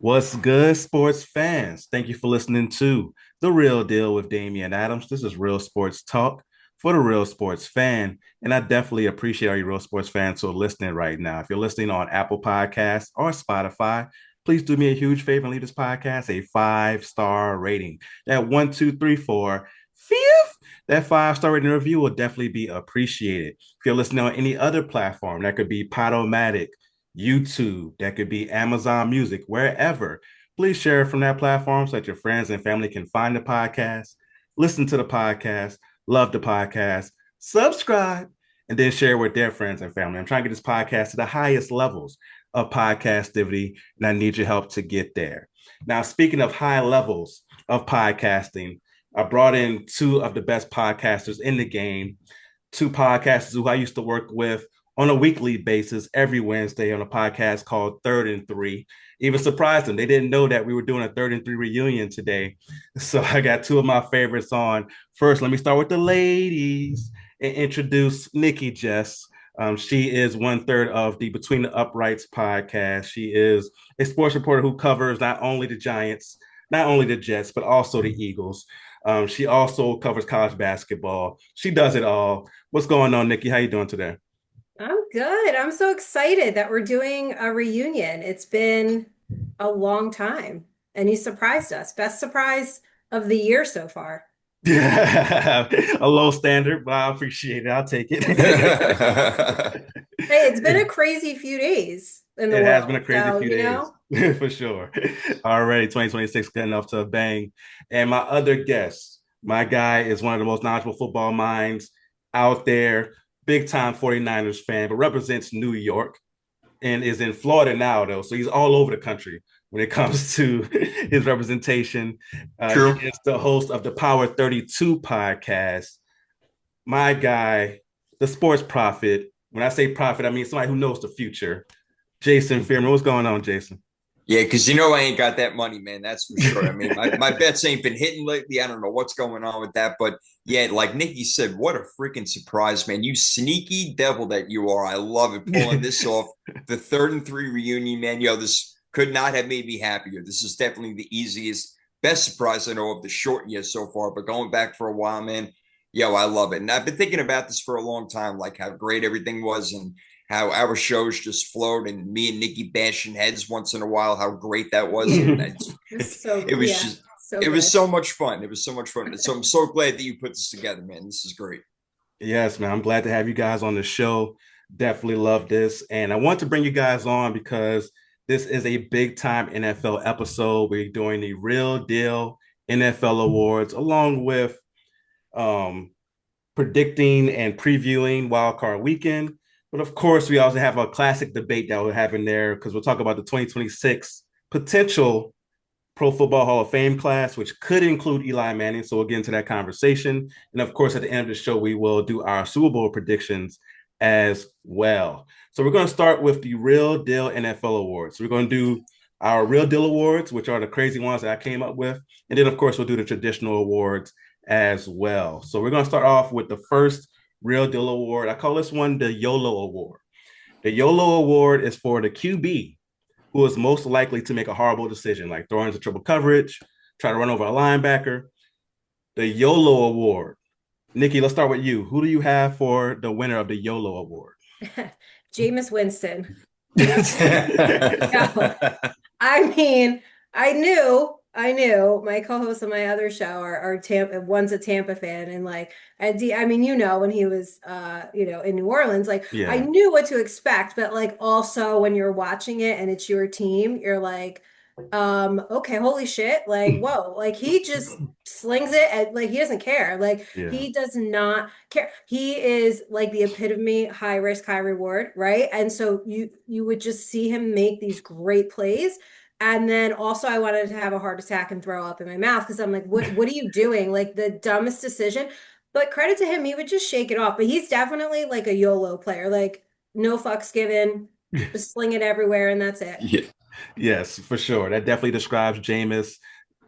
What's good, sports fans? Thank you for listening to The Real Deal with Damian Adams. This is Real Sports Talk for the real sports fan. And I definitely appreciate all you real sports fans who are listening right now. If you're listening on Apple Podcasts or Spotify, please do me a huge favor and leave this podcast a 5-star rating. That 1, 2, 3, 4, fifth, that 5-star rating review will definitely be appreciated. If you're listening on any other platform, that could be Podomatic, YouTube, that could be Amazon Music, wherever. Please share it from that platform so that your friends and family can find the podcast, listen to the podcast, love the podcast, subscribe, and then share with their friends and family. I'm trying to get this podcast to the highest levels of podcastivity, and I need your help to get there. Now, speaking of high levels of podcasting, I brought in two of the best podcasters in the game, two podcasters who I used to work with on a weekly basis every Wednesday on a podcast called Third and Three. Even surprised them. They didn't know that we were doing a Third and Three reunion today. So I got two of my favorites on. First, let me start with the ladies and introduce Nikki Jess. She is 1/3 of the Between the Uprights podcast. She is a sports reporter who covers not only the Giants, not only the Jets, but also the Eagles. She also covers college basketball. She does it all. What's going on, Nikki? How you doing today? I'm good. I'm so excited that we're doing a reunion. It's been a long time, and you surprised us. Best surprise of the year so far. Yeah, a low standard, but I appreciate it. I'll take it. Hey, it's been a crazy few days in the It has been world. a crazy So, few you days, know, for sure. Already 2026 getting off to a bang. And my other guest, my guy is one of the most knowledgeable football minds out there, big time 49ers fan, but represents New York and is in Florida now, though. So he's all over the country when it comes to his representation. He True. is the host of the Power 32 podcast. My guy, the sports prophet. When I say prophet, I mean somebody who knows the future. Jason Feirman. What's going on, Jason? Yeah, because I ain't got that money, man. That's for sure. I mean, my bets ain't been hitting lately. I don't know what's going on with that. But yeah, like Nikki said, what a freaking surprise, man. You sneaky devil that you are. I love it. Pulling this off. The Third and Three reunion, man. This could not have made me happier. This is definitely the easiest, best surprise I know of the short year so far. But going back for a while, man, I love it. And I've been thinking about this for a long time, like how great everything was and how our shows just flowed and me and Nikki bashing heads once in a while, how great that was. And it's so, it was yeah, just, so it was good. so much fun. It was so much fun. So I'm so glad that you put this together, man. This is great. Yes, man. I'm glad to have you guys on the show. Definitely love this. And I want to bring you guys on because this is a big time NFL episode. We're doing the Real Deal NFL Awards along with um, predicting and previewing Wildcard Weekend. But of course, we also have a classic debate that we're having there because we'll talk about the 2026 potential Pro Football Hall of Fame class, which could include Eli Manning. So we'll get into that conversation. And of course, at the end of the show, we will do our Super Bowl predictions as well. So we're going to start with the Real Deal NFL Awards. We're going to do our Real Deal Awards, which are the crazy ones that I came up with. And then, of course, we'll do the traditional awards as well. So we're going to start off with the first Real Deal Award. I call this one the YOLO Award. The YOLO Award is for the QB who is most likely to make a horrible decision, like throw into triple coverage, try to run over a linebacker. The YOLO Award. Nikki, let's start with you. Who do you have for the winner of the YOLO Award? Jameis Winston. No, I mean, I knew my co-host on my other show are Tampa, one's a Tampa fan, and like, I mean, when he was, in New Orleans, like, I Yeah. knew what to expect, but like, also when you're watching it and it's your team, you're like, okay, holy shit, like, whoa, like he just slings it and like he doesn't care, like Yeah. he does not care. He is like the epitome high risk, high reward, right? And so you would just see him make these great plays. And then also I wanted to have a heart attack and throw up in my mouth because I'm like, what are you doing? Like the dumbest decision. But credit to him, he would just shake it off. But he's definitely like a YOLO player, like no fucks given, just sling it everywhere, and that's it. Yeah. Yes, for sure. That definitely describes Jameis.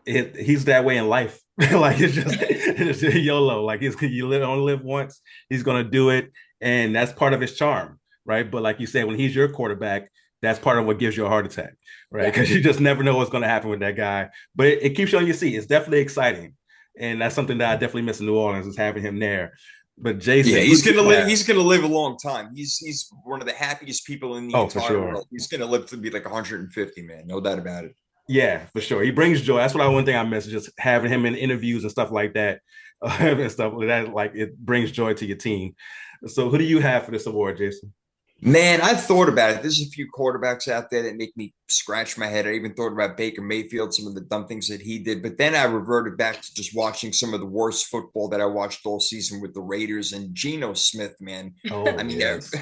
He's that way in life. Like it's just YOLO. Like only live once. He's gonna do it, and that's part of his charm, right? But like you said, when he's your quarterback, that's part of what gives you a heart attack, right? Yeah. Because you just never know what's going to happen with that guy. But it keeps you on your seat. It's definitely exciting. And that's something that I definitely miss in New Orleans is having him there. But Yeah, Jason, he's gonna live. He's gonna live a long time. He's one of the happiest people in the oh, for entire sure. world. He's gonna live to be like 150, man. No doubt about it. Yeah, for sure. He brings joy. That's what one thing I miss, just having him in interviews and stuff like that, and stuff like that. Like it brings joy to your team. So, who do you have for this award, Jason? Man, I've thought about it. There's a few quarterbacks out there that make me scratch my head. I even thought about Baker Mayfield, some of the dumb things that he did. But then I reverted back to just watching some of the worst football that I watched all season with the Raiders and Geno Smith, man. Oh, I mean, yes.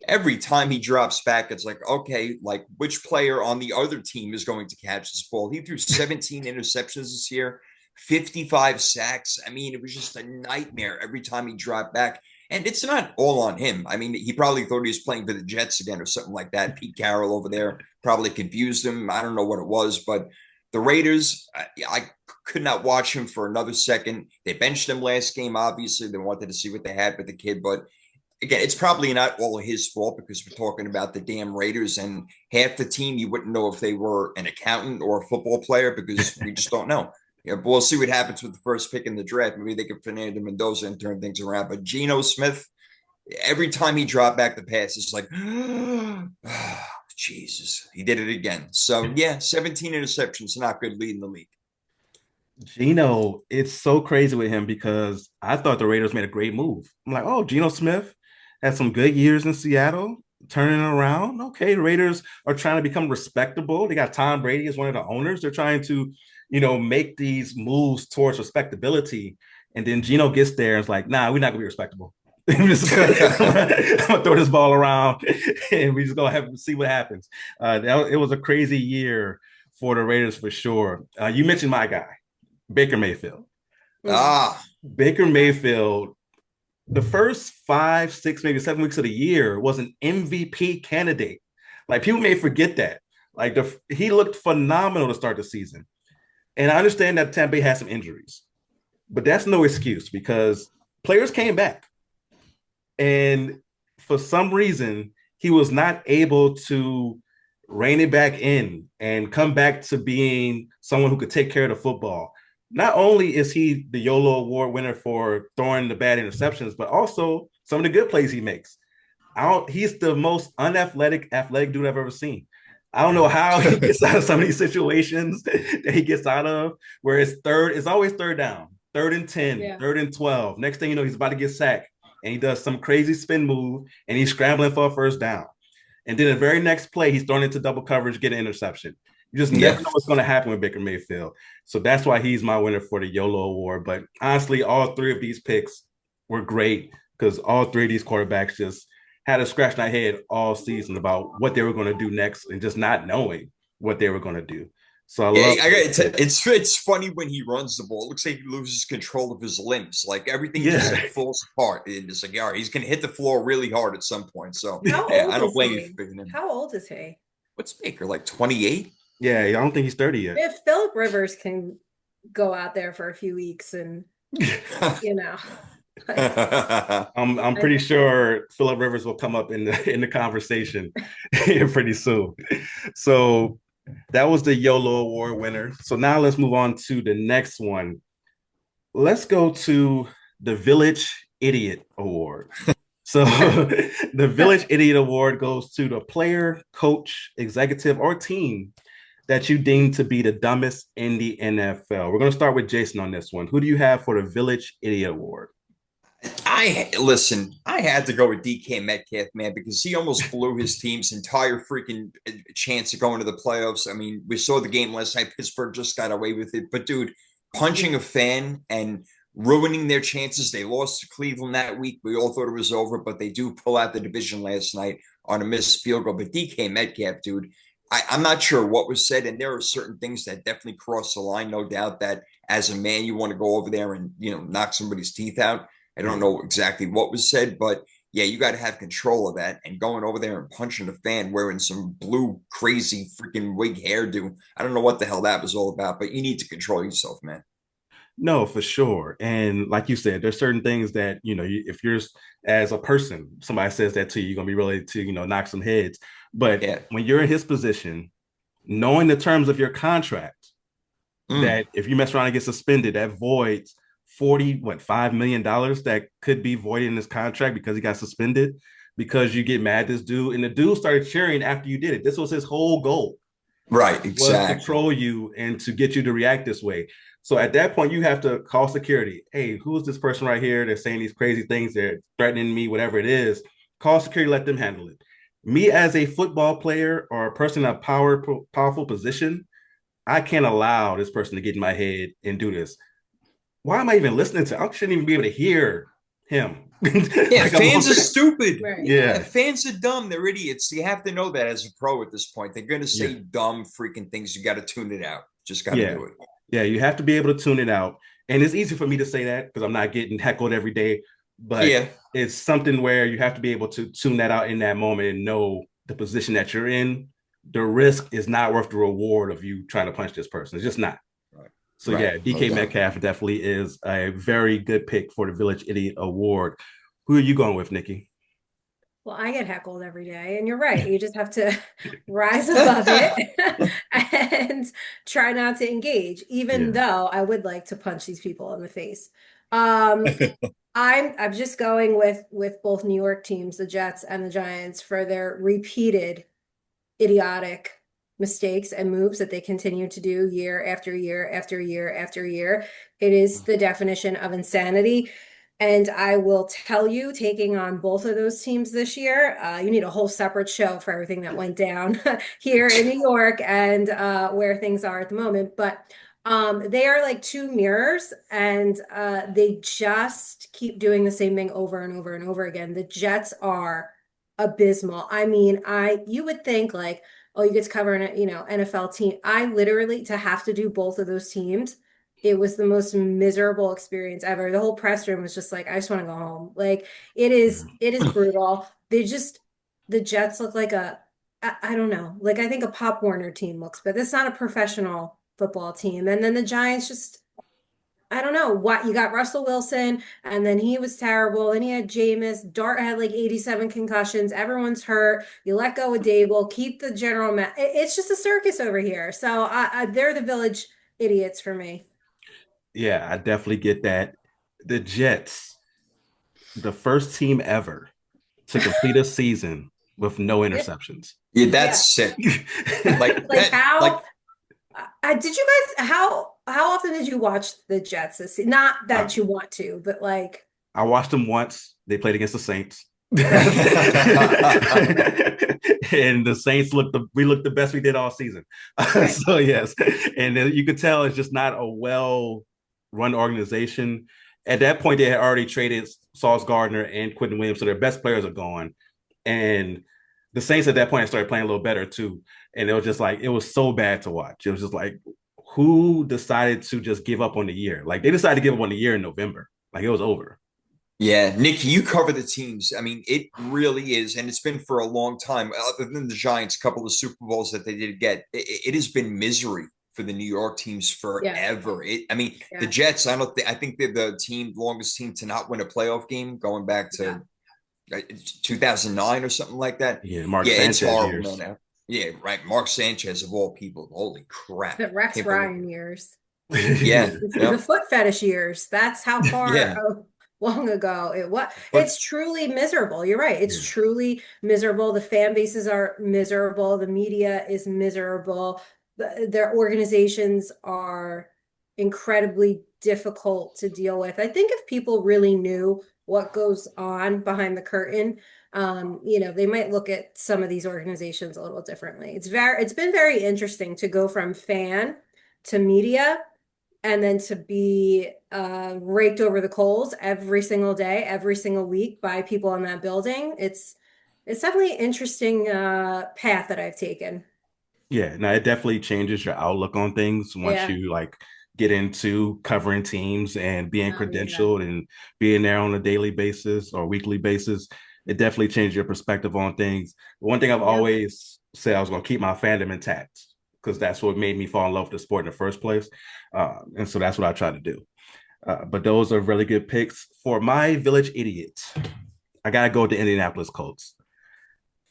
every time he drops back, it's like, okay, like which player on the other team is going to catch this ball? He threw 17 interceptions this year, 55 sacks. I mean, it was just a nightmare every time he dropped back. And it's not all on him. I mean, he probably thought he was playing for the Jets again or something like that. Pete Carroll over there probably confused him. I don't know what it was, but the Raiders, I could not watch him for another second. They benched him last game, obviously. They wanted to see what they had with the kid, but again, it's probably not all his fault because we're talking about the damn Raiders and half the team, you wouldn't know if they were an accountant or a football player because we just don't know. Yeah, but we'll see what happens with the first pick in the draft. Maybe they can Fernando Mendoza and turn things around. But Geno Smith, every time he dropped back the pass, it's like, oh, Jesus, he did it again. So, yeah, 17 interceptions, not good leading the league. Geno, it's so crazy with him because I thought the Raiders made a great move. I'm like, oh, Geno Smith had some good years in Seattle, turning it around. Okay, the Raiders are trying to become respectable. They got Tom Brady as one of the owners. They're trying to, make these moves towards respectability. And then Geno gets there and it's like, nah, we're not gonna be respectable. I'm gonna throw this ball around and we just gonna have to see what happens. It was a crazy year for the Raiders for sure. You mentioned my guy. Baker Mayfield. Ah, Baker Mayfield, the first 5, 6, maybe 7 weeks of the year was an MVP candidate. Like people may forget that. Like he looked phenomenal to start the season. And I understand that Tampa Bay has some injuries, but that's no excuse because players came back. And for some reason, he was not able to rein it back in and come back to being someone who could take care of the football. Not only is he the YOLO Award winner for throwing the bad interceptions, but also some of the good plays he makes. He's the most athletic dude I've ever seen. I don't know how he gets out of some of these situations that he gets out of where it's always third down, 3rd and 10, Yeah. 3rd and 12. Next thing you know, he's about to get sacked and he does some crazy spin move and he's scrambling for a first down. And then the very next play, he's thrown into double coverage, get an interception. You just never know what's going to happen with Baker Mayfield. So that's why he's my winner for the YOLO Award. But honestly, all three of these picks were great because all three of these quarterbacks just had to scratch my head all season about what they were going to do next and just not knowing what they were going to do. So it's funny when he runs the ball. It looks like he loses control of his limbs. Like everything just like falls apart. And it's like, all right, he's going to hit the floor really hard at some point. So I don't blame you for picking him. How old is he? What's Baker, like 28? Yeah, I don't think he's 30 yet. If Philip Rivers can go out there for a few weeks and, I'm pretty sure Philip Rivers will come up in the conversation here pretty soon. So that was the YOLO Award winner. So now let's move on to the next one. Let's go to the Village Idiot Award. So the Village Idiot Award goes to the player, coach, executive, or team that you deem to be the dumbest in the NFL. We're going to start with Jason on this one. Who do you have for the Village Idiot Award? I had to go with DK Metcalf, man, because he almost blew his team's entire freaking chance of going to the playoffs. I mean, we saw the game last night. Pittsburgh just got away with it. But, dude, punching a fan and ruining their chances. They lost to Cleveland that week. We all thought it was over, but they do pull out the division last night on a missed field goal. But DK Metcalf, dude, I'm not sure what was said, and there are certain things that definitely cross the line. No doubt that as a man, you want to go over there and, knock somebody's teeth out. I don't know exactly what was said, but yeah, you got to have control of that. And going over there and punching a fan wearing some blue, crazy freaking wig hairdo. I don't know what the hell that was all about, but you need to control yourself, man. No, for sure. And like you said, there's certain things that, if you're as a person, somebody says that to you, you're going to be ready to, knock some heads. But Yeah. when you're in his position, knowing the terms of your contract, Mm. that if you mess around and get suspended, that voids $5 million that could be voided in his contract because he got suspended because you get mad at this dude. And the dude started cheering after you did it. This was his whole goal, Right. was to Exactly. troll you and to get you to react this way. So at that point, you have to call security. Hey, who's this person right here? They're saying these crazy things. They're threatening me, whatever it is. Call security, let them handle it. Me as a football player or a person in a powerful position, I can't allow this person to get in my head and do this. Why am I even listening to? I shouldn't even be able to hear him. Yeah, Like I'm fans are stupid. Right. Yeah, yeah, fans are dumb. They're idiots. You have to know that as a pro at this point. They're going to yeah, say dumb freaking things. You got to tune it out. Just got to yeah, do it. yeah. You have to be able to tune it out, and it's easy for me to say that because I'm not getting heckled every day. But Yeah. it's something where you have to be able to tune that out in that moment and know the position that you're in. The risk is not worth the reward of you trying to punch this person. It's just not. Right. So Right. yeah, No DK doubt. Metcalf definitely is a very good pick for the Village Idiot Award. Who are you going with, Nikki? Well, I get heckled every day, and you're right. You just have to rise above it and try not to engage, even Yeah. though I would like to punch these people in the face. Um, I'm just going with both New York teams, the Jets and the Giants, for their repeated idiotic mistakes and moves that they continue to do year after year after year after year. It is the definition of insanity. And I will tell you, taking on both of those teams this year, you need a whole separate show for everything that went down here in New York and where things are at the moment. But they are like two mirrors, and they just keep doing the same thing over and over and over again. The Jets are abysmal. I mean, you would think like, oh, you get to cover an NFL team. I literally to have to do both of those teams. It was the most miserable experience ever. The whole press room was just like, I just want to go home. Like it is brutal. The Jets look like I don't know, like I think a Pop Warner team looks, but it's not a professional football team. And then the Giants just I don't know what you got Russell Wilson, and then he was terrible. And he had Jameis. Dart had like 87 concussions. Everyone's hurt. You let go of Dable. Keep the It's just a circus over here. So they're the village idiots for me. Yeah, I definitely get that. The Jets, the first team ever to complete a season with no Yeah, interceptions. Yeah, yeah. that's sick. Like Like that. Like did you guys how often did you watch the Jets this season? Not I, that you want to, but like I watched them once. They played against the Saints. right. And the Saints we looked the best we did all season. Right. So yes, and you could tell it's just not a well run organization. At that point, they had already traded Sauce Gardner and Quentin Williams, so their best players are gone. And the Saints at that point started playing a little better too. And it was just like it was so bad to watch. It was just like who decided to just give up on the year? Like they decided to give up on the year in November. Like it was over. Yeah, Nikki, you cover the teams. I mean, it really is, and it's been for a long time. Other than the Giants, a couple of Super Bowls that they did get, it has been misery for the New York teams Yeah. forever. I mean, the Yeah. Jets. I think they're the longest team to not win a playoff game, going back Yeah. to 2009 or something like that. Yeah, Mark Yeah, it's Sanchez horrible years. now. Yeah, right. Mark Sanchez of all people. Holy crap! The Rex Can't believe. Ryan years. Yeah, The yeah, foot fetish years. That's how far yeah. long ago it was. But It's truly miserable. You're right. It's Yeah. truly miserable. The fan bases are miserable. The media is miserable. Their organizations are incredibly difficult to deal with. I think if people really knew what goes on behind the curtain, they might look at some of these organizations a little differently. It's been very interesting to go from fan to media and then to be raked over the coals every single day, every single week by people in that building. It's definitely an interesting path that I've taken. Yeah, no, it definitely changes your outlook on things once Yeah. you like get into covering teams and being Yeah. credentialed and being there on a daily basis or weekly basis. It definitely changes your perspective on things. One thing I've Yep. always said I was going to keep my fandom intact because that's what made me fall in love with the sport in the first place. And so that's what I try to do. But those are really good picks. For my village idiots, I got to go with the Indianapolis Colts.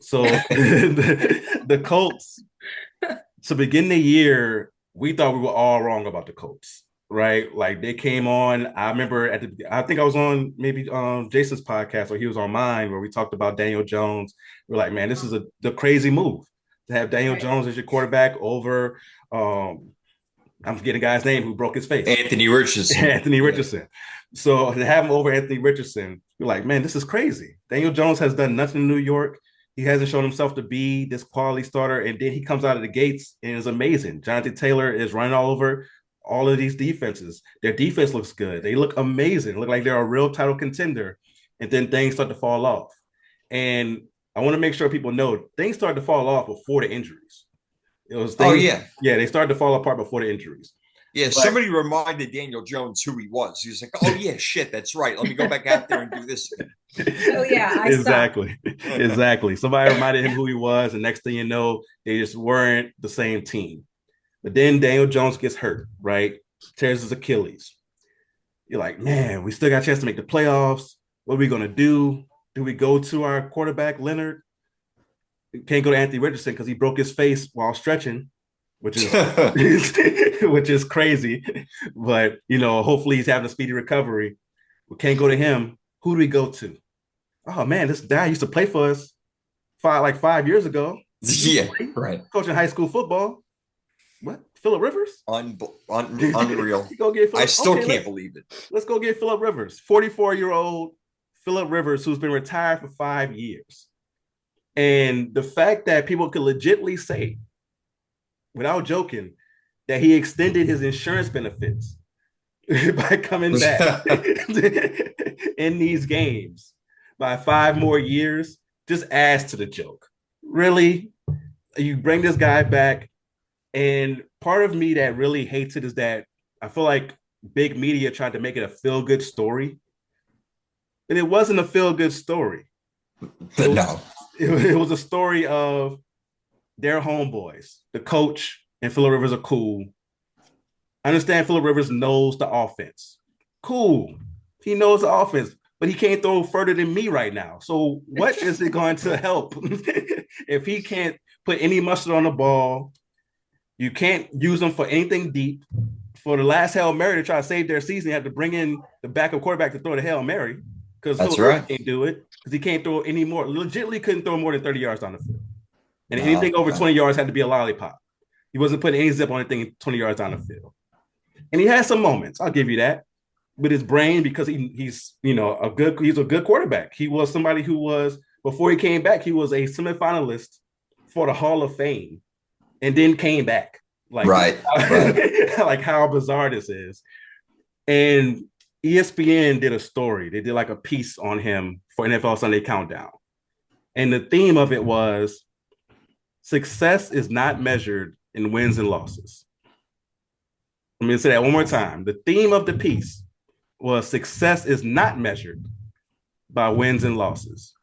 So the Colts, to begin the year, we thought we were all wrong about the Colts, right? Like they came on. I remember I think I was on maybe Jason's podcast or he was on mine where we talked about Daniel Jones. We're like, man, this is the crazy move to have Daniel Right. Jones as your quarterback over I'm forgetting a guy's name who broke his face. Anthony Richardson. Anthony Richardson. So to have him over Anthony Richardson, you're like, man, this is crazy. Daniel Jones has done nothing in New York. He hasn't shown himself to be this quality starter. And then he comes out of the gates and is amazing. Jonathan Taylor is running all over all of these defenses. Their defense looks good. They look amazing. Look like they're a real title contender. And then things start to fall off. And I want to make sure people know things started to fall off before the injuries. It was things, Oh, yeah. Yeah, they started to fall apart before the injuries. Yeah, somebody reminded Daniel Jones who he was. He was like, oh, yeah, shit, that's right. Let me go back out there and do this again. Oh, yeah, Exactly. Somebody reminded him who he was, and next thing you know, they just weren't the same team. But then Daniel Jones gets hurt, right? Tears his Achilles. You're like, man, we still got a chance to make the playoffs. What are we going to do? Do we go to our quarterback, Leonard? Can't go to Anthony Richardson because he broke his face while stretching, which is which is crazy. But hopefully he's having a speedy recovery. We can't go to him. Who do we go to? Oh man, this guy used to play for us 5 years ago. Yeah, right. Coaching high school football. What? Phillip Rivers? Unreal. I still can't believe it. Let's go get Phillip Rivers, 44-year-old Phillip Rivers, who's been retired for 5 years. And the fact that people could legitimately say, without joking, that he extended his insurance benefits by coming back in these games by 5 more years just adds to the joke. Really? You bring this guy back, and part of me that really hates it is that I feel like big media tried to make it a feel-good story, and it wasn't a feel-good story. It was a story of their homeboys. The coach and Phillip Rivers are cool. I understand Phillip Rivers knows the offense. Cool. He knows the offense, but he can't throw further than me right now. So what is it going to help if he can't put any mustard on the ball? You can't use him for anything deep. For the last Hail Mary to try to save their season, you have to bring in the backup quarterback to throw the Hail Mary because Phillip Rivers can't do it because he can't throw any more. Legitimately couldn't throw more than 30 yards down the field. And anything over 20 yards had to be a lollipop. He wasn't putting any zip on anything 20 yards down the field. And he had some moments, I'll give you that, with his brain because he's a good quarterback. He was somebody who was, before he came back, he was a semifinalist for the Hall of Fame and then came back. Like how bizarre this is. And ESPN did a story. They did like a piece on him for NFL Sunday Countdown. And the theme of it was success is not measured in wins and losses. Let me say that one more time. The theme of the piece was success is not measured by wins and losses.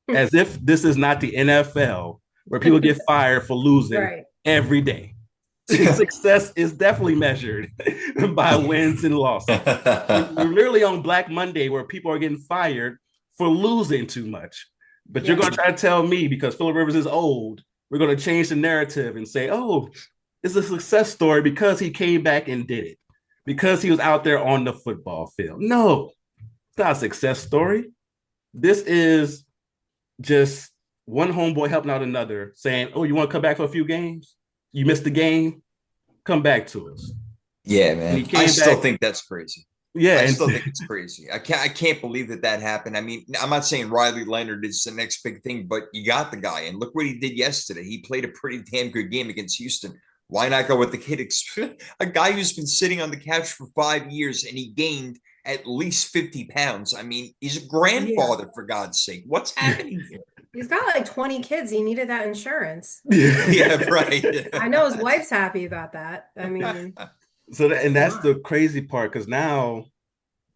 As if this is not the NFL where people get fired for losing every day. Success is definitely measured by wins and losses. We're literally on Black Monday where people are getting fired for losing too much. But you're going to try to tell me because Phillip Rivers is old, we're going to change the narrative and say, oh, it's a success story because he came back and did it, because he was out there on the football field. No, it's not a success story. This is just one homeboy helping out another saying, oh, you want to come back for a few games? You missed the game? Come back to us. Yeah, man. I still think that's crazy. Yeah, I still think it's crazy. I can't believe that happened. I mean, I'm not saying Riley Leonard is the next big thing, but you got the guy, and look what he did yesterday. He played a pretty damn good game against Houston. Why not go with the kid? A guy who's been sitting on the couch for 5 years, and he gained at least 50 pounds. I mean, he's a grandfather, for God's sake. What's happening here? He's got like 20 kids. He needed that insurance. Yeah, right. I know his wife's happy about that. I mean, that's the crazy part because now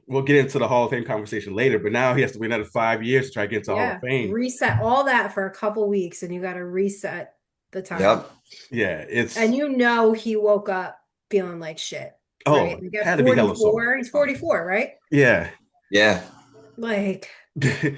we'll get into the Hall of Fame conversation later, but now he has to wait another 5 years to try to get into the Hall of Fame. Reset all that for a couple weeks, and you got to reset the time. Yep. Yeah, and he woke up feeling like shit. Oh, right? Had to be hella sore. He's 44, right? Yeah. Like,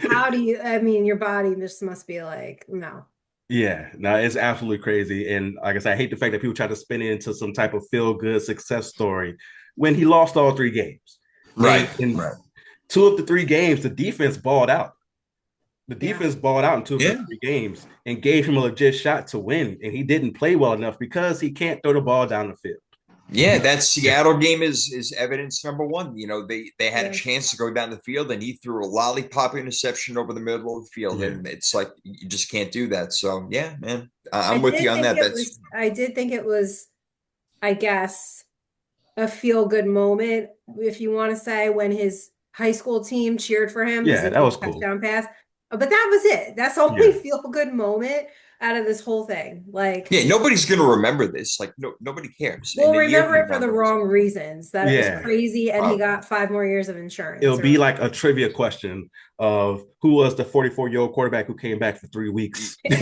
how do you? I mean, your body just must be like, no. Yeah, no, it's absolutely crazy. And like I said, I hate the fact that people try to spin it into some type of feel good success story when he lost all three games. And Right, in right. two of the three games, the defense balled out. The Yeah. defense balled out in two of the Yeah. three games and gave him a legit shot to win. And he didn't play well enough because he can't throw the ball down the field. Yeah, that Seattle game is evidence number one. You know, they had a Yeah. chance to go down the field and he threw a lollipop interception over the middle of the field. Yeah. And it's like you just can't do that. So yeah, man. I I'm with did you on think that. it That's was, I did think it was, I guess, a feel good moment, if you want to say, when his high school team cheered for him because Yeah, he that threw was a cool. touchdown pass. But that was it. That's the only Yeah. feel good moment out of this whole thing. Like, yeah, nobody's gonna remember this. Like nobody cares. In we'll a year remember from it for now, the nobody's wrong gonna remember. reasons, that it was Yeah. crazy and he Probably. got 5 more years of It'll insurance be or like a trivia question of who was the 44-year-old quarterback who came back for 3 weeks Yeah.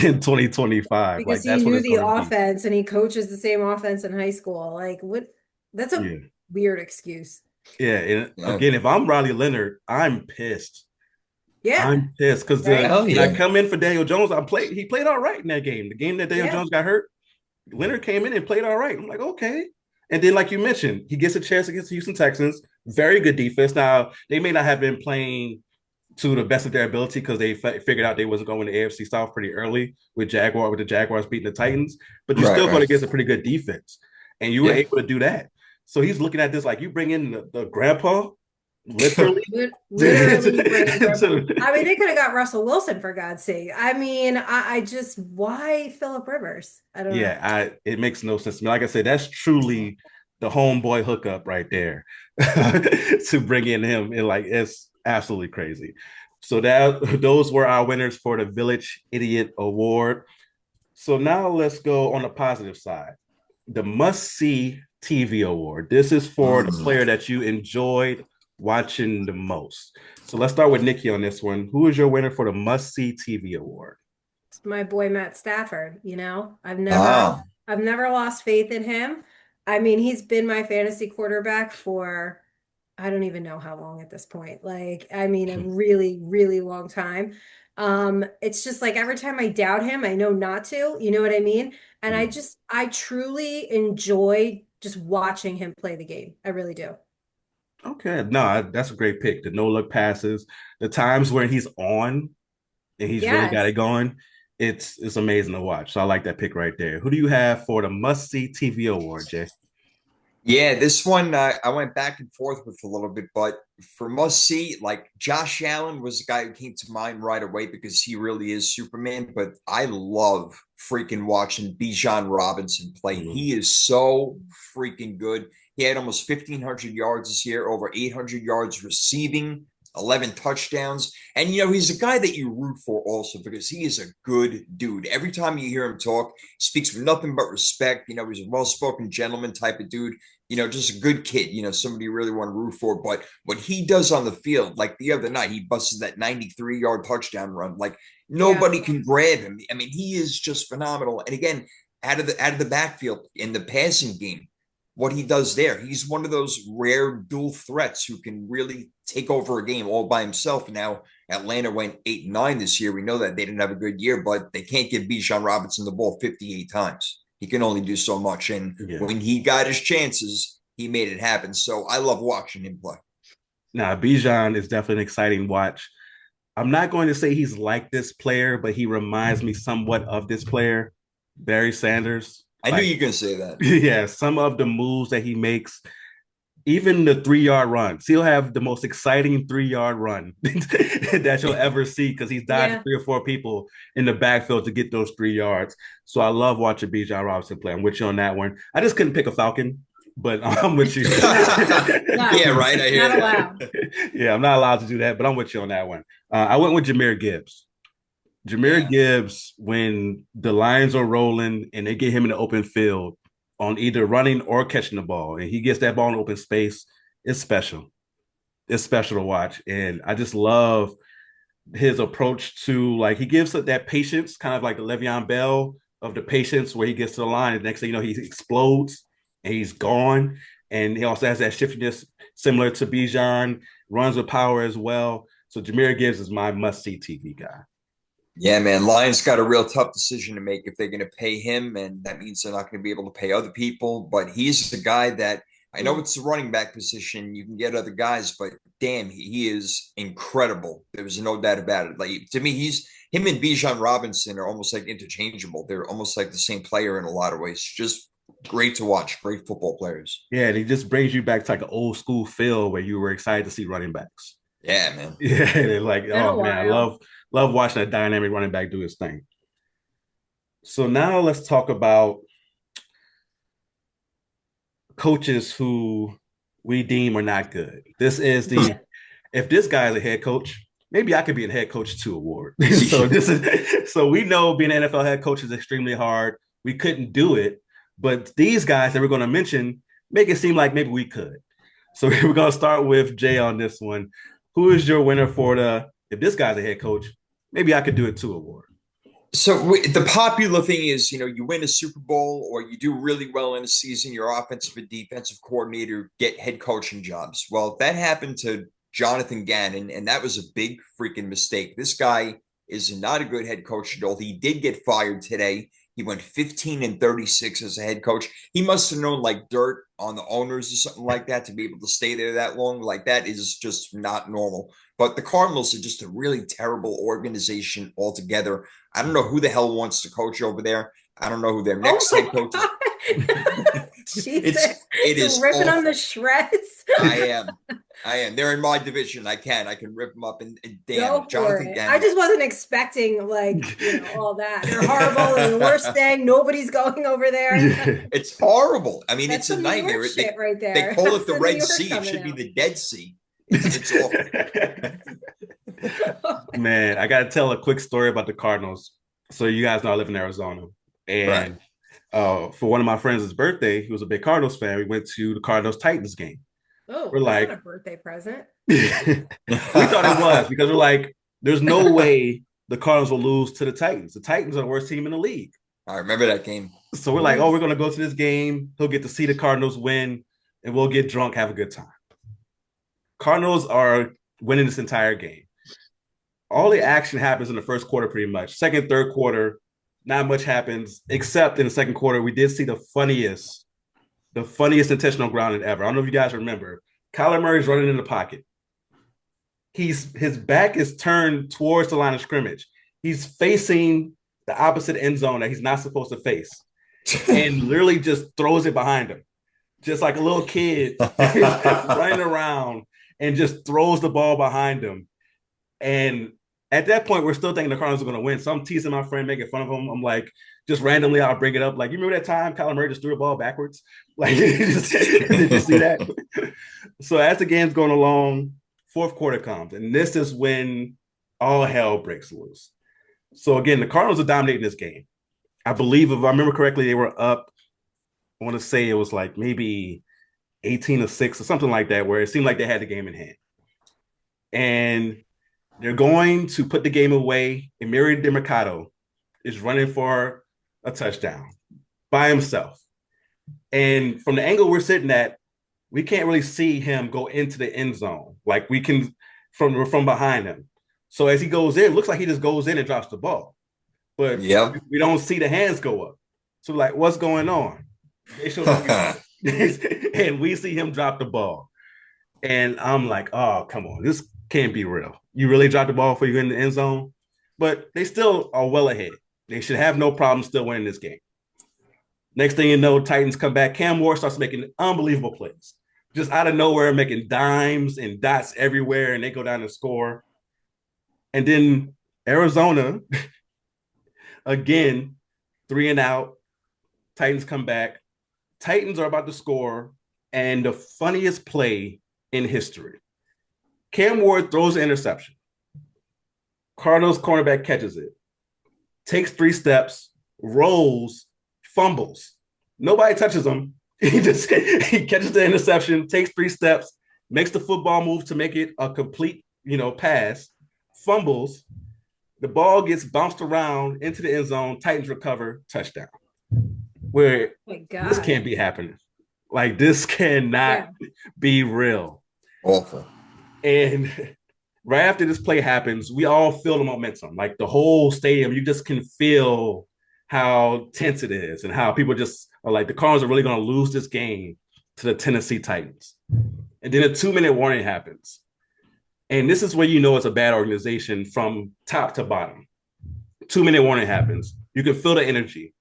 in 2025. because Like he that's what knew it's the going to be. offense and he coaches the same offense in high school. Like, what? That's a Yeah. weird excuse. Yeah. And Yeah. again, if I'm Riley Leonard, I'm pissed. Yeah. I'm pissed because Right. Hell when I yeah. come in for Daniel Jones, he played all right in that game. The game that Daniel Yeah. Jones got hurt, Leonard came in and played all right. I'm like, okay. And then, like you mentioned, he gets a chance against the Houston Texans. Very good defense. Now, they may not have been playing to the best of their ability because they figured out they wasn't going to the AFC South pretty early with the Jaguars beating the Titans, but you're Right, still going right. against a pretty good defense, and you were Yeah. able to do that. So he's looking at this like you bring in the grandpa, literally. Literally bringing grandpa. So, I mean, they could have got Russell Wilson for God's sake. I mean, I just, why Philip Rivers? I don't know. it makes no sense to me. Like I said, that's truly the homeboy hookup right there to bring in him, and like it's absolutely crazy. So that those were our winners for the Village Idiot Award. So now let's go on the positive side. The must see TV award. This is for the Mm. player that you enjoyed watching the most. So let's start with Nikki on this one. Who is your winner for the must see TV award? It's my boy Matt Stafford, you know. Ah, I've never lost faith in him. I mean, he's been my fantasy quarterback for I don't even know how long at this point. Like, I mean, a really, really long time. It's just like every time I doubt him, I know not to, you know what I mean? And Yeah. I truly enjoy just watching him play the game. I really do. Okay, no, that's a great pick. The no look passes, the times where he's on and he's really got Yes. it going. It's amazing to watch. So I like that pick right there. Who do you have for the must see TV award, Jay? yeah, this one I went back and forth with a little bit, but for must see, like Josh Allen was the guy who came to mind right away because he really is Superman. But I love freaking watching Bijan Robinson play. Mm-hmm. He is so freaking good. He had almost 1,500 yards this year, over 800 yards receiving, 11 touchdowns. And, you know, he's a guy that you root for also because he is a good dude. Every time you hear him talk, he speaks with nothing but respect. You know, he's a well spoken gentleman type of dude, you know, just a good kid, you know, somebody you really want to root for. But what he does on the field, like the other night, he busted that 93-yard touchdown run. Like Yeah. nobody can grab him. I mean, he is just phenomenal. And again, out of the backfield in the passing game, what he does there, he's one of those rare dual threats who can really take over a game all by himself. Now, Atlanta went 8-9 this year. We know that they didn't have a good year, but they can't give Bijan Robinson the ball 58 times. He can only do so much. And Yeah. when he got his chances, he made it happen. So I love watching him play. Now, Bijan is definitely an exciting watch. I'm not going to say he's like this player, but he reminds me somewhat of this player, Barry Sanders. I knew Like, you were going to say that. yeah, some of the moves that he makes, even the 3 yard runs, he'll have the most exciting 3 yard run that you'll ever see because he's dodged Yeah. 3 or 4 people in the backfield to get those 3 yards. So I love watching Bijan Robinson play. I'm with you on that one. I just couldn't pick a Falcon, but I'm with you. No. Yeah, right. I hear Not that. allowed. Yeah, I'm not allowed to do that, but I'm with you on that one. I went with Jahmyr Gibbs. Jahmyr Yeah. Gibbs, when the Lions are rolling and they get him in the open field on either running or catching the ball, and he gets that ball in open space, it's special. It's special to watch. And I just love his approach to, like, he gives it that patience, kind of like the Le'Veon Bell of the patience where he gets to the line. And next thing you know, he explodes and he's gone. And he also has that shiftiness similar to Bijan, runs with power as well. So Jahmyr Gibbs is my must-see TV guy. Yeah, man. Lions got a real tough decision to make if they're going to pay him, and that means they're not going to be able to pay other people. But he's the guy that I know it's the running back position. You can get other guys, but damn, he is incredible. There's no doubt about it. Like to me, he's him and Bijan Robinson are almost like interchangeable. They're almost like the same player in a lot of ways. Just great to watch. Great football players. Yeah, and it just brings you back to like an old school feel where you were excited to see running backs. Yeah, man. Yeah, and like, Been a oh man, I while. love watching that dynamic running back do his thing. So now let's talk about coaches who we deem are not good. This is the if this guy is a head coach, maybe I could be a head coach too award. So we know being an NFL head coach is extremely hard. We couldn't do it, but these guys that we're going to mention make it seem like maybe we could. So we're going to start with Jay on this one. Who is your winner for the if this guy's a head coach, maybe I could do it too award? So the popular thing is, you win a Super Bowl or you do really well in a season, your offensive and defensive coordinator get head coaching jobs. Well, that happened to Jonathan Gannon, and that was a big freaking mistake. This guy is not a good head coach at all. He did get fired today. He went 15-36 as a head coach. He must have known like dirt on the owners or something like that to be able to stay there that long. Like that is just not normal. But the Cardinals are just a really terrible organization altogether. I don't know who the hell wants to coach over there. I don't know who their next head coach is. It is ripping awful. on the shreds. I am. They're in my division. I can rip them up and damn Jonathan Gannon. I just wasn't expecting all that. They're horrible. They're the worst thing. Nobody's going over there. It's horrible. I mean, That's it's a nightmare. Shit right there. They call it the Red Sea. It should be the Dead Sea. It's awful. Man, I got to tell a quick story about the Cardinals. So you guys know I live in Arizona. And for one of my friends' birthday, he was a big Cardinals fan. We went to the Cardinals-Titans game. Oh, we're that's like, not a birthday present. We thought it was because we're like, there's no way the Cardinals will lose to the Titans. The Titans are the worst team in the league. I remember that game. So we're like, we're going to go to this game. He'll get to see the Cardinals win, and we'll get drunk, have a good time. Cardinals are winning this entire game. All the action happens in the first quarter pretty much. Second, third quarter, not much happens, except in the second quarter, we did see the funniest intentional grounding ever. I don't know if you guys remember. Kyler Murray's running in the pocket. His back is turned towards the line of scrimmage. He's facing the opposite end zone that he's not supposed to face. And literally just throws it behind him. Just like a little kid running around and just throws the ball behind him. And at that point, we're still thinking the Cardinals are going to win. So I'm teasing my friend, making fun of him. I'm like, just randomly, I'll bring it up. Like, you remember that time Kyler Murray just threw the ball backwards? Like, did you see that? So as the game's going along, fourth quarter comes. And this is when all hell breaks loose. So again, the Cardinals are dominating this game. I believe, if I remember correctly, they were up, I want to say it was like maybe 18-6 or something like that, where it seemed like they had the game in hand. And they're going to put the game away. Emiri DeMercado is running for a touchdown by himself. And from the angle we're sitting at, we can't really see him go into the end zone. Like we can from behind him. So as he goes in, it looks like he just goes in and drops the ball. But we don't see the hands go up. So like, what's going on? They show and we see him drop the ball. And I'm like, oh, come on. This can't be real. You really dropped the ball before you get in the end zone? But they still are well ahead. They should have no problem still winning this game. Next thing you know, Titans come back. Cam Ward starts making unbelievable plays. Just out of nowhere, making dimes and dots everywhere, and they go down and score. And then Arizona, again, 3 and out. Titans come back. Titans are about to score, and the funniest play in history. Cam Ward throws an interception. Cardinals cornerback catches it, takes 3 steps, rolls, fumbles. Nobody touches him. He catches the interception, takes 3 steps, makes the football move to make it a complete, pass, fumbles. The ball gets bounced around into the end zone. Titans recover, touchdown. Where this can't be happening. Like, this cannot be real. Awful. And right after this play happens, we all feel the momentum. Like the whole stadium, you just can feel how tense it is and how people just are like, the Cardinals are really going to lose this game to the Tennessee Titans. And then a 2-minute warning happens. And this is where you know it's a bad organization from top to bottom. 2-minute warning happens. You can feel the energy.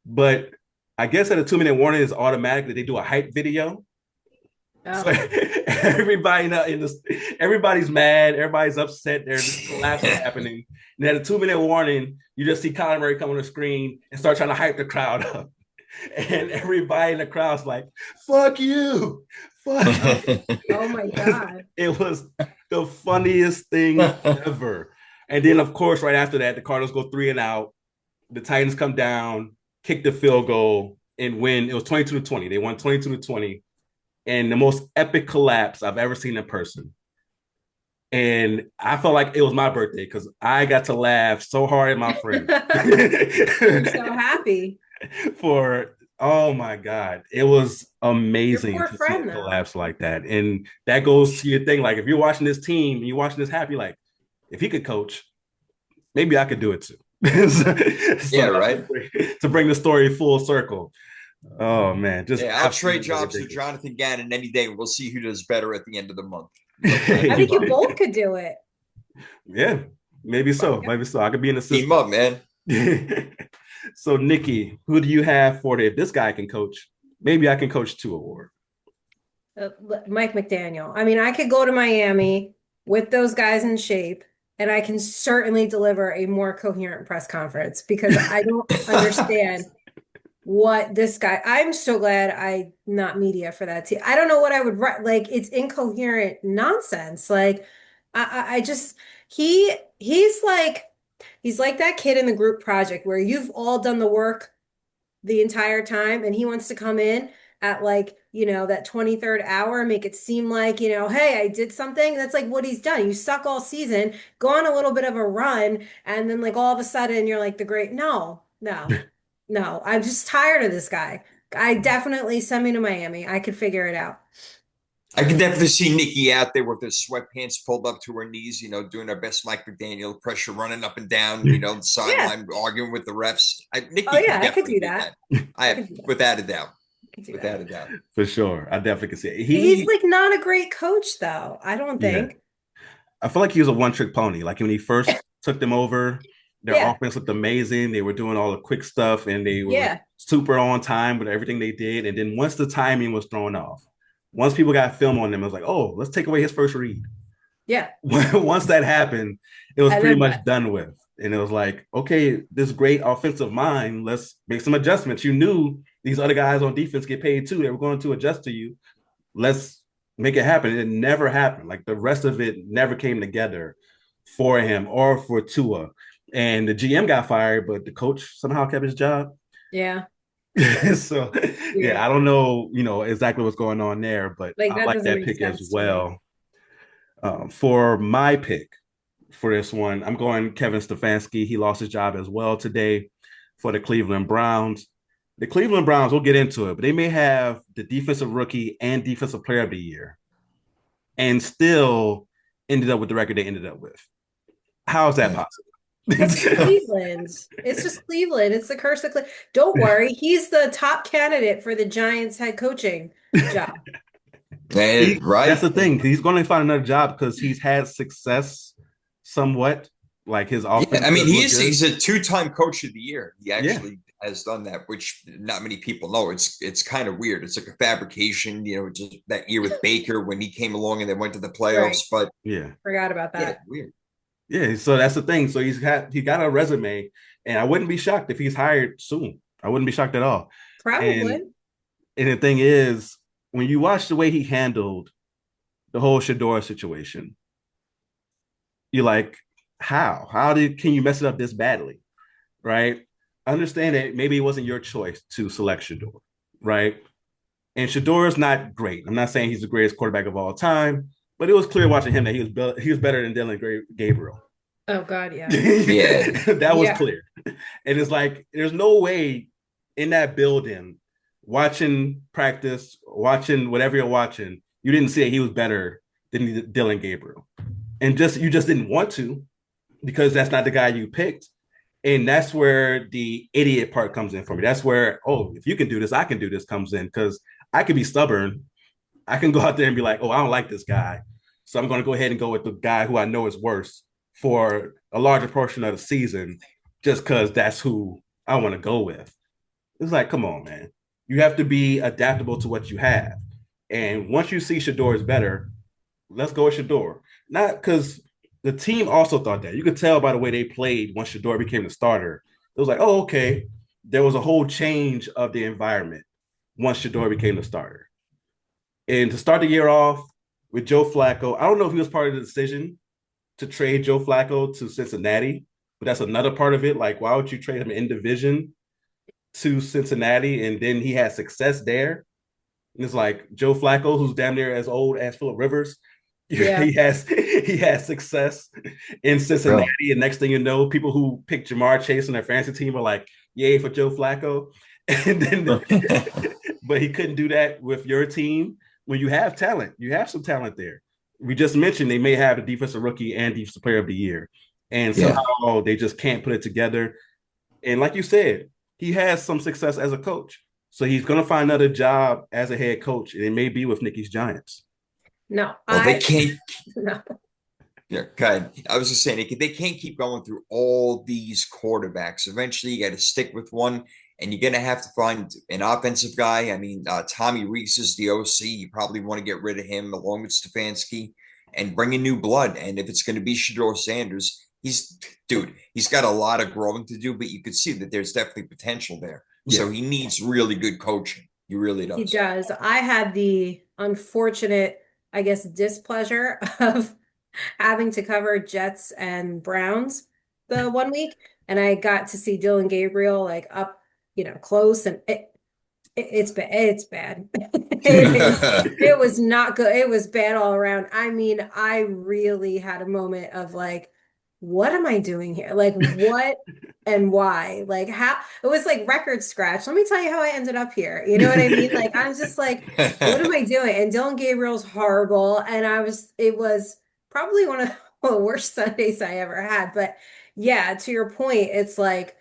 But I guess that a 2-minute warning is automatic that they do a hype video. Oh. So everybody's mad, everybody's upset, there's collapse happening. And at a 2-minute warning, you just see Kyler Murray come on the screen and start trying to hype the crowd up. And everybody in the crowd's like, fuck you. Fuck you. Oh my God. It was the funniest thing ever. And then, of course, right after that, the Cardinals go 3-and-out. The Titans come down, kick the field goal, and win. It was 22-20. They won 22-20. And the most epic collapse I've ever seen in person. And I felt like it was my birthday because I got to laugh so hard at my friend. I'm so happy. Oh my God, it was amazing to see a collapse like that. And that goes to your thing. Like, if you're watching this team and you're watching this happy, like, if he could coach, maybe I could do it too. Right. To bring the story full circle. Oh man, I'll trade jobs to Jonathan Gannon any day. We'll see who does better at the end of the month. I think you both could do it. Yeah, maybe so. Maybe so. I could be an assistant. Team up, man. So, Nikki, who do you have for if this guy can coach? Maybe I can coach too award. Mike McDaniel. I mean, I could go to Miami with those guys in shape, and I can certainly deliver a more coherent press conference because I don't understand what this guy. I'm so glad I'm not media for that team. I don't know what I would write. Like, it's incoherent nonsense. Like, I just he's like that kid in the group project where you've all done the work the entire time, and he wants to come in at like, that 23rd hour and make it seem like, hey, I did something. That's like what he's done. You suck all season, go on a little bit of a run, and then like all of a sudden you're like the great. No. I'm just tired of this guy. I definitely send me to Miami. I could figure it out. I can definitely see Nikki out there with her sweatpants pulled up to her knees, doing her best Mike McDaniel, pressure running up and down, the sideline, arguing with the refs. Nikki I could do that. Without a doubt. Without a doubt. For sure. I definitely can see it. He's like not a great coach, though. I don't think. I feel like he was a one-trick pony. Like when he first took them over, their offense looked amazing. They were doing all the quick stuff, and they were super on time with everything they did. And then once the timing was thrown off, once people got film on them, it was like, oh, let's take away his first read. Yeah. Once that happened, it was pretty much done with. And it was like, okay, this great offensive mind, let's make some adjustments. You knew these other guys on defense get paid too. They were going to adjust to you. Let's make it happen. It never happened. Like the rest of it never came together for him or for Tua. And the GM got fired, but the coach somehow kept his job. Yeah. So I don't know, exactly what's going on there, but I like that pick as well. For my pick for this one, I'm going Kevin Stefanski. He lost his job as well today for the Cleveland Browns. The Cleveland Browns, we'll get into it, but they may have the defensive rookie and defensive player of the year and still ended up with the record they ended up with. How is that possible? It's Cleveland. It's just Cleveland. It's the curse of Cleveland. Don't worry. He's the top candidate for the Giants head coaching job. Right. That's the thing. He's going to find another job because he's had success somewhat. Like his offense. Yeah, I mean, he's a 2-time coach of the year. He actually has done that, which not many people know. It's kind of weird. It's like a fabrication, just that year with Baker when he came along and they went to the playoffs. Right. But forgot about that. Yeah, weird. Yeah, so that's the thing. So he got a resume, and I wouldn't be shocked if he's hired soon. I wouldn't be shocked at all. Probably. And the thing is, when you watch the way he handled the whole Shador situation, you're like, how? Can you mess it up this badly? Right? Understand that maybe it wasn't your choice to select Shador, right? And Shador is not great. I'm not saying he's the greatest quarterback of all time, but it was clear watching him that he was better than Dylan Gabriel. Oh God, yeah. That was clear. And it's like there's no way in that building, watching practice, watching whatever you're watching, you didn't see that he was better than Dylan Gabriel. and just you just didn't want to because that's not the guy you picked. And that's where the idiot part comes in for me. That's where, oh, if you can do this, I can do this comes in because I can be stubborn. I can go out there and be like, oh, I don't like this guy. So I'm going to go ahead and go with the guy who I know is worse for a larger portion of the season just because that's who I want to go with. It's like, come on, man. You have to be adaptable to what you have. And once you see Shador is better, let's go with Shador. Not because the team also thought that. You could tell by the way they played once Shador became the starter. It was like, oh, okay. There was a whole change of the environment once Shador became the starter. And to start the year off with Joe Flacco, I don't know if he was part of the decision to trade Joe Flacco to Cincinnati, but that's another part of it. Like, why would you trade him in division to Cincinnati and then he had success there? And it's like Joe Flacco, who's damn near as old as Phillip Rivers, Yeah. he has success in Cincinnati, and next thing you know, people who picked Jamar Chase on their fantasy team are like, "Yay for Joe Flacco!" And then, but he couldn't do that with your team when you have talent. You have some talent there. We just mentioned they may have a defensive rookie and defensive player of the year, and somehow they just can't put it together. And like you said, he has some success as a coach. So he's going to find another job as a head coach, and it may be with Nikki's Giants. No, well, they can't. No. Yeah, God. I was just saying they can't keep going through all these quarterbacks. Eventually, you got to stick with one, and you're going to have to find an offensive guy. I mean, Tommy Reese is the OC. You probably want to get rid of him along with Stefanski and bring in new blood. And if it's going to be Shador Sanders, he's got a lot of growing to do, but you could see that there's definitely potential there. Yeah. So he needs really good coaching. He really does. He does. I had the unfortunate, I guess, displeasure of having to cover Jets and Browns the 1 week, and I got to see Dylan Gabriel like up, close, and it's bad. It's bad. It was not good. It was bad all around. I mean, I really had a moment of like, what am I doing here? Like, what and why? Like, how it was like record scratch. Let me tell you how I ended up here. You know what I mean? Like, I'm just like, what am I doing? And Dylan Gabriel's horrible. And it was probably one of the worst Sundays I ever had. But yeah, to your point, it's like,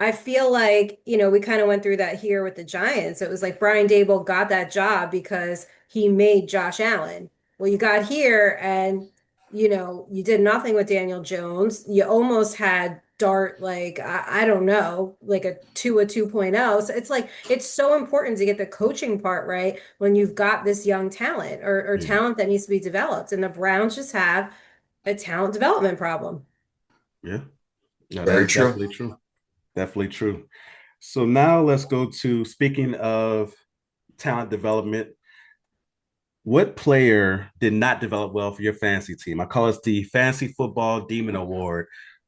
I feel like, we kind of went through that here with the Giants. It was like Brian Daboll got that job because he made Josh Allen. Well, you got here and, you did nothing with Daniel Jones. You almost had Dart, like, I don't know, like a 2.0. So it's like, it's so important to get the coaching part right when you've got this young talent or talent that needs to be developed. And the Browns just have a talent development problem. Yeah. No, Very that's true. Definitely true. Definitely true. So now let's go to speaking of talent development. What player did not develop well for your fantasy team? I call it the Fantasy Football Demon Award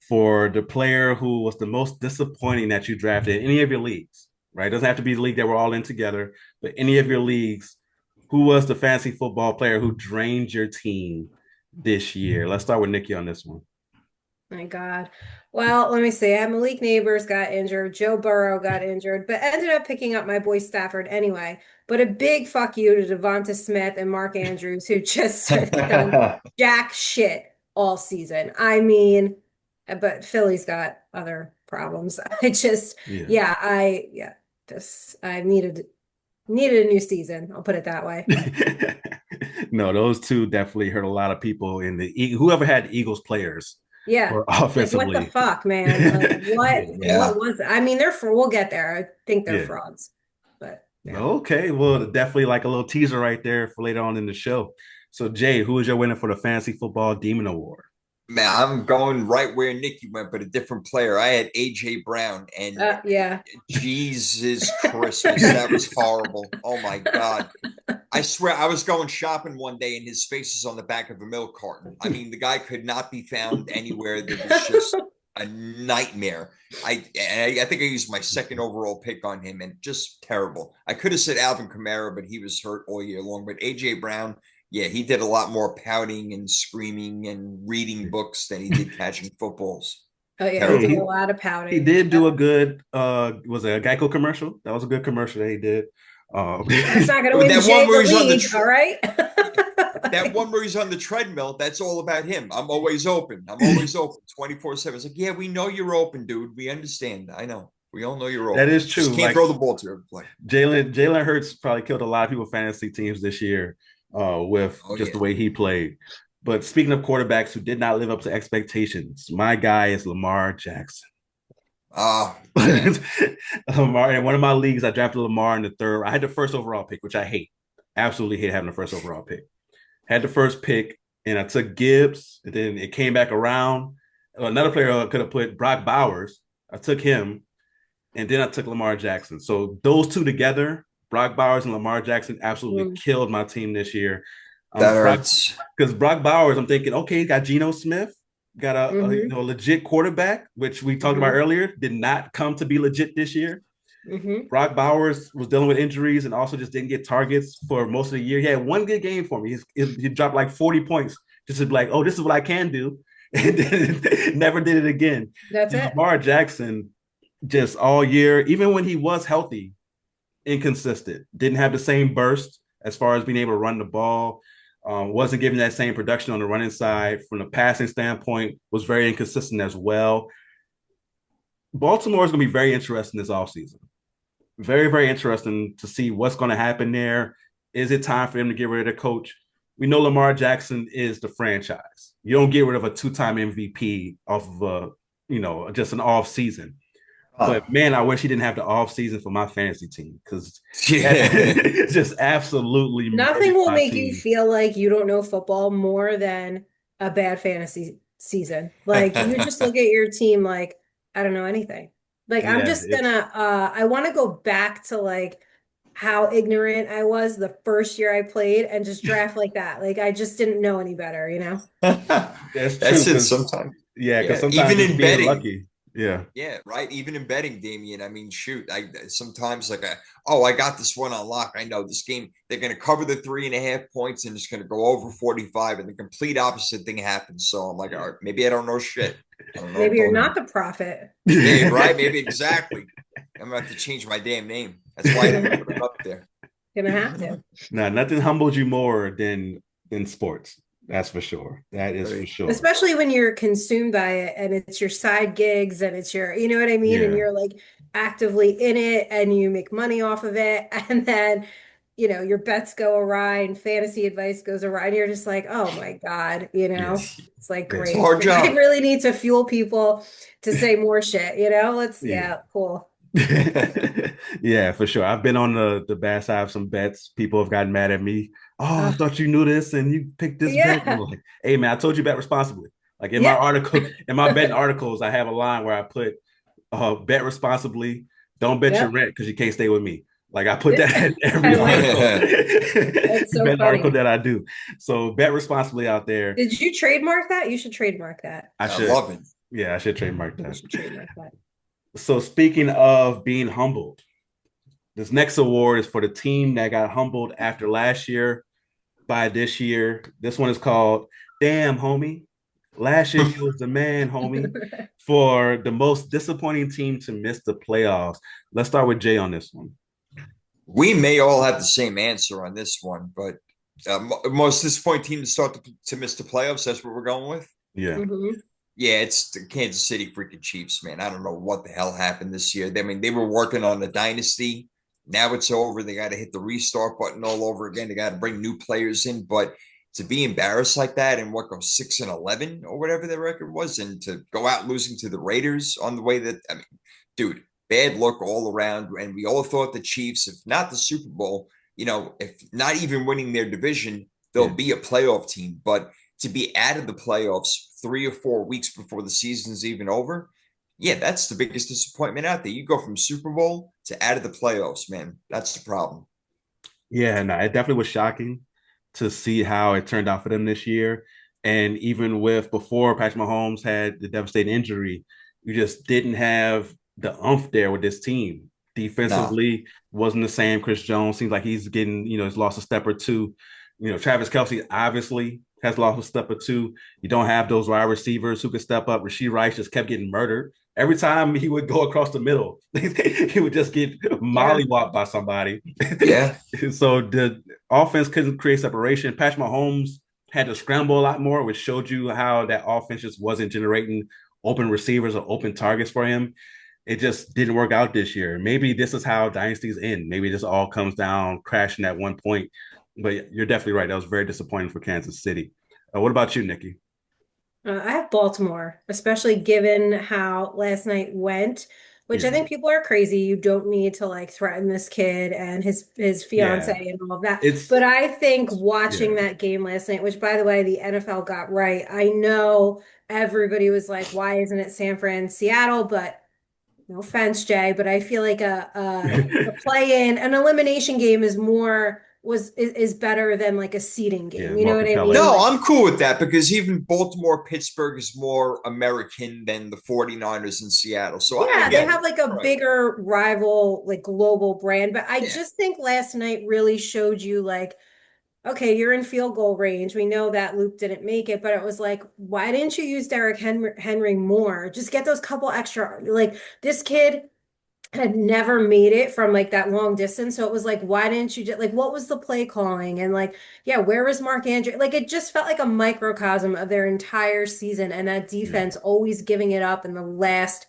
for the player who was the most disappointing that you drafted in any of your leagues, right? It doesn't have to be the league that we're all in together, but any of your leagues, who was the fantasy football player who drained your team this year? Let's start with Nikki on this one. My God. Well, let me see. Malik Neighbors got injured. Joe Burrow got injured, but ended up picking up my boy Stafford anyway. But a big fuck you to Devonta Smith and Mark Andrews, who just done jack shit all season. I mean, but Philly's got other problems. I just, I needed a new season. I'll put it that way. No, those two definitely hurt a lot of people in whoever had Eagles players. Yeah. Offensively. Like, what the fuck, man? Like, what was it? I mean, we'll get there. I think they're frauds. But yeah. Okay. Well, definitely like a little teaser right there for later on in the show. So, Jay, who is your winner for the Fantasy Football Demon Award? Man, I'm going right where Nikki went, but a different player. I had AJ Brown, and Jesus Christmas, that was horrible. Oh my God. I swear I was going shopping one day and his face is on the back of a milk carton. I mean, the guy could not be found anywhere. That was just a nightmare. I think I used my second overall pick on him, and just terrible. I could have said Alvin Kamara, but he was hurt all year long. But AJ Brown, yeah, he did a lot more pouting and screaming and reading books than he did catching footballs. Oh yeah, he did a lot of pouting. He did do a good was it a Geico commercial? That was a good commercial that he did. That's not going to win That Jay one where the he's on the league, all right? that one where he's on the treadmill, that's all about him. I'm always open. I'm always open 24/7. It's like, yeah, we know you're open, dude. We understand. I know. We all know you're That open. is true. Just can't Like throw the ball to every play. Jalen Hurts probably killed a lot of people fantasy teams this year with just the way he played. But speaking of quarterbacks who did not live up to expectations, my guy is Lamar Jackson. Lamar, in one of my leagues, I drafted Lamar in the third. I had the first overall pick, which I hate. Absolutely hate having the first overall pick. Had the first pick, and I took Gibbs, and then it came back around. Another player could have put Brock Bowers. I took him, and then I took Lamar Jackson. So those two together, Brock Bowers and Lamar Jackson, absolutely killed my team this year. That hurts. Because Brock Bowers, I'm thinking, okay, got Geno Smith, got a legit quarterback, which we talked about earlier, did not come to be legit this year. Brock Bowers was dealing with injuries and also just didn't get targets for most of the year. He had one good game for me. He dropped like 40 points just to be like, oh, this is what I can do. And then never did it again. That's it. Lamar Jackson, just all year, even when he was healthy, inconsistent. Didn't have the same burst as far as being able to run the ball. Wasn't giving that same production on the running side. From the passing standpoint, was very inconsistent as well. Baltimore is going to be very interesting this offseason. Very, very interesting to see what's going to happen there. Is it time for him to get rid of the coach? We know Lamar Jackson is the franchise. You don't get rid of a two-time MVP off of just an off season. But man, I wish he didn't have the off season for my fantasy team because it's just absolutely nothing will make you feel like you don't know football more than a bad fantasy season. Like you just look at your team like, I don't know anything. Like I'm just gonna I want to go back to like how ignorant I was the first year I played and just draft like that. Like I just didn't know any better, you know? That's it sometimes. Yeah, because sometimes even in betting, lucky. Yeah, right. Even in betting, Damian. I mean, shoot, I sometimes I got this one on lock. I know this game, they're going to cover the 3.5 points and it's going to go over 45, and the complete opposite thing happens. So I'm like, all right, maybe I don't know shit. Maybe you're not the prophet. Yeah, right. Maybe exactly. I'm going to have to change my damn name. That's why I didn't put it up there. Gonna have to. No, nothing humbles you more than sports. That's for sure. That is for sure. Especially when you're consumed by it and it's your side gigs and it's your, you know what I mean? Yeah. And you're like actively in it and you make money off of it. And then, your bets go awry and fantasy advice goes awry. And you're just like, oh my God, it's like, great. It's a hard job. I really need to fuel people to say more shit, cool. Yeah, for sure. I've been on the bad side of some bets. People have gotten mad at me. Oh, I thought you knew this and you picked this bet. I'm like, hey man, I told you bet responsibly. Like in my article, in my betting articles, I have a line where I put bet responsibly, don't bet your rent because you can't stay with me. Like I put that in every article that I do. So bet responsibly out there. Did you trademark that? You should trademark that. I should. Love it. Yeah, I should trademark that. You should trademark that. So speaking of being humbled, this next award is for the team that got humbled after last year by this year. This one is called Damn Homie. Last year you was the man, homie, for the most disappointing team to miss the playoffs. Let's start with Jay on this one. We may all have the same answer on this one, but most disappointing team to start to miss the playoffs, that's what we're going with? Yeah. Mm-hmm. Yeah, it's the Kansas City freaking Chiefs, man. I don't know what the hell happened this year. I mean, they were working on the dynasty. Now it's over. They got to hit the restart button all over again. They got to bring new players in. But to be embarrassed like that and go 6-11 or whatever their record was, and to go out losing to the Raiders on the way that, I mean, dude, bad luck all around. And we all thought the Chiefs, if not the Super Bowl, if not even winning their division, they'll be a playoff team. But to be out of the playoffs 3 or 4 weeks before the season's even over, yeah, that's the biggest disappointment out there. You go from Super Bowl to out of the playoffs, man. That's the problem. Yeah, no, it definitely was shocking to see how it turned out for them this year. And even with before Patrick Mahomes had the devastating injury, you just didn't have the oomph there with this team. Defensively wasn't the same. Chris Jones seems like he's getting, he's lost a step or two. Travis Kelce obviously has lost a step or two. You don't have those wide receivers who could step up. Rashee Rice just kept getting murdered Every time he would go across the middle, he would just get Yeah. mollywopped by somebody. Yeah. So the offense couldn't create separation. Patrick Mahomes had to scramble a lot more, which showed you how that offense just wasn't generating open receivers or open targets for him. It just didn't work out this year. Maybe this is how dynasties end. Maybe this all comes down crashing at one point. But you're definitely right. That was very disappointing for Kansas City. What about you, Nikki? I have Baltimore, especially given how last night went, which I Yeah. think people are crazy. You don't need to like threaten this kid and his fiance Yeah. and all of that. It's But I think watching yeah. that game last night, which by the way, the NFL got right. I know everybody was like, why isn't it San Fran, Seattle? But no offense, Jay, but I feel like a play-in, an elimination game is better than like a seeding Yeah, game. You know more what I mean? compelling. No, Like, I'm cool with that because even Baltimore, Pittsburgh is more American than the 49ers in Seattle. So I yeah, they get have it. like a All right. bigger rival, like global brand. But I Yeah. just think last night really showed you like, okay, you're in field goal range. We know that Luke didn't make it, but it was like, why didn't you use Henry more? Just get those couple extra, like this kid had never made it from like that long distance. So it was like, why didn't you just like what was the play calling? And like, yeah, where was Mark Andrew? Like it just felt like a microcosm of their entire season and that Yeah. defense always giving it up in the last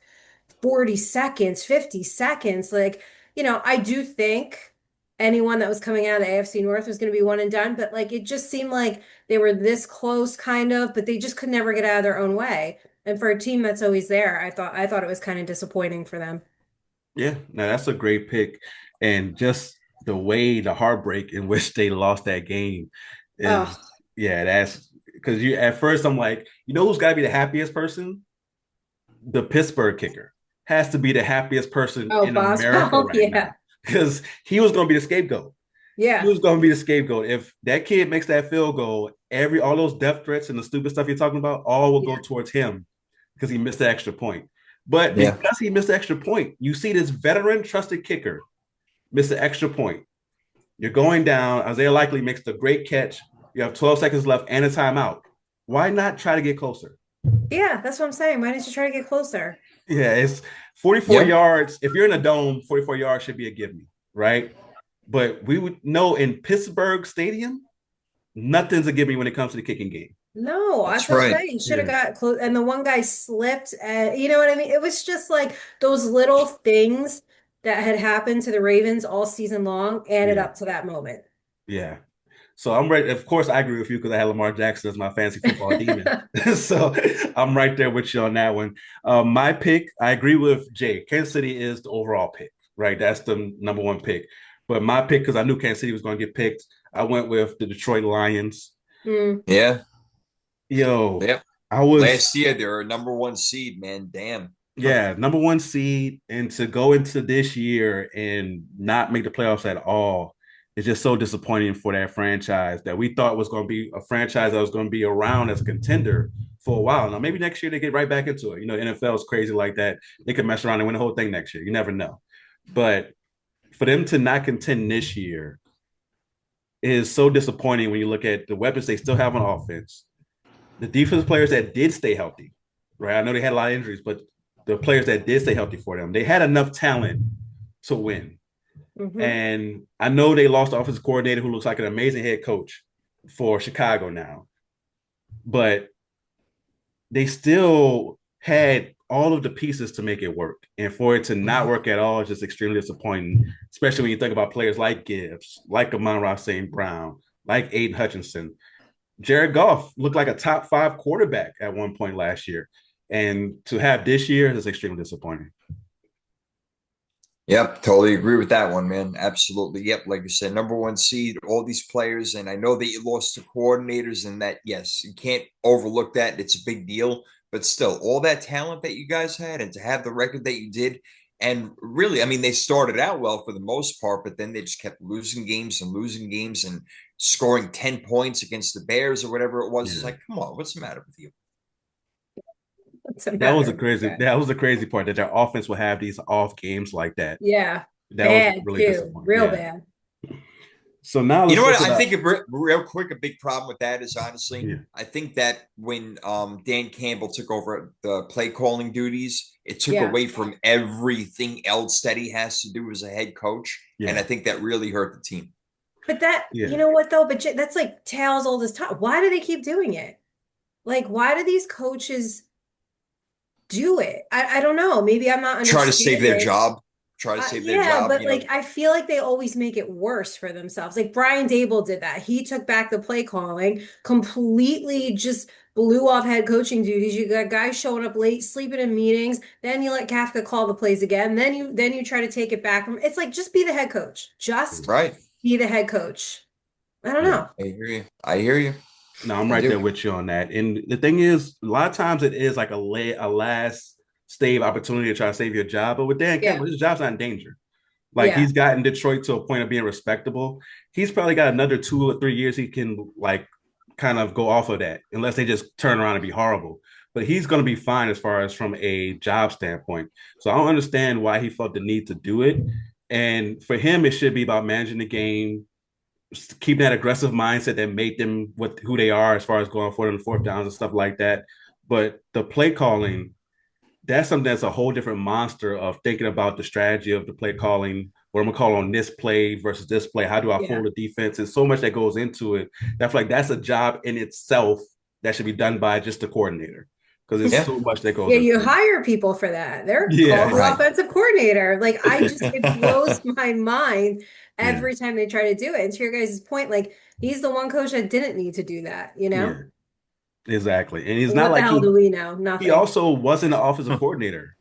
40 seconds, 50 seconds. Like, I do think anyone that was coming out of the AFC North was going to be one and done, but like it just seemed like they were this close kind of, but they just could never get out of their own way. And for a team that's always there, I thought it was kind of disappointing for them. Yeah, no, that's a great pick. And just the way the heartbreak in which they lost that game is, Oh, yeah, that's because you at first I'm like, who's got to be the happiest person? The Pittsburgh kicker has to be the happiest person oh, in America Boswell. right Yeah. now because he was going to be the scapegoat. He Yeah. was going to be the scapegoat. If that kid makes that field goal, all those death threats and the stupid stuff you're talking about, all will go Yeah. towards him because he missed the extra point. But Yeah. because he missed the extra point, you see this veteran trusted kicker miss the extra point. You're going down. Isaiah Likely makes the great catch. You have 12 seconds left and a timeout. Why not try to get closer? Yeah, that's what I'm saying. Why didn't you try to get closer? Yeah, it's 44 Yep. yards. If you're in a dome, 44 yards should be a give me, right? But we would know in Pittsburgh Stadium, nothing's a give me when it comes to the kicking game. No, that's That's what I'm right. saying. You should have Yeah, got close. And the one guy slipped. And you know what I mean? It was just like those little things that had happened to the Ravens all season long added yeah, up to that moment. yeah. So I'm ready. Of course, I agree with you because I had Lamar Jackson as my fantasy football demon. So I'm right there with you on that one. My pick, I agree with Jay. Kansas City is the overall pick, right? That's the number one pick. But my pick, because I knew Kansas City was going to get picked, I went with the Detroit Lions. Mm. Yeah. Yo, Yep. I was Last year they were number one seed, man. Damn. Huh. yeah, number one seed, and to go into this year and not make the playoffs at all is just so disappointing for that franchise that we thought was going to be a franchise that was going to be around as a contender for a while. Now, maybe next year they get right back into it. NFL is crazy like that. They could mess around and win the whole thing next year. You never know. But for them to not contend this year is so disappointing when you look at the weapons they still have on offense, the defense players that did stay healthy, right? I know they had a lot of injuries, but the players that did stay healthy for them, they had enough talent to win. Hmm. And I know they lost the offensive coordinator who looks like an amazing head coach for Chicago now, but they still had all of the pieces to make it work. And for it to not work at all is just extremely disappointing, especially when you think about players like Gibbs, like Amon-Ra St. Brown, like Aiden Hutchinson. Jared Goff looked like a top 5 quarterback at one point last year. And to have this year is extremely disappointing. Yep, totally agree with that one, man. Absolutely. Yep, like you said, number one seed, all these players, and I know that you lost to coordinators, and that yes, you can't overlook that. It's a big deal, but still, all that talent that you guys had, and to have the record that you did, and really, I mean, they started out well for the most part, but then they just kept losing games and scoring 10 points against the Bears or whatever it was. It's Yeah. like, come on, what's the matter with you? What's the That was a matter? crazy. Okay. That was the crazy part that their offense will have these off games like that. Yeah. That was Bad really too. disappointing. Real Yeah. bad. So now You let's know what? talk I about think real quick, a big problem with that is honestly, yeah, I think that when Dan Campbell took over the play calling duties, it took Yeah. away from everything else that he has to do as a head coach, and yeah, I think that really hurt the team. But that, you yeah. know what though? But that's like tales old as time. Why do they keep doing it? Like, why do these coaches do it? I don't know. Maybe I'm not Try to save their understanding. job. Try to save their Yeah, job. but like I feel like they always make it worse for themselves. Like Brian Dable did that. He took back the play calling, completely just blew off head coaching duties. You got guys showing up late, sleeping in meetings. Then you let Kafka call the plays again. Then you try to take it back from. It's like just be the head coach. Just Right. be the head coach. I don't Yeah. know. I hear you. I hear you. No, I'm I right there do. with you on that. And the thing is, a lot of times it is like a last stave opportunity to try to save your job. But with Dan Yeah. Campbell, his job's not in danger. Like Yeah. he's gotten Detroit to a point of being respectable. He's probably got another 2 or 3 years he can like kind of go off of that, unless they just turn around and be horrible. But he's going to be fine as far as from a job standpoint. So I don't understand why he felt the need to do it. And for him, it should be about managing the game, keeping that aggressive mindset that made them what who they are as far as going forward and fourth downs and stuff like that. But the play calling, that's something that's a whole different monster of thinking about the strategy of the play calling, what I'm gonna call on this play versus this play. How do I Yeah. fold the defense? And so much that goes into it. That's like that's a job in itself that should be done by just the coordinator because there's Yeah. so much that goes Yeah, into you it. hire people for that. They're called Yeah, the Right. offensive coordinator. Like it blows my mind yeah, every time they try to do it. And to your guys' point, like he's the one coach that didn't need to do that, you know? yeah, exactly. And it's not What the like hell do we know? he Nothing. also wasn't an offensive coordinator.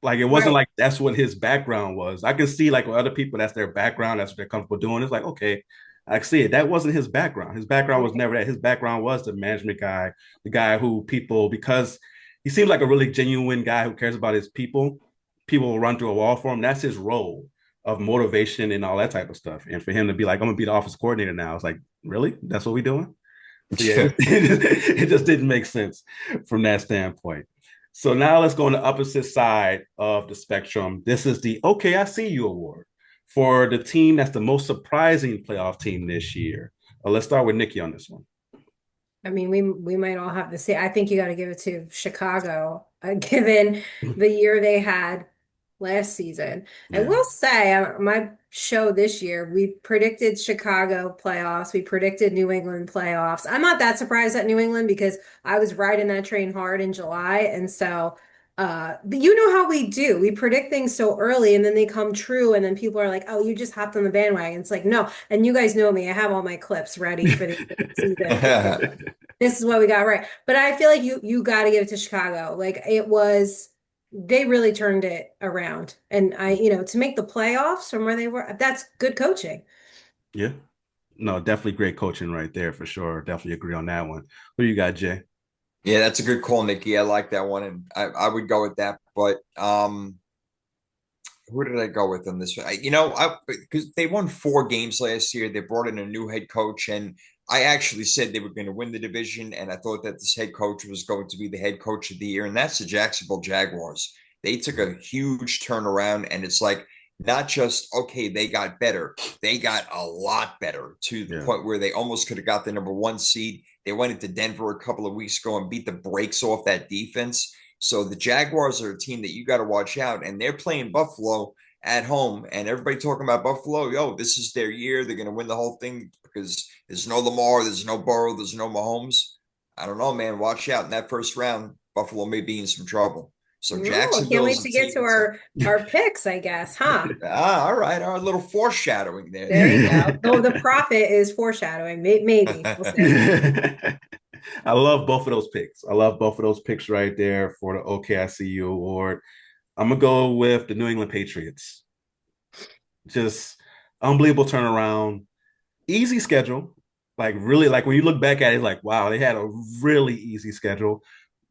Like it wasn't Right. like that's what his background was. I can see like with other people, that's their background, that's what they're comfortable doing. It's like, okay, I can see it. That wasn't his background. His background was Right. never that. His background was the management guy, the guy who people, because he seems like a really genuine guy who cares about his people, people will run through a wall for him. That's his role of motivation and all that type of stuff. And for him to be like, I'm gonna be the office coordinator now, it's like, really? That's what we're doing? So yeah, it just didn't make sense from that standpoint. So now let's go on the opposite side of the spectrum. This is the Okay, I See You award for the team that's the most surprising playoff team this year. Let's start with Nikki on this one. I mean, we might all have to say, I think you got to give it to Chicago, given the year they had last season. I Yeah, will say, my show this year, we predicted Chicago playoffs, we predicted New England playoffs. I'm not that surprised at New England because I was riding that train hard in July, and so. But you know how we do. We predict things so early and then they come true, and then people are like, "Oh, you just hopped on the bandwagon." It's like, no. And you guys know me. I have all my clips ready for the end of the season. This is what we got right. But I feel like you got to give it to Chicago. Like it was, they really turned it around. And to make the playoffs from where they were, that's good coaching. yeah. No, definitely great coaching right there for sure. Definitely agree on that one. What do you got, Jay? Yeah, that's a good call, Nikki. I like that one, and I would go with that. But who did I go with on this one? Because they won 4 games last year. They brought in a new head coach, and I actually said they were going to win the division, and I thought that this head coach was going to be the head coach of the year, and that's the Jacksonville Jaguars. They took a huge turnaround, and it's like not just okay, they got better, they got a lot better to the Yeah. point where they almost could have got the #1 seed. They went into Denver a couple of weeks ago and beat the brakes off that defense. So the Jaguars are a team that you got to watch out, and they're playing Buffalo at home, and everybody talking about Buffalo. Yo, this is their year. They're going to win the whole thing because there's no Lamar, there's no Burrow, there's no Mahomes. I don't know, man. Watch out in that first round. Buffalo may be in some trouble. So Oh, can't Jacksonville wait is a to get team to that's our picks, I guess, huh? all right. Our little foreshadowing there. There you go. Though the profit is foreshadowing. Maybe. We'll see. I love both of those picks. I love both of those picks right there for the OKICU award. I'm gonna go with the New England Patriots. Just unbelievable turnaround, easy schedule. Like really, like when you look back at it, like wow, they had a really easy schedule,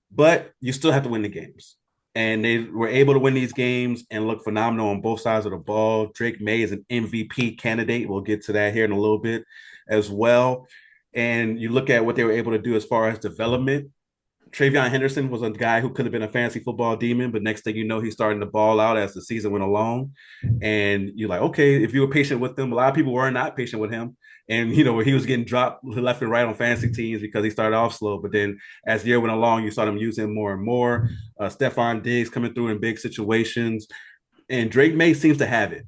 but you still have to win the games. And they were able to win these games and look phenomenal on both sides of the ball. Drake May is an MVP candidate. We'll get to that here in a little bit as well. And you look at what they were able to do as far as development. Travion Henderson was a guy who could have been a fantasy football demon, but next thing you know, he's starting to ball out as the season went along. And you're like, okay, if you were patient with him, a lot of people were not patient with him. And, where he was getting dropped left and right on fantasy teams because he started off slow. But then as the year went along, you saw them using him more and more. Stephon Diggs coming through in big situations. And Drake May seems to have it,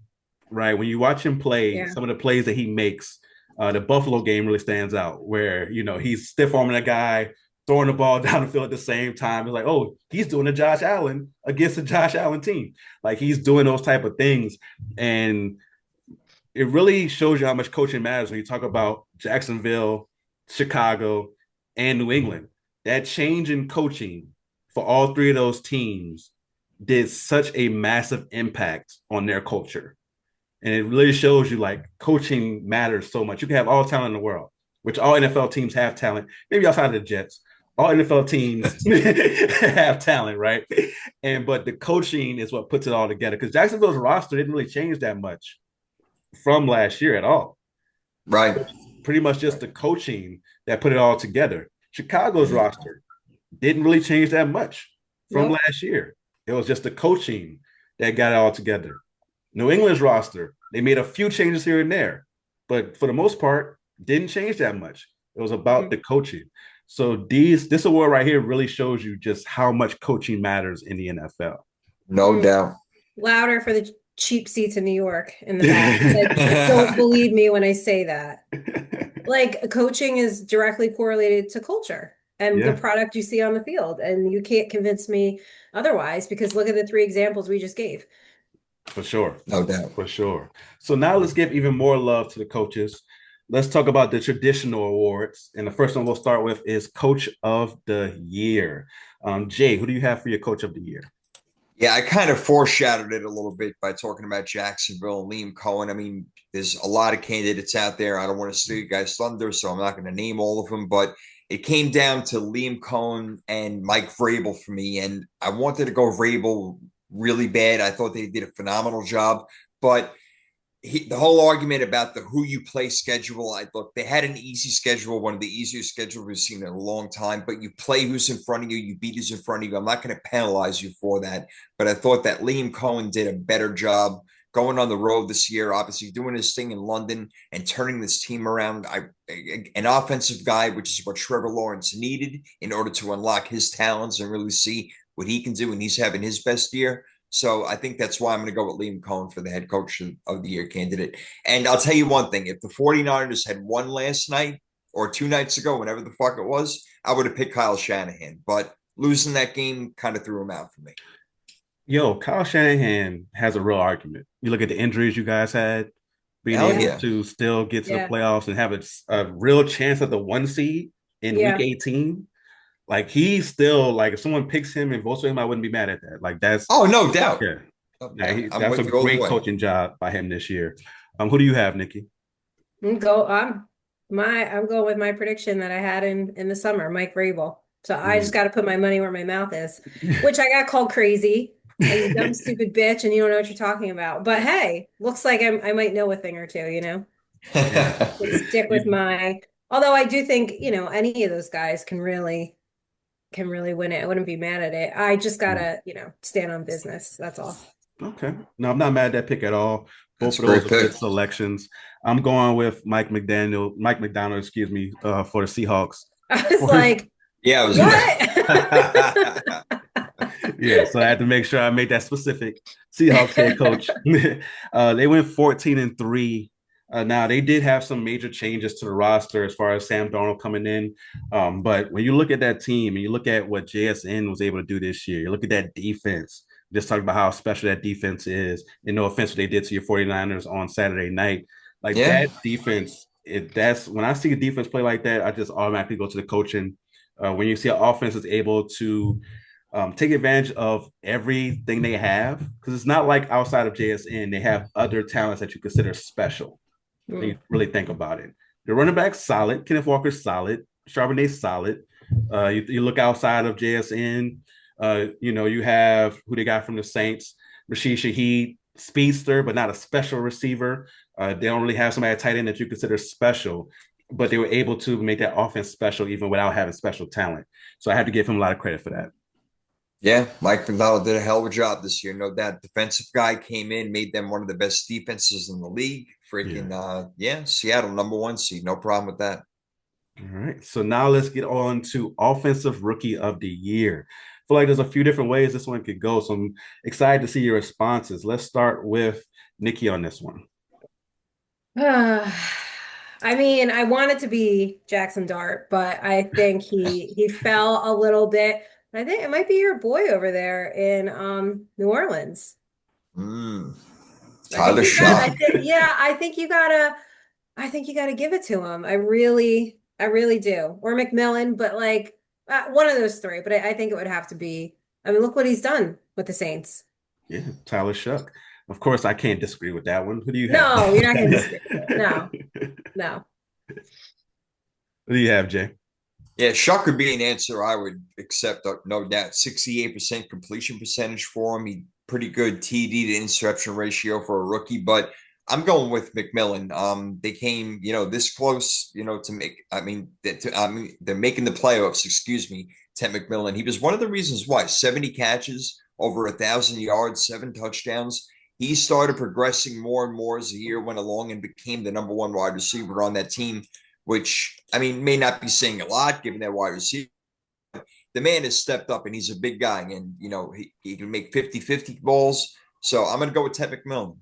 right? When you watch him play, Yeah. some of the plays that he makes, the Buffalo game really stands out where, he's stiff arming a guy, throwing the ball down the field at the same time. It's like, oh, he's doing a Josh Allen against a Josh Allen team. Like he's doing those type of things. And it really shows you how much coaching matters when you talk about Jacksonville, Chicago, and New England. That change in coaching for all three of those teams did such a massive impact on their culture. And it really shows you like coaching matters so much. You can have all talent in the world, which all NFL teams have talent, maybe outside of the Jets. All NFL teams have talent, right? But the coaching is what puts it all together. Because Jacksonville's roster didn't really change that much from last year at all. Right. Pretty much just the coaching that put it all together. Chicago's roster didn't really change that much from last year. It was just the coaching that got it all together. New England's roster, they made a few changes here and there, but for the most part, didn't change that much. It was about the coaching. So this award right here really shows you just how much coaching matters in the NFL. No doubt. Louder for the cheap seats in New York in the back. Don't believe me when I say that. Like coaching is directly correlated to culture and the product you see on the field. And you can't convince me otherwise because look at the three examples we just gave. For sure. No doubt. For sure. So now let's give even more love to the coaches. Let's talk about the traditional awards. And the first one we'll start with is Coach of the Year. Jay, who do you have for your Coach of the Year? Yeah, I kind of foreshadowed it a little bit by talking about Jacksonville and Liam Cohen. I mean, there's a lot of candidates out there. I don't want to steal you guys' thunder, so I'm not going to name all of them. But it came down to Liam Cohen and Mike Vrabel for me. And I wanted to go Vrabel really bad. I thought they did a phenomenal job. But the whole argument about the who you play schedule, look, they had an easy schedule, one of the easiest schedules we've seen in a long time, but you play who's in front of you, you beat who's in front of you. I'm not going to penalize you for that, but I thought that Liam Cohen did a better job going on the road this year, obviously doing his thing in London and turning this team around. An offensive guy, which is what Trevor Lawrence needed in order to unlock his talents and really see what he can do when he's having his best year. So I think that's why I'm going to go with Liam Cohen for the head coach of the year candidate. And I'll tell you one thing, if the 49ers had won last night or 2 nights ago, whenever the fuck it was, I would have picked Kyle Shanahan. But losing that game kind of threw him out for me. Kyle Shanahan has a real argument. You look at the injuries you guys had, being able to still get to the playoffs and have a real chance at the 1 seed in week 18. Like he's still like if someone picks him and votes for him, I wouldn't be mad at that. Like that's no doubt. That's a great coaching job by him this year. Who do you have, Nikki? I'm going with my prediction that I had in the summer, Mike Vrabel. So I just got to put my money where my mouth is, which I got called crazy. You dumb, stupid bitch, and you don't know what you're talking about. But hey, looks like I might know a thing or two, Stick with although I do think, any of those guys can really win it. I wouldn't be mad at it. I just gotta, stand on business. That's all. Okay. No, I'm not mad at that pick at all. Both of those are good selections. I'm going with Mike McDonald, for the Seahawks. I was like, yeah, it was what? Yeah, so I had to make sure I made that specific. Seahawks head coach. They went 14-3. Now they did have some major changes to the roster as far as Sam Darnold coming in. But when you look at that team and you look at what JSN was able to do this year, you look at that defense, just talk about how special that defense is. And no offense what they did to your 49ers on Saturday night. That defense, that's when I see a defense play like that, I just automatically go to the coaching. When you see an offense is able to take advantage of everything they have, because it's not like outside of JSN, they have other talents that you consider special. You really think about it. The running back's solid. Kenneth Walker's solid. Charbonnet's solid. You look outside of JSN, you have who they got from the Saints, Rashid Shaheed, speedster, but not a special receiver. They don't really have somebody at tight end that you consider special. but they were able to make that offense special even without having special talent. So I have to give him a lot of credit for that. Yeah, Mike McDonald did a hell of a job this year. No doubt. Defensive guy came in, made them one of the best defenses in the league. Yeah. Freaking, yeah, Seattle number one seed. No problem with that. All right. So now let's get on to offensive rookie of the year. I feel like there's a few different ways this one could go. So I'm excited to see your responses. Let's start with Nikki on this one. I mean, I want it to be Jackson Dart, but I think he fell a little bit. I think it might be your boy over there in New Orleans. Mm. I think Tyler you got Shaw. yeah, I think you gotta give it to him. I really do. Or McMillan, but like one of those three. But I think it would have to be. I mean, look what he's done with the Saints. Yeah, Tyler Shuck. Of course, I can't disagree with that one. Who do you have? No, you're not gonna disagree with it. No, no. Who do you have, Jay? Yeah, Shuck would be an answer I would accept, no doubt. 68% completion percentage for him. He pretty good TD to interception ratio for a rookie, but I'm going with McMillan. They came, this close, to make. They're making the playoffs. Excuse me, Ted McMillan. He was one of the reasons why 70 catches, over 1,000 yards, 7 touchdowns. He started progressing more and more as the year went along and became the number one wide receiver on that team, which may not be saying a lot given that wide receiver. The man has stepped up and he's a big guy, and he can make 50-50 balls. So I'm going to go with Ted McMillan.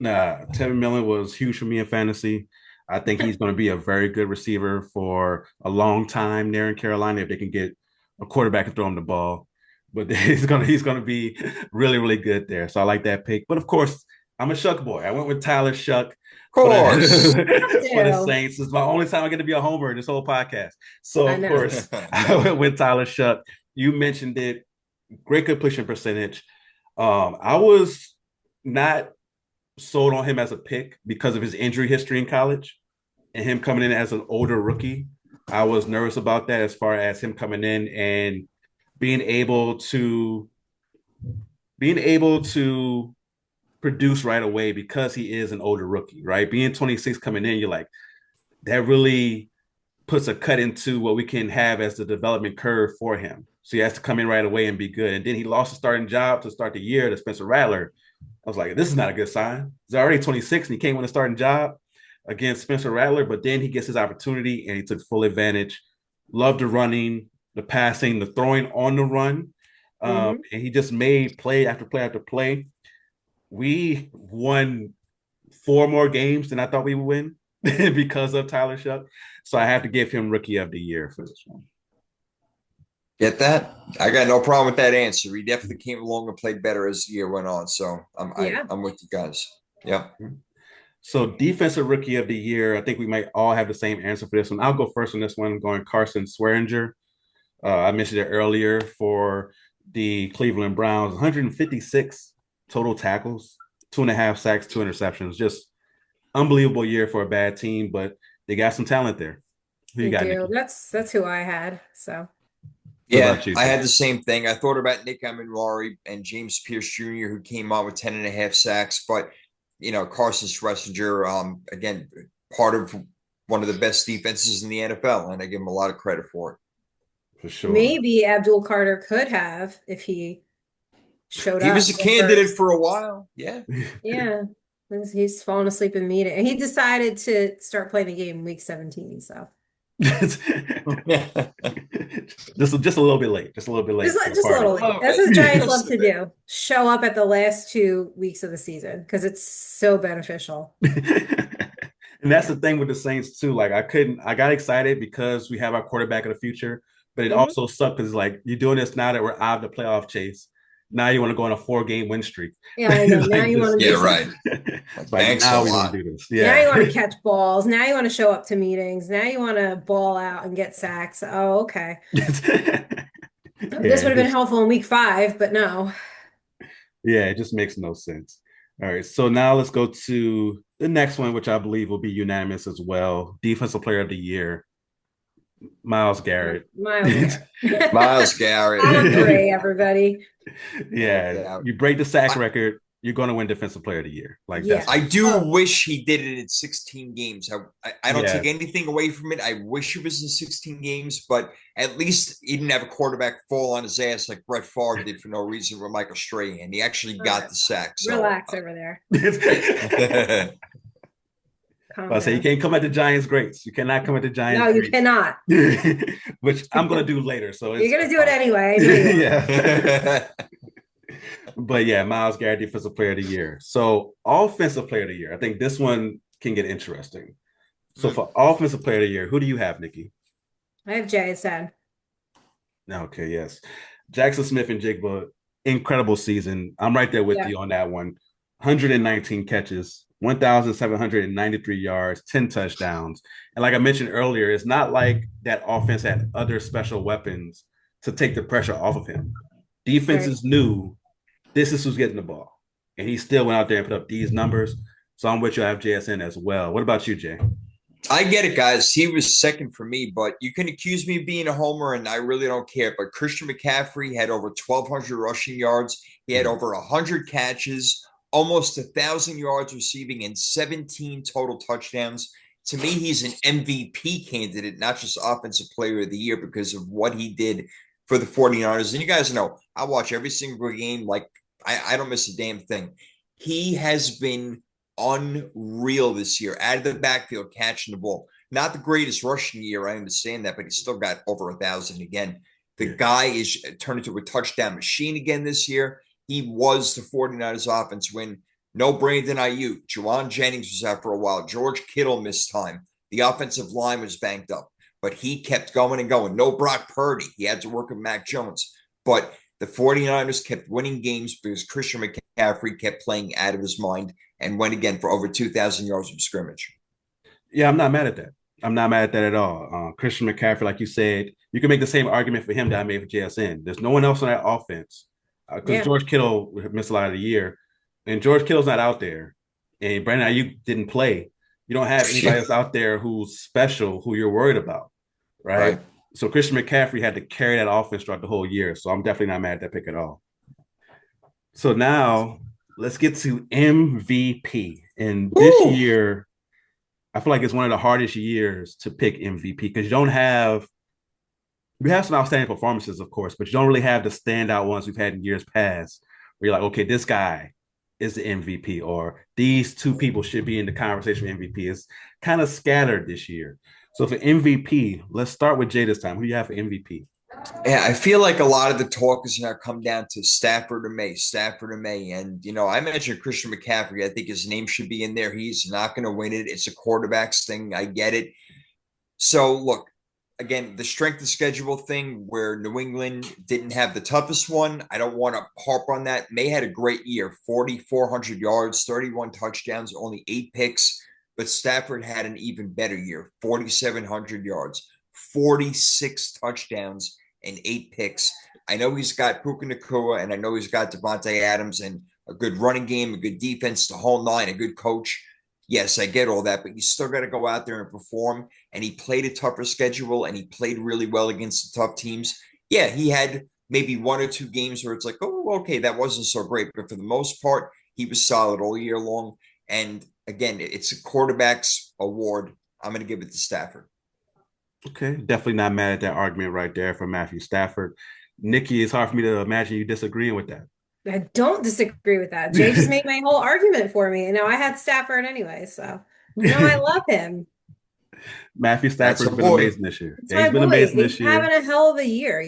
Nah, Tevin Millen was huge for me in fantasy. I think he's going to be a very good receiver for a long time there in Carolina if they can get a quarterback and throw him the ball. But he's gonna be really really good there. So I like that pick. But of course, I'm a Shuck boy. I went with Tyler Shuck Of course. for the Do. Saints. It's my only time I get to be a homer in this whole podcast. So I of know. course, I went with Tyler Shuck. You mentioned it. Great completion percentage. I was not sold on him as a pick because of his injury history in college and him coming in as an older rookie. I was nervous about that as far as him coming in and being able to being able to produce right away because he is an older rookie, right? Being 26 coming in, you're like, that really puts a cut into what we can have as the development curve for him. So he has to come in right away and be good. And then he lost a starting job to start the year to Spencer Rattler. I was like, this is not a good sign. He's already 26 and he can't win a starting job against Spencer Rattler, but then he gets his opportunity and he took full advantage. Loved the running, the passing, the throwing on the run. Hmm. And he just made play after play after play. We won 4 more games than I thought we would win because of Tyler Shuck. So I have to give him rookie of the year for this one. Get that? I got no problem with that answer. He definitely came along and played better as the year went on. So Yeah. I'm with you guys. Yeah. So defensive rookie of the year, I think we might all have the same answer for this one. I'll go first on this one. I'm going Carson Swearinger. I mentioned it earlier for the Cleveland Browns. 156 total tackles, 2.5 sacks, 2 interceptions. Just unbelievable year for a bad team, but they got some talent there. Who you You got, do. Nikki? That's who I had. So What Yeah, about you? I had the same thing. I thought about Nick Amenwari and James Pierce Jr., who came on with 10.5 sacks, but Carson Schlesinger, again, part of one of the best defenses in the NFL, and I give him a lot of credit for it. For sure. maybe Abdul Carter could have if he showed He up was a the candidate first. for a while. Yeah. Yeah. He's fallen asleep in meeting. And he decided to start playing the game week 17. So just just a little bit late. Just a little bit late for the just a party. little late. That's what the Giants love to do. Show up at the last 2 weeks of the season because it's so beneficial. And that's the thing with the Saints too. Like I got excited because we have our quarterback of the future, but it Hmm. also sucked because like you're doing this now that we're out of the playoff chase. Now you want to go on a 4 game win streak. Yeah, I know. It's Now like you this. want to do Yeah, right. something. It's like Thanks a now we want lot. to do this. Now you want to Yeah. catch balls. Now you want to show up to meetings. Now you want to ball out and get sacks. Oh, okay. This Yeah, would have been helpful in week 5, but no. it just makes no sense. All right, so now let's go to the next one, which I believe will be unanimous as well. Defensive Player of the Year, Miles Garrett. Miles Garrett. Miles Garrett. On No, 3, everybody. no Yeah, doubt. you break the sack I, record. you're going to win Defensive Player of the Year. Like Yeah. I do wish he did it in 16 games. I don't take Yeah. anything away from it. I wish it was in 16 games, but at least he didn't have a quarterback fall on his ass like Brett Favre did for no reason with Michael Strahan. He actually got the sack. So Relax over there. Calm I say you down. can't come at the Giants greats. You cannot come at the Giants. No, you greats. cannot. Which I'm going to do later. So You're gonna do it anyway. I know you are. Yeah. But yeah, Myles Garrett, Defensive Player of the Year. So Offensive Player of the Year. I think this one can get interesting. So for Offensive Player of the Year, who do you have, Nikki? I have JSN. Okay, yes. Jackson Smith and Jigba, incredible season. I'm right there with you on that one. 119 catches, 1,793 yards, 10 touchdowns. And like I mentioned earlier, it's not like that offense had other special weapons to take the pressure off of him. Defenses knew this is who's getting the ball. And he still went out there and put up these numbers. So I'm with you. I have JSN as well. What about you, Jay? I get it, guys. He was second for me, but you can accuse me of being a homer, and I really don't care. But Christian McCaffrey had over 1,200 rushing yards. He had over 100 catches, almost 1,000 yards receiving, and 17 total touchdowns. To me, he's an MVP candidate, not just Offensive Player of the Year, because of what he did for the 49ers. And you guys know, I watch every single game. Like, I don't miss a damn thing. He has been unreal this year, out of the backfield, catching the ball. Not the greatest rushing year, I understand that, but he's still got over 1,000 again. The guy is turned into a touchdown machine again this year. He was the 49ers offense when no Brandon Ayuk, Juwan Jennings was out for a while, George Kittle missed time. The offensive line was banked up, but he kept going and going. No Brock Purdy. He had to work with Mac Jones. But the 49ers kept winning games because Christian McCaffrey kept playing out of his mind and went again for over 2,000 yards of scrimmage. Yeah, I'm not mad at that. I'm not mad at that at all. Christian McCaffrey, like you said, you can make the same argument for him that I made for JSN. There's no one else on that offense because George Kittle missed a lot of the year, and George Kittle's not out there, and Brandon Ayuk didn't play. You don't have anybody else out there who's special, who you're worried about, right? So Christian McCaffrey had to carry that offense throughout the whole year. So I'm definitely not mad at that pick at all. So now let's get to MVP. And this year, I feel like it's one of the hardest years to pick MVP because we have some outstanding performances, of course, but you don't really have the standout ones we've had in years past where you're like, okay, this guy is the MVP or these two people should be in the conversation for MVP. It's kind of scattered this year. So for MVP, let's start with Jay this time. Who do you have for MVP? Yeah, I feel like a lot of the talk is now come down to Stafford or May. And, I mentioned Christian McCaffrey. I think his name should be in there. He's not going to win it. It's a quarterback's thing. I get it. So, look, again, the strength of schedule thing where New England didn't have the toughest one. I don't want to harp on that. May had a great year, 4,400 yards, 31 touchdowns, only 8 picks. But Stafford had an even better year, 4,700 yards, 46 touchdowns, and 8 picks. I know he's got Puka Nacua, and I know he's got Devontae Adams and a good running game, a good defense, the whole nine, a good coach. Yes, I get all that, but you still got to go out there and perform. And he played a tougher schedule, and he played really well against the tough teams. Yeah, he had maybe 1 or 2 games where it's like, oh, okay, that wasn't so great. But for the most part, he was solid all year long. And again, it's a quarterback's award. I'm going to give it to Stafford. Okay, definitely not mad at that argument right there for Matthew Stafford. Nikki, it's hard for me to imagine you disagreeing with that. I don't disagree with that. Jay just made my whole argument for me. And now I had Stafford anyway, so I love him. Matthew Stafford's been amazing this year. He's been amazing this year. He's having a hell of a year,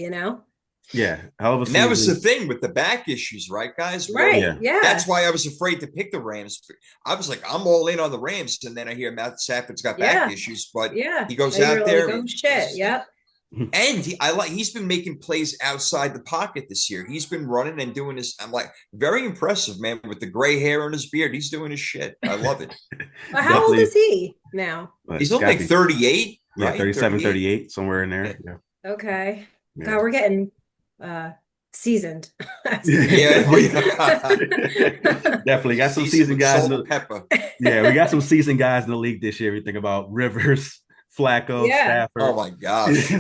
Yeah, hell of a season. And that was the thing with the back issues, right, guys? Right, yeah. That's why I was afraid to pick the Rams. I was like, I'm all in on the Rams, and then I hear Matt Stafford's got back issues, but he goes out there. Like, oh, shit, yep. And he's been making plays outside the pocket this year. He's been running and doing this. I'm like, very impressive, man, with the gray hair on his beard. He's doing his shit. I love it. Well, how old is he now? He's only like 38. Yeah, right? 37, 38, somewhere in there. Yeah. Okay. Yeah. God, we're getting seasoned. Definitely got some seasoned guys. We got some seasoned guys in the league this year. We think about Rivers, Flacco, Stafford. Oh my gosh.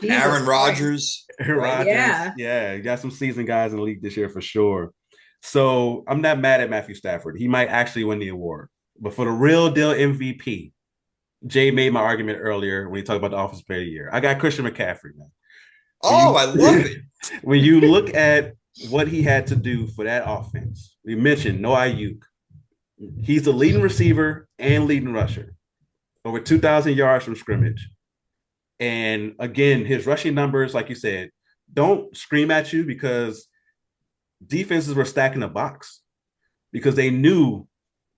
Aaron Rodgers. Yeah, you got some seasoned guys in the league this year for sure. So I'm not mad at Matthew Stafford. He might actually win the award. But for the real deal MVP, Jay made my argument earlier when he talked about the Offensive Player of the Year. I got Christian McCaffrey, man. Oh, I love it. When you look at what he had to do for that offense, we mentioned no Ayuk. He's the leading receiver and leading rusher, over 2,000 yards from scrimmage. And again, his rushing numbers, like you said, don't scream at you because defenses were stacking the box because they knew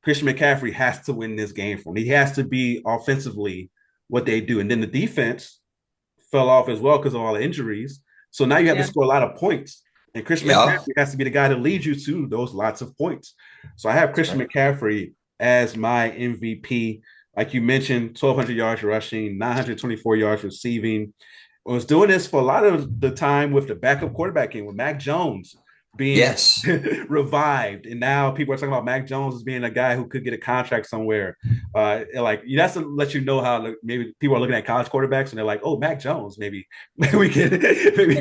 Christian McCaffrey has to win this game for him. He has to be offensively what they do. And then the defense fell off as well because of all the injuries. So now you have to score a lot of points. And Christian McCaffrey has to be the guy to lead you to those lots of points. So I have Christian McCaffrey as my MVP. Like you mentioned, 1,200 yards rushing, 924 yards receiving. I was doing this for a lot of the time with the backup quarterback game with Mac Jones being revived. And now people are talking about Mac Jones as being a guy who could get a contract somewhere. That's to let you know how maybe people are looking at college quarterbacks and they're like, oh, Mac Jones, maybe we can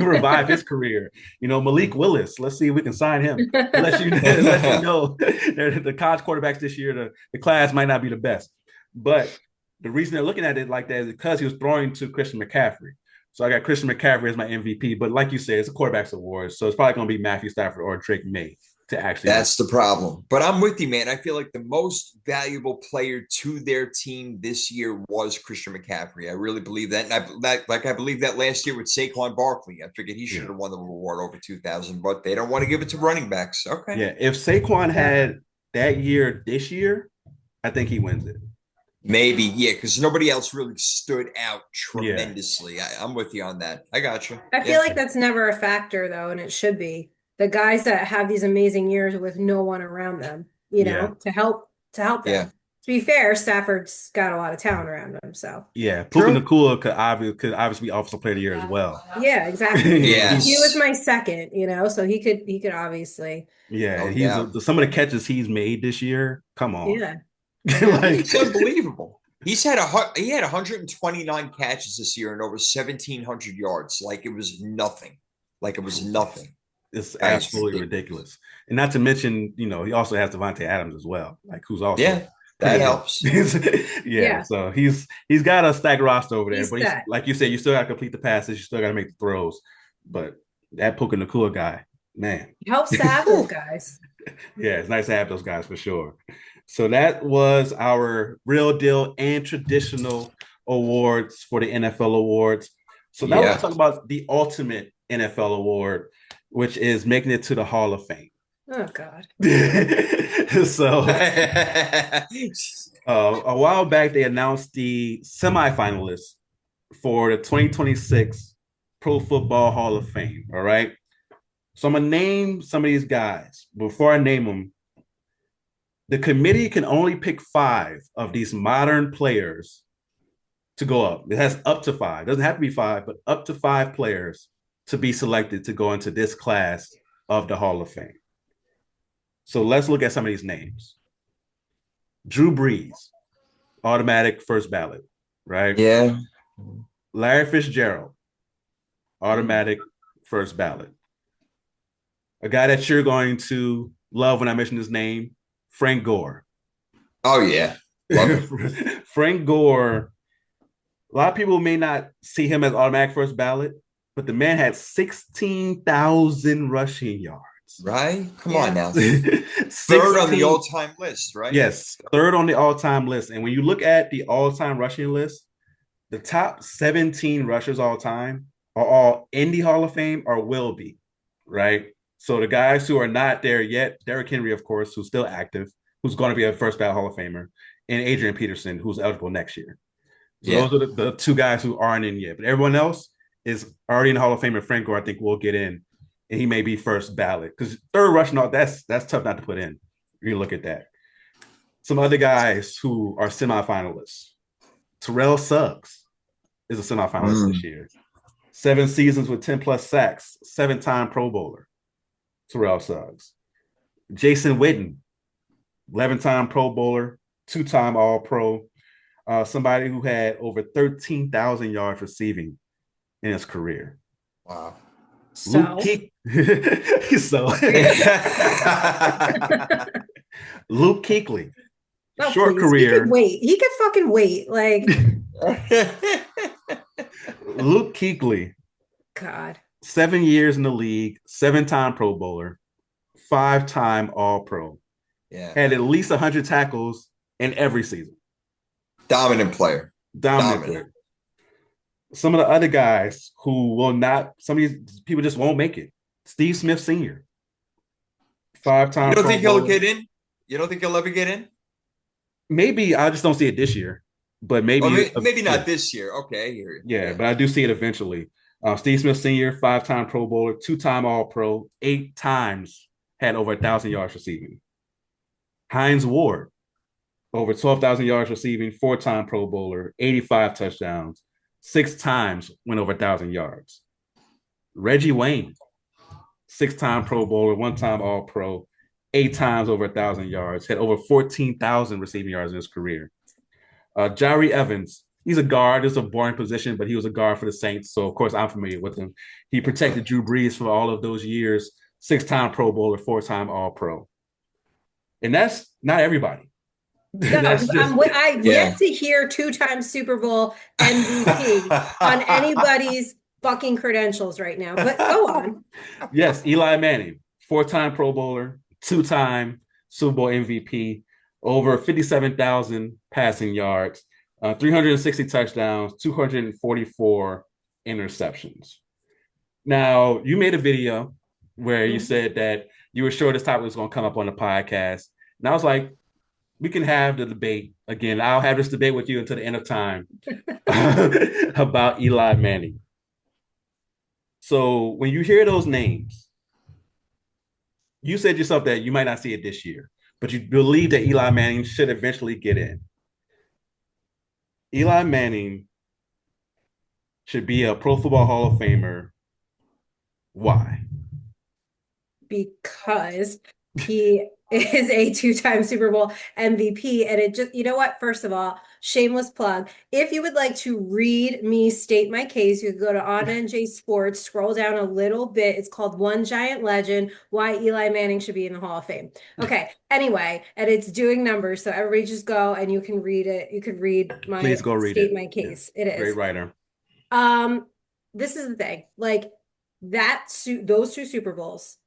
revive his career. Malik Willis, let's see if we can sign him. Let you know the college quarterbacks this year, the class might not be the best. But the reason they're looking at it like that is because he was throwing to Christian McCaffrey. So I got Christian McCaffrey as my MVP. But like you said, it's a quarterback's award. So it's probably going to be Matthew Stafford or Drake May to actually. That's the problem. But I'm with you, man. I feel like the most valuable player to their team this year was Christian McCaffrey. I really believe that. And I believe that last year with Saquon Barkley. I figured he should have won the award over 2,000, but they don't want to give it to running backs. Okay. Yeah. If Saquon had that year this year, I think he wins it. Maybe, because nobody else really stood out tremendously. I'm with you on that. I got you. I feel like that's never a factor, though, and it should be. The guys that have these amazing years with no one around them, to help them. Yeah. To be fair, Stafford's got a lot of talent around him, so. Yeah, Puka Nacua could obviously be Offensive Player of the Year as well. Yeah, exactly. Yes. He was my second, so he could obviously. Yeah, some of the catches he's made this year. Come on. Yeah. It's unbelievable. He had 129 catches this year and over 1,700 yards. Like it was nothing. It's absolutely ridiculous. And not to mention, he also has Devontae Adams as well, who's also that helps. So he's got a stacked roster over there. But like you said, you still got to complete the passes, you still got to make the throws. But that Puka Nacua guy, man, it helps to have those guys. Yeah, it's nice to have those guys for sure. So that was our real deal and traditional awards for the NFL awards. So now let's talk about the ultimate NFL award, which is making it to the Hall of Fame. Oh, God. So a while back, they announced the semifinalists for the 2026 Pro Football Hall of Fame. All right. So I'm going to name some of these guys. Before I name them, the committee can only pick 5 of these modern players to go up. It has up to 5. It doesn't have to be 5, but up to 5 players to be selected to go into this class of the Hall of Fame. So let's look at some of these names. Drew Brees, automatic first ballot, right? Yeah. Larry Fitzgerald, automatic first ballot. A guy that you're going to love when I mention his name, Frank Gore. Oh, yeah. Frank Gore, a lot of people may not see him as automatic first ballot, but the man had 16,000 rushing yards. Right? Come on now. Third on the all-time list, right? Yes, third on the all-time list. And when you look at the all-time rushing list, the top 17 rushers all time are all in the Hall of Fame or will be, right? So the guys who are not there yet, Derrick Henry, of course, who's still active, who's going to be a first ballot Hall of Famer, and Adrian Peterson, who's eligible next year. So those are the 2 guys who aren't in yet. But everyone else is already in the Hall of Fame, and Frank Gore, I think, will get in, and he may be first ballot. Because third rushing, that's tough not to put in. You look at that. Some other guys who are semifinalists. Terrell Suggs is a semifinalist this year. 7 seasons with 10-plus sacks, 7-time Pro Bowler. Terrell Suggs. Jason Witten, 11-time Pro Bowler, 2-time All-Pro. Somebody who had over 13,000 yards receiving in his career. Wow. Luke So Keek. So Luke Kuechly, oh short please, he could career. wait. He could fucking wait. Like Luke Kuechly, God. 7 years in the league, 7-time Pro Bowler, 5-time All Pro. Yeah. Had at least 100 tackles in every season. Dominant player. Dominant Dominant. player. Some of the other guys who will not, some of these people just won't make it. Steve Smith Sr., You 5-time don't Pro think he'll Bowler. get in? You don't think he'll ever get in? Maybe I just don't see it this year, but Or maybe, maybe yeah, not this year. Okay, I hear you. yeah, Yeah. but I do see it eventually. Steve Smith Sr., 5-time Pro Bowler, 2-time All Pro, 8 times had over 1,000 yards receiving. Hines Ward, over 12,000 yards receiving, 4-time Pro Bowler, 85 touchdowns, 6 times went over 1,000 yards. Reggie Wayne, 6-time Pro Bowler, 1-time All Pro, 8 times over 1,000 yards, had over 14,000 receiving yards in his career. Jari Evans, he's a guard. It's a boring position, but he was a guard for the Saints. So, of course, I'm familiar with him. He protected Drew Brees for all of those years, 6-time Pro Bowler, 4-time All Pro. And that's not everybody. No, That's because just, I've yet to hear 2-time Super Bowl MVP on anybody's fucking credentials right now. But go on. yes, Eli Manning, 4-time Pro Bowler, 2-time Super Bowl MVP, over 57,000 passing yards, 360 touchdowns, 244 interceptions. Now, you made a video where you said that you were sure this topic was going to come up on the podcast. And I was like, we can have the debate again. I'll have this debate with you until the end of time about Eli Manning. So when you hear those names, you said yourself that you might not see it this year, but you believe that Eli Manning should eventually get in. Eli Manning should be a Pro Football Hall of Famer. Why? Because he is a 2-time Super Bowl MVP. And it just, you know what? First of all, shameless plug. If you would like to read me state my case, you could go to On NJ Sports, scroll down a little bit. It's called One Giant Legend, Why Eli Manning Should Be in the Hall of Fame. Okay. Anyway, and it's doing numbers. So everybody just go and you can read it. You could read my Please go read state it. my case. Yeah. It is. Great writer. This is the thing. Like those 2 Super Bowls,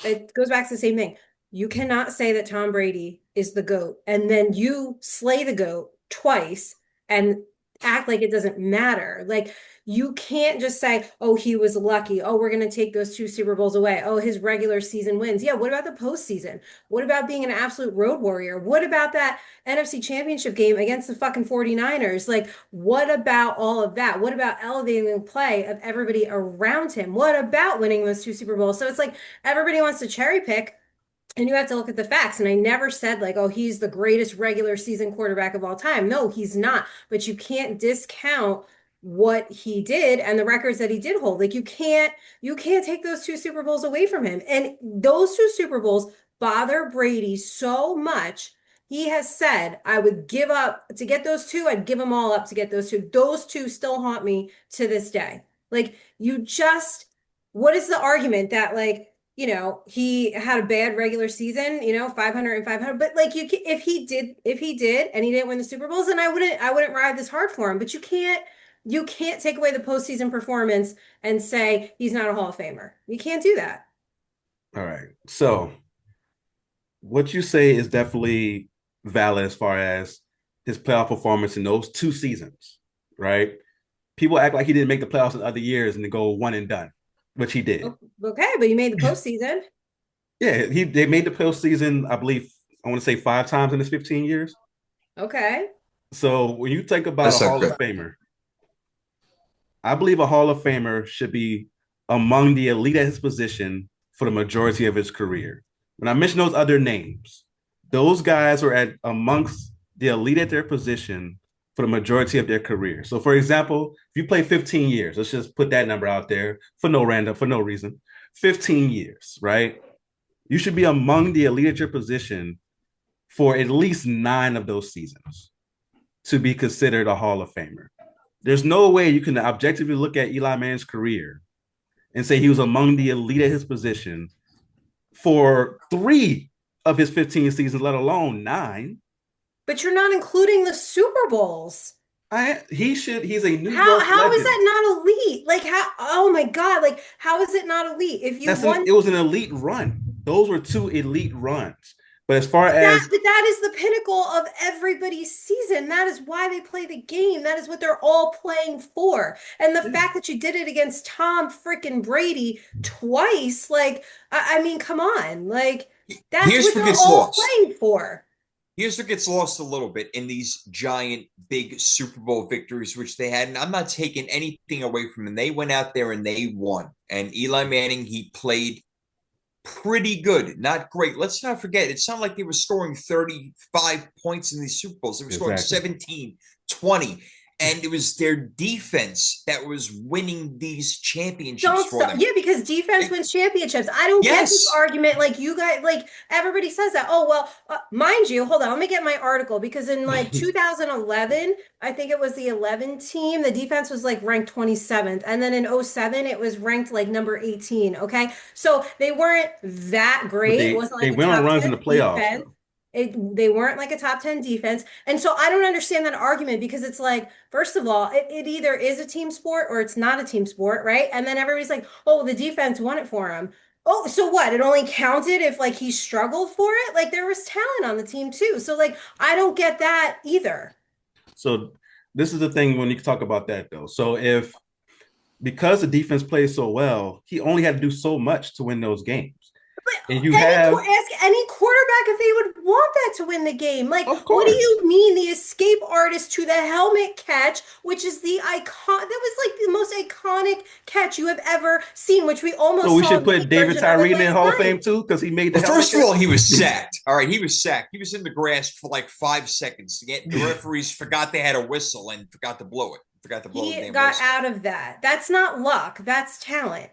it goes back to the same thing. You cannot say that Tom Brady is the GOAT and then you slay the GOAT twice and act like it doesn't matter. Like you can't just say, oh, he was lucky. Oh, we're going to take those 2 Super Bowls away. Oh, his regular season wins. Yeah. What about the postseason? What about being an absolute road warrior? What about that NFC Championship game against the fucking 49ers? Like, what about all of that? What about elevating the play of everybody around him? What about winning those 2 Super Bowls? So it's like everybody wants to cherry pick. And you have to look at the facts. And I never said like, oh, he's the greatest regular season quarterback of all time. No, he's not. But you can't discount what he did and the records that he did hold. Like you can't take those 2 Super Bowls away from him. And those 2 Super Bowls bother Brady so much. He has said, I would give up to get those 2. I'd give them all up to get those 2. Those 2 still haunt me to this day. Like what is the argument that like, he had a bad regular season, 500 and 500, but like if he did and he didn't win the Super Bowls, then I wouldn't ride this hard for him. But you can't take away the postseason performance and say he's not a Hall of Famer. You can't do that. All right. So what you say is definitely valid as far as his playoff performance in those 2 seasons, right? People act like he didn't make the playoffs in other years and then go one and done, which he did. Okay, but you made the postseason. Yeah, they made the postseason, I believe, I want to say 5 times in his 15 years. Okay. So when you think about a Hall of Famer, I believe a Hall of Famer should be among the elite at his position for the majority of his career. When I mention those other names, those guys were amongst the elite at their position for the majority of their career. So, for example, if you play 15 years, let's just put that number out there for no reason, 15 years, right? You should be among the elite at your position for at least 9 of those seasons to be considered a Hall of Famer. There's no way you can objectively look at Eli Manning's career and say he was among the elite at his position for 3 of his 15 seasons, let alone 9. But you're not including the Super Bowls. He's a New York How is legend. that not elite? Like how oh my God, like how is it not elite? If you won It was an elite run. Those were 2 elite runs. But as far as but that is the pinnacle of everybody's season. That is why they play the game. That is what they're all playing for. And the fact that you did it against Tom freaking Brady twice, like I mean, come on. Like that's Here's what what they're gets all lost. playing for. Here's what gets lost a little bit in these giant, big Super Bowl victories, which they had. And I'm not taking anything away from them. They went out there and they won. And Eli Manning, he played pretty good, not great. Let's not forget, it's not like they were scoring 35 points in these Super Bowls. They were scoring exactly. 17, 20. And it was their defense that was winning these championships Don't for stop. them. Yeah, because defense wins championships. I don't get this Yes. argument. Like you guys, like everybody says that. Oh, well, mind you, hold on. Let me get my article because in like 2011, I think it was the 11 team, the defense was like ranked 27th. And then in 07, it was ranked like number 18. Okay. So they weren't that But great. It wasn't they like a went on top runs in 10 the playoffs defense. though. They weren't like a top 10 defense. And so I don't understand that argument because it's like, first of all, it either is a team sport or it's not a team sport, right? And then everybody's like, oh, the defense won it for him. Oh, so what? It only counted if like he struggled for it? Like there was talent on the team too. So like I don't get that either. So this is the thing when you talk about that though. So if because the defense plays so well, he only had to do so much to win those games. And you have, Ask any quarterback if they would want that to win the game. Like, of what do course. you mean the escape artist to the helmet catch, which is the icon that was like the most iconic catch you have ever seen, which we So almost we saw should a put great David version of it Tyree in the last Hall of night. Fame too because he made the Well, helmet first of catch. all, he was sacked. All right, he was sacked. He was in the grass for like 5 seconds. The referees forgot they had a whistle and forgot to blow it. Forgot to blow the He damn got whistle. out of that. That's not luck. That's talent.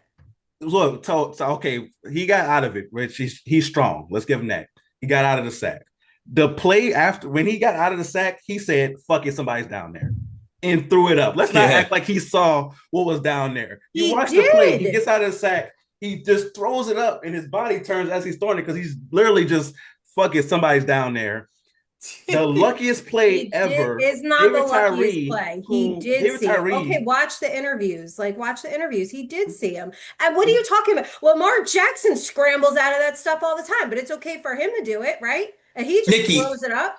Look, okay, he got out of it, which he's strong. Let's give him that. He got out of the sack. The play after when he got out of the sack, he said, "Fuck it, somebody's down there," and threw it up. Let's not Yeah. act like he saw what was down there. You He watch the play. He did. gets out of the sack. He just throws it up, and his body turns as he's throwing it because he's literally just, "Fuck it, somebody's down there." The luckiest play He did ever. is not the luckiest Tyree, play. He did David see him. Okay, Tyree, watch the interviews. Like, watch the interviews. He did see him. And what are you talking about? Lamar Jackson scrambles out of that stuff all the time, but it's okay for him to do it, right? And he just Nikki, throws it up.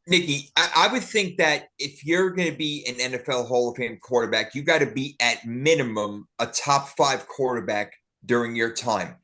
Nikki, I would think that if you're going to be an NFL Hall of Fame quarterback, you got to be at minimum a top 5 quarterback during your time.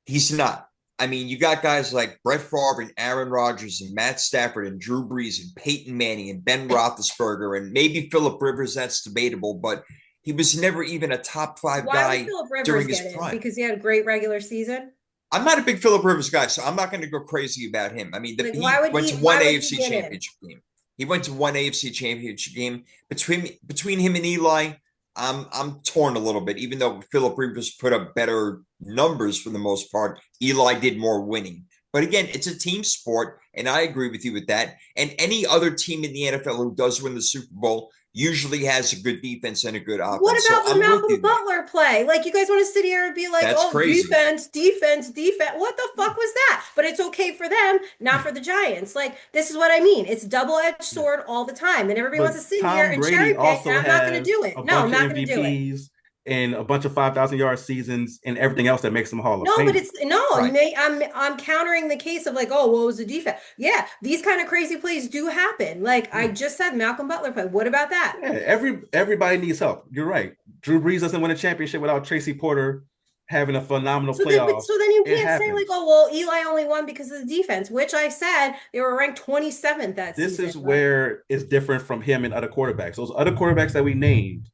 He's not. I mean, you got guys like Brett Favre and Aaron Rodgers and Matt Stafford and Drew Brees and Peyton Manning and Ben Roethlisberger and maybe Philip Rivers. That's debatable, but he was never even a top 5 Why would guy Philip Rivers during his get in? prime. Because he had a great regular season? I'm not a big Philip Rivers guy, so I'm not going to go crazy about him. I mean, Like, he went to one why would AFC he get in? championship game. He went to one AFC championship game. Between him and Eli, I'm torn a little bit. Even though Philip Rivers put up better numbers for the most part, Eli did more winning. But again, it's a team sport, and I agree with you with that. And any other team in the NFL who does win the Super Bowl usually has a good defense and a good offense. What So about the I'm with you Malcolm there. Butler play? Like, you guys want to sit here and be like, That's oh, crazy. defense, defense, defense. What the fuck was that? But it's okay for them, not for the Giants. Like, this is what I mean. It's double-edged sword all the time. And everybody wants but to sit here Tom and Brady cherry pick, also and I'm not going to has do it. a No, I'm bunch of not going to do it. MVPs and a bunch of 5,000-yard seasons and everything else that makes him a Hall of No, but Famer. it's no. Right. I'm countering the case of like, oh, what was the defense? Yeah, these kind of crazy plays do happen. Like I just said, Malcolm Butler play. What about that? Yeah, everybody needs help. You're right. Drew Brees doesn't win a championship without Tracy Porter having a phenomenal playoff. So then you It can't say like, happens. oh, well, Eli only won because of the defense, which I said they were ranked 27th that This season. is where it's different from him and other quarterbacks. Those other quarterbacks that we named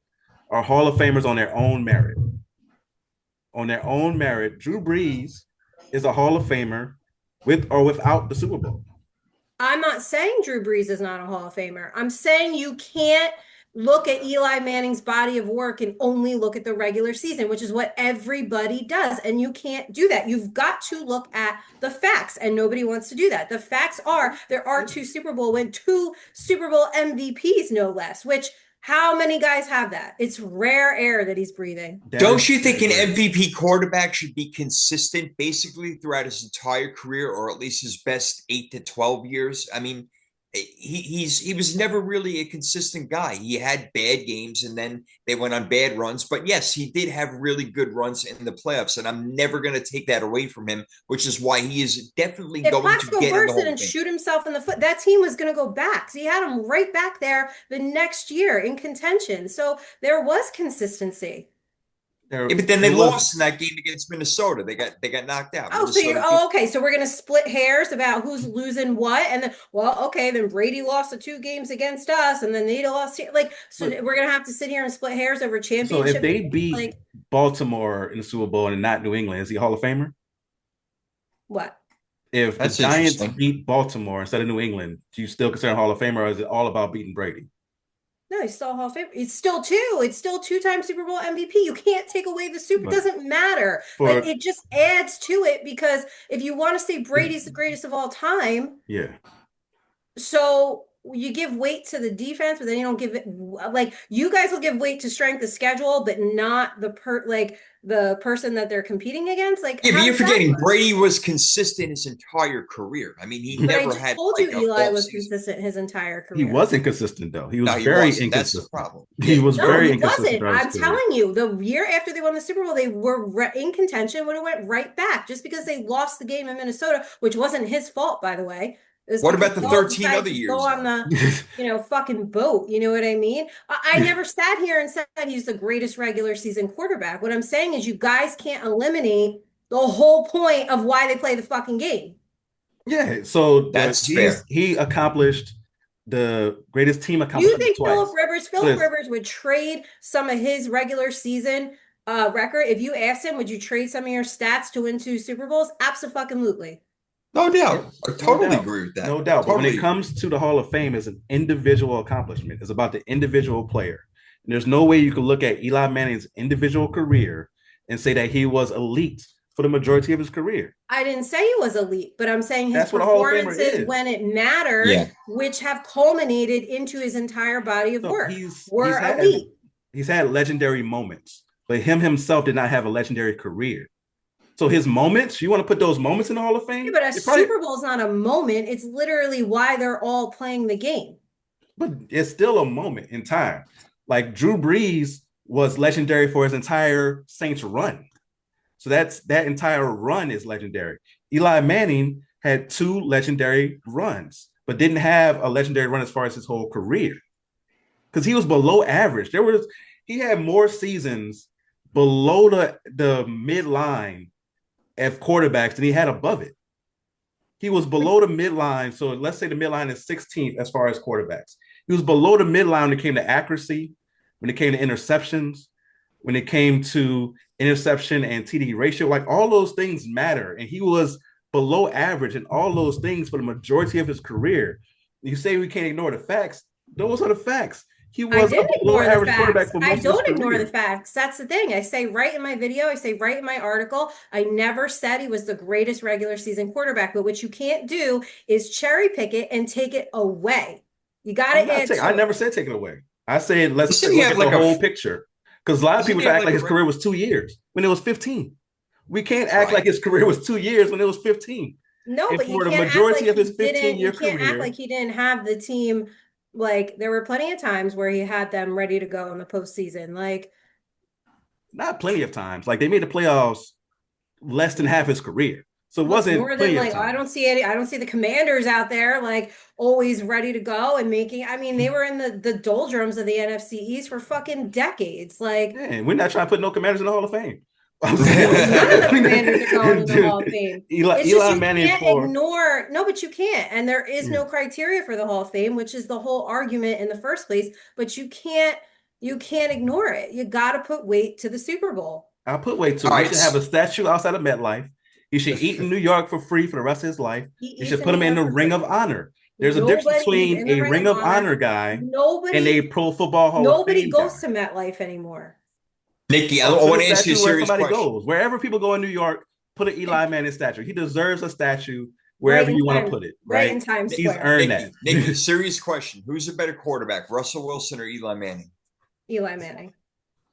are Hall of Famers on their own merit. On their own merit, Drew Brees is a Hall of Famer with or without the Super Bowl. I'm not saying Drew Brees is not a Hall of Famer. I'm saying you can't look at Eli Manning's body of work and only look at the regular season, which is what everybody does. And you can't do that. You've got to look at the facts, and nobody wants to do that. The facts are there are two Super Bowl MVPs, no less, which How many guys have that? It's rare air that he's breathing. Don't you think an MVP quarterback should be consistent basically throughout his entire career, or at least his best 8 to 12 years? I mean, he was never really a consistent guy. He had bad games and then they went on bad runs. But yes, he did have really good runs in the playoffs, and I'm never going to take that away from him, which is why he is definitely If going to Plaxico get in the burst Hall it of and Fame. shoot himself in the foot, that team was going to go back. So he had him right back there the next year in contention. So there was consistency. Yeah, but then they lost in that game against Minnesota. They got knocked out. Oh, so okay. So we're gonna split hairs about who's losing what, and then okay, then Brady lost the 2 games against us, and then they lost like so. We're gonna have to sit here and split hairs over championship. So if they beat Baltimore in the Super Bowl and not New England, is he a Hall of Famer? What? If the Giants beat Baltimore instead of New England, do you still consider Hall of Famer, or is it all about beating Brady? No, he's still Hall of Fame. It's still 2. It's still 2-time Super Bowl MVP. You can't take away the Super. It doesn't matter. Like it just adds to it, because if you want to say Brady's the greatest of all time, yeah. So you give weight to the defense, but then you don't give it, like, you guys will give weight to strength of schedule, but not the person that they're competing against. Like, yeah, but you're forgetting Brady was consistent his entire career. I mean, he never had. Told you Eli was consistent his entire career. He wasn't consistent though. He was very inconsistent. That's the problem. He was very inconsistent. I'm telling you, the year after they won the Super Bowl, they were in contention when it went right back, just because they lost the game in Minnesota, which wasn't his fault, by the way. What about the 13 other years? Go on the, fucking boat. You know what I mean? I never sat here and said he's the greatest regular season quarterback. What I'm saying is you guys can't eliminate the whole point of why they play the fucking game. Yeah, so that's fair. He accomplished the greatest team accomplishment. You think Philip Rivers would trade some of his regular season record? If you asked him, would you trade some of your stats to win 2 Super Bowls? Absolutely. No doubt. I totally agree with that. No doubt. But when it comes to the Hall of Fame, it's an individual accomplishment. It's about the individual player. And there's no way you can look at Eli Manning's individual career and say that he was elite for the majority of his career. I didn't say he was elite, but I'm saying his performances when it mattered, which have culminated into his entire body of work, were elite. He's had legendary moments, but himself did not have a legendary career. So his moments, you want to put those moments in the Hall of Fame? Yeah, but Super Bowl is not a moment. It's literally why they're all playing the game. But it's still a moment in time. Like Drew Brees was legendary for his entire Saints run. So that entire run is legendary. Eli Manning had 2 legendary runs, but didn't have a legendary run as far as his whole career. Because he was below average. He had more seasons below the midline of quarterbacks than he had above it. He was below the midline. So let's say the midline is 16th as far as quarterbacks. He was below the midline when it came to accuracy, when it came to interceptions, when it came to interception and TD ratio. Like all those things matter. And he was below average in all those things for the majority of his career. You say we can't ignore the facts. Those are the facts. He was a below average quarterback for most of his career. I don't ignore the facts. That's the thing. I say right in my video, I say right in my article, I never said he was the greatest regular season quarterback, but what you can't do is cherry pick it and take it away. You got to add. I never said take it away. I said let's look at the whole picture. Because a lot of people act like his career was 2 years when it was 15. We can't act like his career was 2 years when it was 15. No, but for the majority of his 15-year career, you can't act like he didn't have the team. Like there were plenty of times where he had them ready to go in the postseason. Like not plenty of times. Like they made the playoffs less than half his career. So it wasn't more than like I don't see the Commanders out there like always ready to go and making. I mean, they were in the doldrums of the NFC East for fucking decades. Like, and we're not trying to put no Commanders in the Hall of Fame. None of the Commanders are going to the Hall of Fame. Eli Manning ignore. No, but you can't. And there is no criteria for the Hall of Fame, which is the whole argument in the first place. But you can't ignore it. You got to put weight to the Super Bowl. I'll put weight to it. You should have a statue outside of MetLife. He should eat in New York for free for the rest of his life. You should put him in the Ring of Honor. There's a difference between a Ring of Honor guy and a Pro Football Hall of Fame. Nobody goes to MetLife anymore. Nikki, I want to ask you a serious question. Wherever people go in New York, put an Eli Manning statue. He deserves a statue wherever you want to put it, right right? in Times He's Square. earned that. Nikki, serious question. Who's a better quarterback, Russell Wilson or Eli Manning? Eli Manning.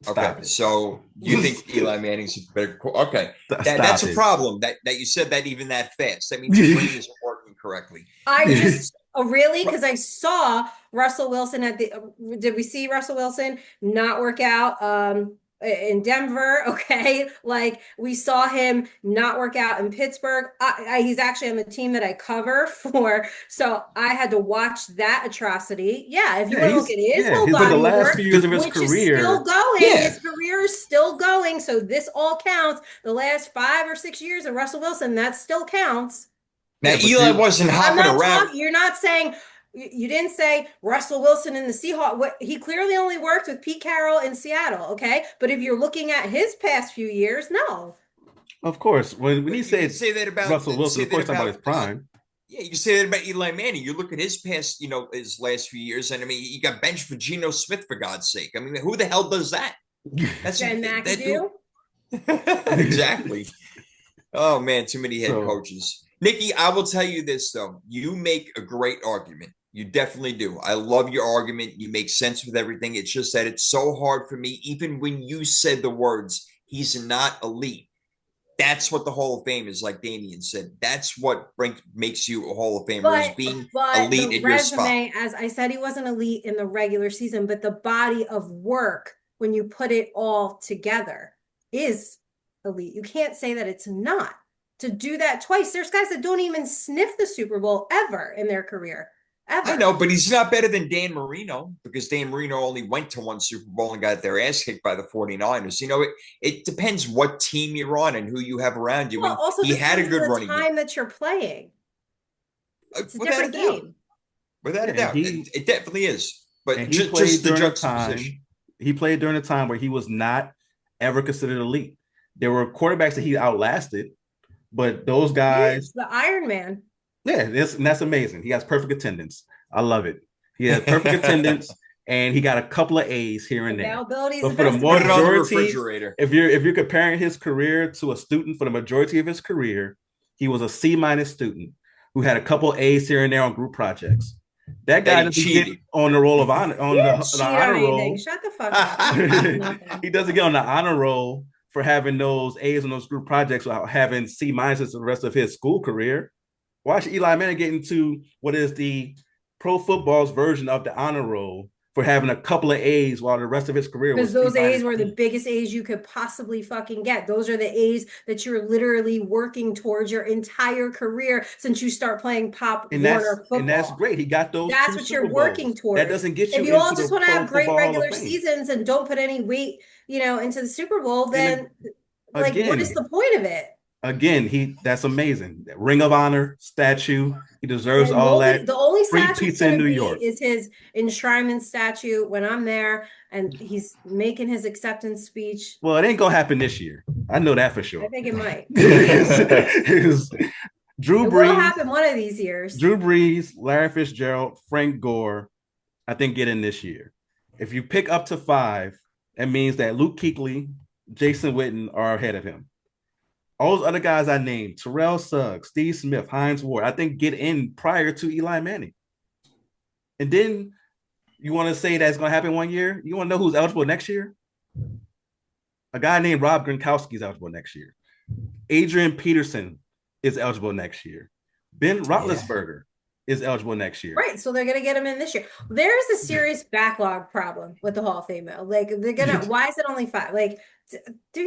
Okay, so you think Eli Manning's a better okay. That's a problem that you said that even that fast. That means your brain isn't working correctly. I just really, because I saw Russell Wilson at the did we see Russell Wilson not work out in Denver? Okay, like we saw him not work out in Pittsburgh. He's actually on the team that I cover for, so I had to watch that atrocity. Yeah, if you want to look at his whole he's body the last work, few years of his which career, is still going. Yeah. His career is still going, so this all counts. The last 5 or 6 years of Russell Wilson, that still counts. Now, Eli wasn't hopping around. You're not saying, you didn't say Russell Wilson in the Seahawks. He clearly only worked with Pete Carroll in Seattle, okay? But if you're looking at his past few years, no. Of course. When you say that about Russell Wilson, of course, talking about his prime. Yeah, you can say that about Eli Manning. You look at his past, his last few years, and I mean, he got benched for Geno Smith, for God's sake. I mean, who the hell does that? That's Ben McAdoo. Exactly. Oh, man, too many head coaches. Nikki, I will tell you this, though. You make a great argument. You definitely do. I love your argument. You make sense with everything. It's just that it's so hard for me, even when you said the words, he's not elite. That's what the Hall of Fame is, like Damian said. That's what makes you a Hall of Famer, is being elite in your spot. As I said, he wasn't elite in the regular season, but the body of work, when you put it all together, is elite. You can't say that it's not. To do that twice, there's guys that don't even sniff the Super Bowl ever in their career. Ever. I know, but he's not better than Dan Marino, because Dan Marino only went to one Super Bowl and got their ass kicked by the 49ers. It depends what team you're on and who you have around you. Well, also he had a good running game. Time that you're playing. It's a without different game. Without a doubt. It definitely is. But he played during a time. He played during a time where he was not ever considered elite. There were quarterbacks that he outlasted, but those guys, the Iron Man. Yeah, that's amazing. He has perfect attendance. I love it. He has perfect attendance, and he got a couple of A's here and there. But for the majority, if you're comparing his career to a student, for the majority of his career, he was a C- student who had a couple of A's here and there on group projects. That guy doesn't get on the roll of honor on the honor roll. Shut the fuck up. He doesn't get on the honor roll for having those A's on those group projects without having C- the rest of his school career. Watch Eli Manning get into what is the pro football's version of the honor roll for having a couple of A's while the rest of his career was. Because those A's were the biggest A's you could possibly fucking get. Those are the A's that you're literally working towards your entire career since you start playing Pop Warner football. And that's great. He got those. That's what you're working towards. That doesn't get you. If you all just want to have great regular seasons and don't put any weight, into the Super Bowl, then what is the point of it? Again, that's amazing. Ring of Honor statue. He deserves all that. The only free statue pizza in New York is his enshrinement statue when I'm there and he's making his acceptance speech. Well, it ain't gonna happen this year. I know that for sure. I think it might. Drew Brees will happen one of these years. Drew Brees, Larry Fitzgerald, Frank Gore, I think get in this year. If you pick up to 5, that means that Luke Kuechly, Jason Witten are ahead of him. All those other guys I named, Terrell Suggs, Steve Smith, Hines Ward, I think get in prior to Eli Manning. And then you want to say that's going to happen one year? You want to know who's eligible next year? A guy named Rob Gronkowski is eligible next year. Adrian Peterson is eligible next year. Ben Roethlisberger is eligible next year. Right, so they're going to get him in this year. There's a serious backlog problem with the Hall of Fame. Like, they're going to, why is it only 5? Like, didn't they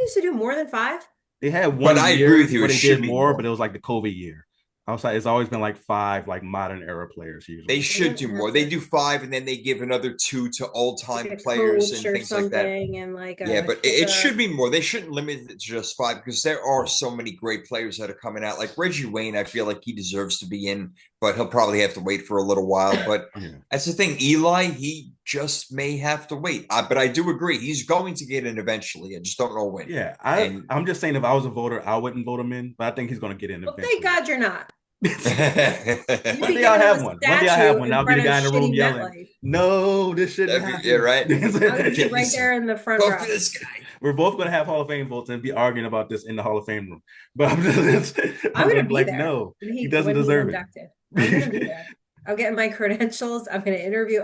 used to do more than 5? They had one year where they did more, but it was like the COVID year. Outside, it's always been like 5 like modern era players usually. They should do more. They do 5 and then they give another 2 to old time players and things like that. And but it should be more. They shouldn't limit it to just 5 because there are so many great players that are coming out. Like Reggie Wayne, I feel like he deserves to be in, but he'll probably have to wait for a little while. But that's the thing. Eli, he just may have to wait. But I do agree. He's going to get in eventually. I just don't know when. Yeah, I'm just saying if I was a voter, I wouldn't vote him in, but I think he's going to get in eventually. Thank God you're not. You One could day get I'll him have a one. One day I'll have statue one. in I'll be front the of guy in the room shitty yelling, MetLife. "No, this shouldn't Yeah, happen." right. I'm gonna be right there in the front Vote row. for this guy. We're both going to have Hall of Fame votes and be arguing about this in the Hall of Fame room. But I'm I'm going gonna to be be like, there no, he doesn't when he's deserve inducted. I'm gonna be it. there. I'm getting my credentials. I'm gonna interview.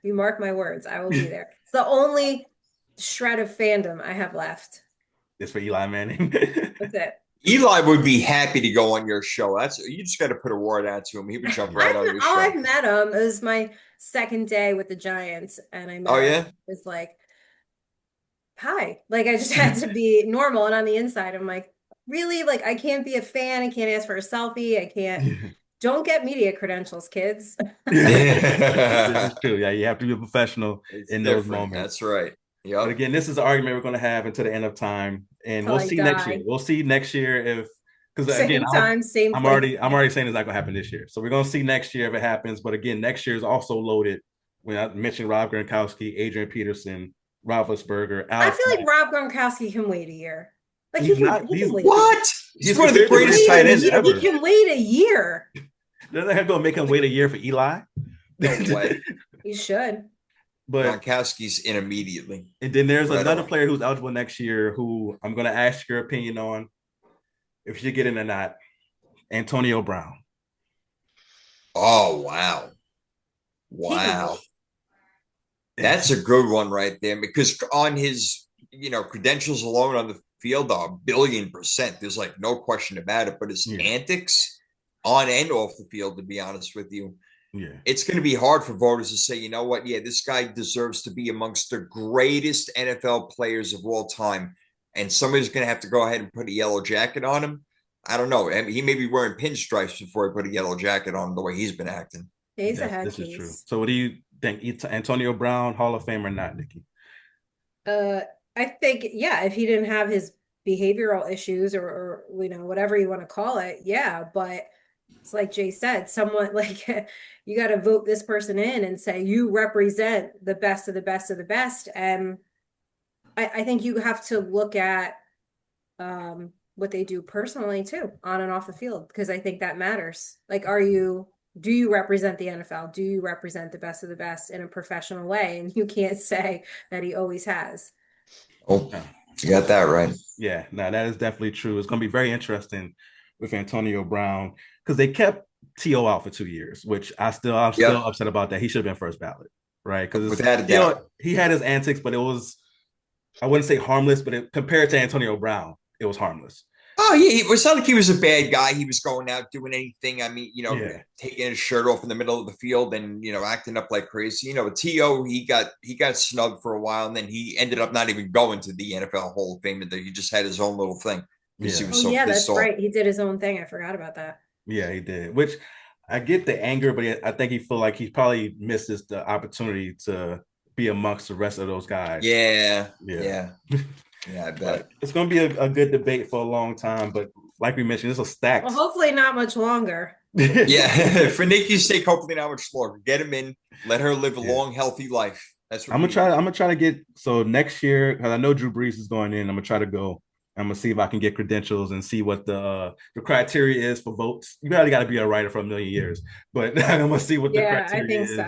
You mark my words, I will be there. It's the only shred of fandom I have left. It's for Eli Manning. That's it. Eli would be happy to go on your show. That's you just got to put a word out to him. He would jump right on your I've show. met him. It was my second day with the Giants, and I Oh met him. yeah. It was like, hi. Like I just had to be normal. And on the inside, I'm like, really? Like I can't be a fan. I can't ask for a selfie. I can't. Don't get media credentials, kids. This is true. Yeah, you have to be a professional It's in those different. moments. That's right. But Yep. again, this is an argument we're going to have until the end of time, and Till we'll I see next year. die. We'll see next year if, because again, Same time, same place. I'm already saying it's not going to happen this year. So we're going to see next year if it happens. But again, next year is also loaded. When I mentioned Rob Gronkowski, Adrian Peterson, Roethlisberger, I Alex feel Mack. like Rob Gronkowski can wait a year. Like He's not. he can He's wait. What? He's he's one of the considered the greatest greatest tight tight ends ends He ever. ever. can wait a year. They're not going to make him wait a year for Eli. No way. He should. But Gronkowski's in immediately. and then there's Right another away. player who's eligible next year who I'm going to ask your opinion on if you get in or not. Antonio Brown. Oh wow. He can Wow. wait. That's a good one right there because on his, credentials alone on the field are 1,000,000,000%. There's like no question about it. But his Yeah. antics on and off the field, to be honest with you, Yeah. it's going to be hard for voters to say, you know what? Yeah, this guy deserves to be amongst the greatest NFL players of all time. And somebody's going to have to go ahead and put a yellow jacket on him. I don't know. I mean, he may be wearing pinstripes before he put a yellow jacket on him the way he's been acting. He's a head This is true. case. So what do you think? Antonio Brown, Hall of Fame or not, Nikki? I think, yeah, if he didn't have his behavioral issues or whatever you want to call it, yeah. But it's like Jay said, someone like you got to vote this person in and say you represent the best of the best of the best. And I think you have to look at what they do personally too, on and off the field, because I think that matters. Like, do you represent the NFL? Do you represent the best of the best in a professional way? And you can't say that he always has. Oh, you got that right. Yeah, no, that is definitely true. It's going to be very interesting with Antonio Brown because they kept T.O. out for 2 years, which I'm still upset about that. He should have been first ballot, right? Because Without a doubt, he had his antics, but it was, I wouldn't say harmless, but compared to Antonio Brown, it was harmless. Oh, yeah. It was not like he was a bad guy. He was going out doing anything. I mean, Yeah. taking his shirt off in the middle of the field and, acting up like crazy. T.O., he got snubbed for a while, and then he ended up not even going to the NFL Hall of Fame. And he just had his own little thing because he was so yeah, pissed that's off. right. He did his own thing. I forgot about that. Yeah, he did. Which I get the anger, but I think he feel like he probably misses the opportunity to be amongst the rest of those guys. Yeah. Yeah, I bet. But it's going to be a good debate for a long time. But like we mentioned, it's a stacked. Well, hopefully not much longer. Yeah, for Nikki's sake, hopefully not much longer. Get him in, let her live a long, healthy life. That's what I'm gonna try to get next year because I know Drew Brees is going in. I'm gonna try to go. I'm gonna see if I can get credentials and see what the criteria is for votes. You probably got to be a writer for a million years, but I'm gonna see what the criteria is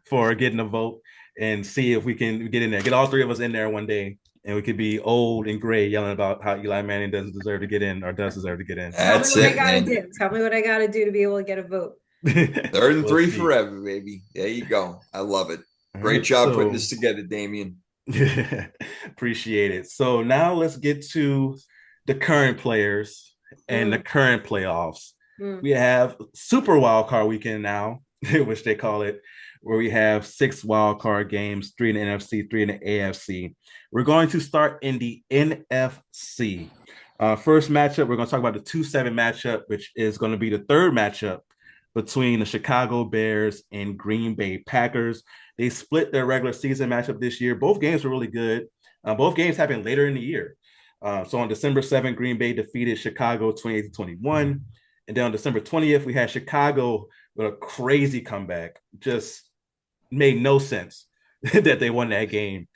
for getting a vote and see if we can get in there. Get all three of us in there one day, and we could be old and gray yelling about how Eli Manning doesn't deserve to get in or does deserve to get in. Tell me what I gotta do. Tell me what I gotta do to be able to get a vote. 3rd and 3 forever, baby. There you go. I love it. Great job putting this together, Damian. Appreciate it. So now let's get to the current players and the current playoffs. We have Super Wildcard Weekend now, which they call it, where we have 6 wildcard games, 3 in the NFC, 3 in the AFC. We're going to start in the NFC. First matchup, we're going to talk about the 2-7 matchup, which is going to be the third matchup between the Chicago Bears and Green Bay Packers. They split their regular season matchup this year. Both games were really good. Both games happened later in the year. So on December 7th, Green Bay defeated Chicago 28-21. And then on December 20th, we had Chicago with a crazy comeback. Just made no sense that they won that game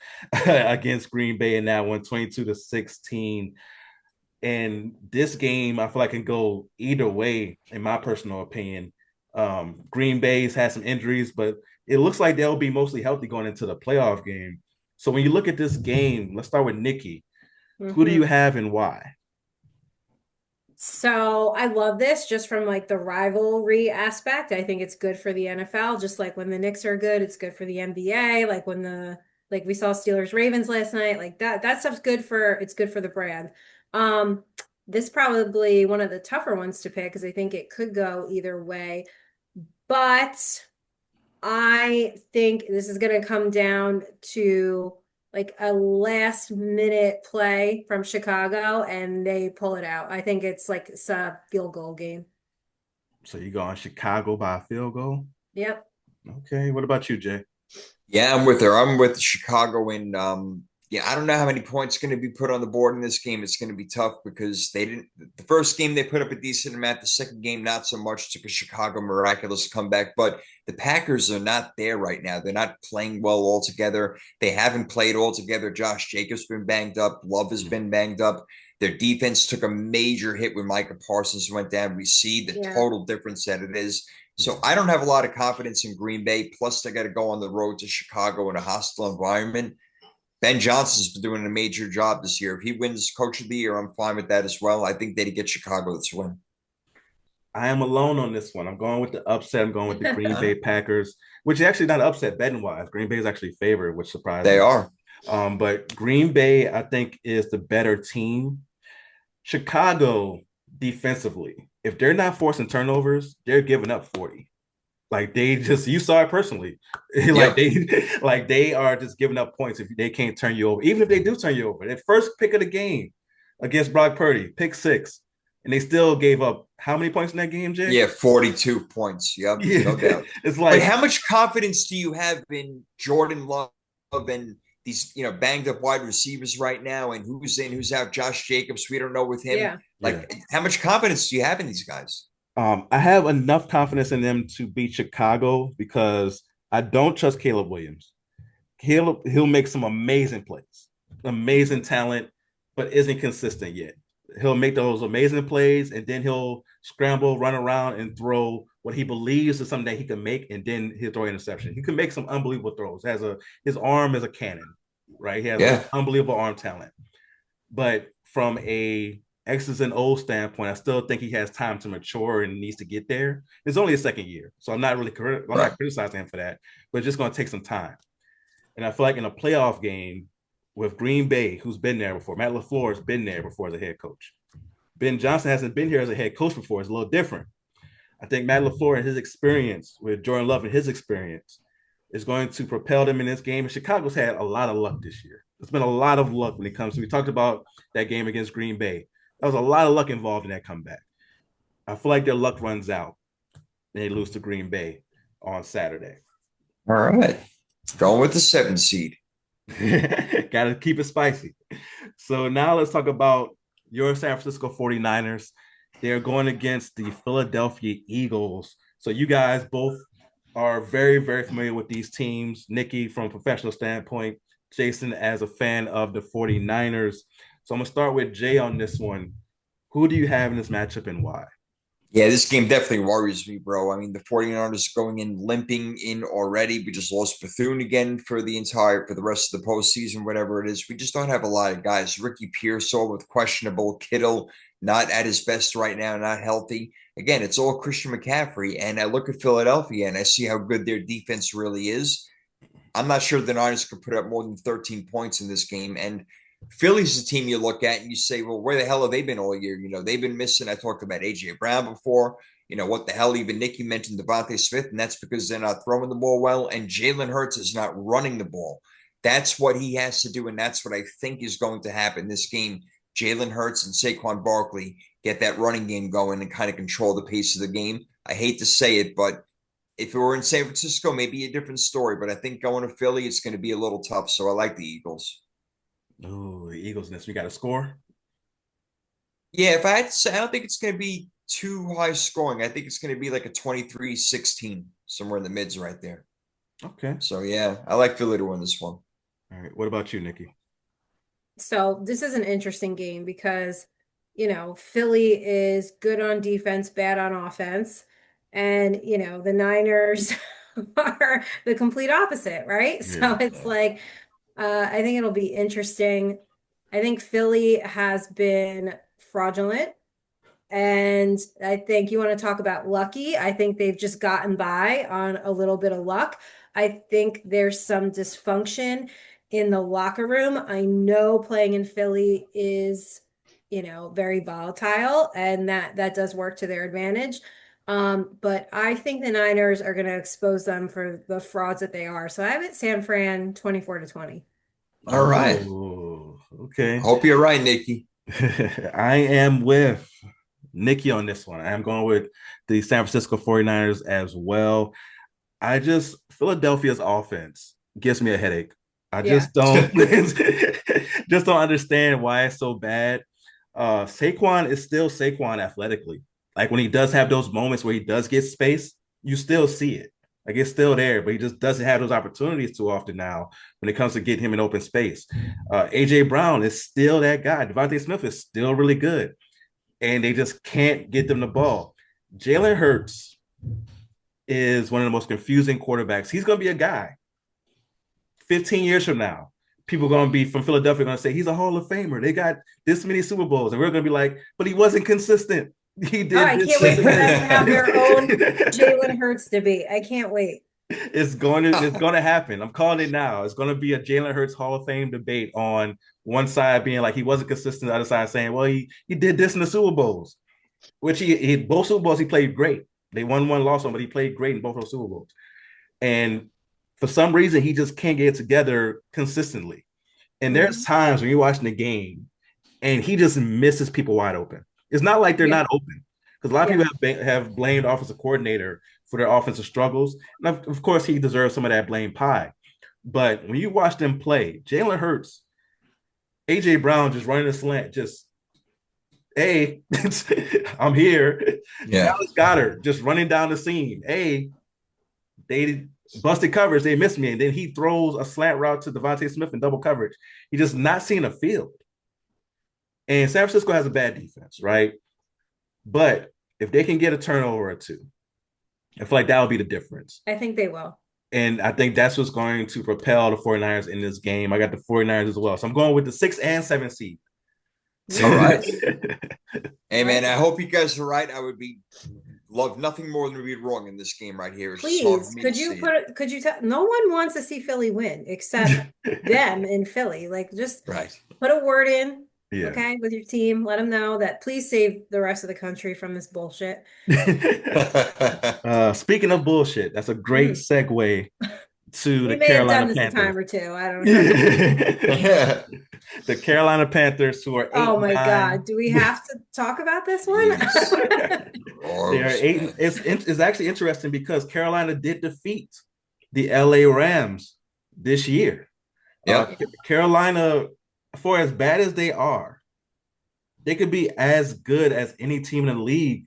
against Green Bay in that one, 22-16. And this game, I feel like can go either way, in my personal opinion. Green Bay's had some injuries, but it looks like they'll be mostly healthy going into the playoff game. So when you look at this game, let's start with Nikki. Who do you Mhm. have and why? So I love this just from like the rivalry aspect. I think it's good for the NFL. Just like when the Knicks are good, it's good for the NBA. Like when the like we saw Steelers Ravens last night, like that stuff's good for it's good for the brand. Um, this probably one of the tougher ones to pick because I think it could go either way. But I think this is going to come down to like a last minute play from Chicago and they pull it out. I think it's a field goal game. So you go on Chicago by a field goal. Yep. Okay. What about you, Jay? Yeah, I'm with her. I'm with Chicago, and yeah, I don't know how many points going to be put on the board in this game. It's going to be tough because they didn't. The first game they put up a decent amount. The second game, not so much. Took a Chicago miraculous comeback, but the Packers are not there right now. They're not playing well altogether. They haven't played all together. Josh Jacobs been banged up. Love has been banged up. Their defense took a major hit when Micah Parsons went down. We see the Yeah. total difference that it is. So I don't have a lot of confidence in Green Bay. Plus, they got to go on the road to Chicago in a hostile environment. Ben Johnson's been doing a major job this year. If he wins Coach of the Year, I'm fine with that as well. I think they'd get Chicago this win. I am alone on this one. I'm going with the upset. I'm going with the Green Bay Packers, which is actually not an upset betting wise. Green Bay is actually favored, which surprised They me. are. But Green Bay, I think, is the better team. Chicago defensively, if they're not forcing turnovers, they're giving up 40. Like they just you saw it personally. like Yep. they are just giving up points if they can't turn you over. Even if they do turn you over. Their first pick of the game against Brock Purdy, pick six. And they still gave up how many points in that game, Jay? Yeah, 42 points. Yep, Yeah. no doubt. It's But like how much confidence do you have in Jordan Love and these, banged up wide receivers right now? And who's in, who's out? Josh Jacobs, we don't know with him. Yeah. yeah. Like, how much confidence do you have in these guys? I have enough confidence in them to beat Chicago because I don't trust Caleb Williams. He'll make some amazing plays, amazing talent, but isn't consistent yet. He'll make those amazing plays and then he'll scramble, run around, and throw what he believes is something that he can make, and then he'll throw an interception. He can make some unbelievable throws. His arm is a cannon, right? He has an Yeah. unbelievable arm talent. But from a X's and O standpoint, I still think he has time to mature and needs to get there. It's only a second year, so I'm Right. not criticizing him for that, but it's just going to take some time. And I feel like in a playoff game with Green Bay, who's been there before, Matt LaFleur has been there before as a head coach. Ben Johnson hasn't been here as a head coach before. It's a little different. I think Matt LaFleur and his experience with Jordan Love and his experience is going to propel them in this game. And Chicago's had a lot of luck this year. There's been a lot of luck when it comes to, we talked about that game against Green Bay. There was a lot of luck involved in that comeback. I feel like their luck runs out and they lose to Green Bay on Saturday. All right. Going with the 7 seed. Got to keep it spicy. So now let's talk about your San Francisco 49ers. They're going against the Philadelphia Eagles. So you guys both are very, very familiar with these teams. Nikki, from a professional standpoint, Jason, as a fan of the 49ers. So I'm going to start with Jay on this one. Who do you have in this matchup and why? Yeah, this game definitely worries me, bro. I mean, the 49ers going in limping in already. We just lost Bethune again for the rest of the postseason, whatever it is. We just don't have a lot of guys. Ricky Pearsall with questionable, Kittle not at his best right now, not healthy. Again, it's all Christian McCaffrey. And I look at Philadelphia and I see how good their defense really is. I'm not sure the Niners could put up more than 13 points in this game. And Philly's a team you look at and you say, well, where the hell have they been all year? They've been missing. I talked about A.J. Brown before. What the hell? Even Nikki mentioned Devontae Smith, and that's because they're not throwing the ball well. And Jalen Hurts is not running the ball. That's what he has to do, and that's what I think is going to happen this game. Jalen Hurts and Saquon Barkley get that running game going and kind of control the pace of the game. I hate to say it, but if it were in San Francisco, maybe a different story. But I think going to Philly, it's going to be a little tough. So I like the Eagles. Oh, the Eagles. This we got a score. Yeah, if I had to say, I don't think it's going to be too high scoring. I think it's going to be like a 23-16, somewhere in the mids right there. Okay. So, yeah, I like Philly to win this one. All right. What about you, Nikki? So this is an interesting game because Philly is good on defense, bad on offense. And, the Niners are the complete opposite, right? So Yeah. it's like, I think it'll be interesting. I think Philly has been fraudulent. And I think you want to talk about lucky. I think they've just gotten by on a little bit of luck. I think there's some dysfunction in the locker room. I know playing in Philly is, very volatile, and that does work to their advantage. But I think the Niners are going to expose them for the frauds that they are. So I have it San Fran 24-20. All right. Oh, okay. Hope you're right, Nikki. I am with Nikki on this one. I'm going with the San Francisco 49ers as well. Philadelphia's offense gives me a headache. I Yeah. just don't just don't understand why it's so bad. Saquon is still Saquon athletically. Like when he does have those moments where he does get space, you still see it. Like it's still there, but he just doesn't have those opportunities too often now when it comes to getting him in open space. AJ Brown is still that guy. Devontae Smith is still really good, and they just can't get them the ball. Jalen Hurts is one of the most confusing quarterbacks. He's going to be a guy 15 years from now. People going to be from Philadelphia going to say he's a Hall of Famer. They got this many Super Bowls, and we're going to be like, but he wasn't consistent. He did. Oh, I can't wait for them to have their own Jalen Hurts debate. I can't wait. It's going to happen. I'm calling it now. It's going to be a Jalen Hurts Hall of Fame debate on one side being like he wasn't consistent, the other side saying, well, he did this in the Super Bowls, which he both Super Bowls he played great. They won one, lost one, but he played great in both those Super Bowls. And for some reason, he just can't get it together consistently. And there's times when you're watching the game and he just misses people wide open. It's not like they're not open, because a lot of people have blamed offensive coordinator for their offensive struggles. And of course, he deserves some of that blame pie. But when you watch them play, Jalen Hurts, AJ Brown just running a slant, just hey, I'm here. Yeah. Dallas Goedert just running down the seam. Hey, they busted coverage. They missed me. And then he throws a slant route to Devontae Smith in double coverage. He just not seeing a field. And San Francisco has a bad defense, right? But if they can get a turnover or two, I feel like that will be the difference. I think they will. And I think that's what's going to propel the 49ers in this game. I got the 49ers as well. So I'm going with the 6 and 7 seed. All right. Hey, man, I hope you guys are right. I would love nothing more than to be wrong in this game right here. Please, could you tell? No one wants to see Philly win except them in Philly. Like, just put a word in, okay, with your team. Let them know that please save the rest of the country from this bullshit. Speaking of bullshit, that's a great segue to the Carolina Panthers. A time or two. I don't know. The Carolina Panthers, who are 8-9. Oh my God. Do we have to talk about this one? Yes. They are 8. It's actually interesting because Carolina did defeat the LA Rams this year. Carolina, for as bad as they are, they could be as good as any team in the league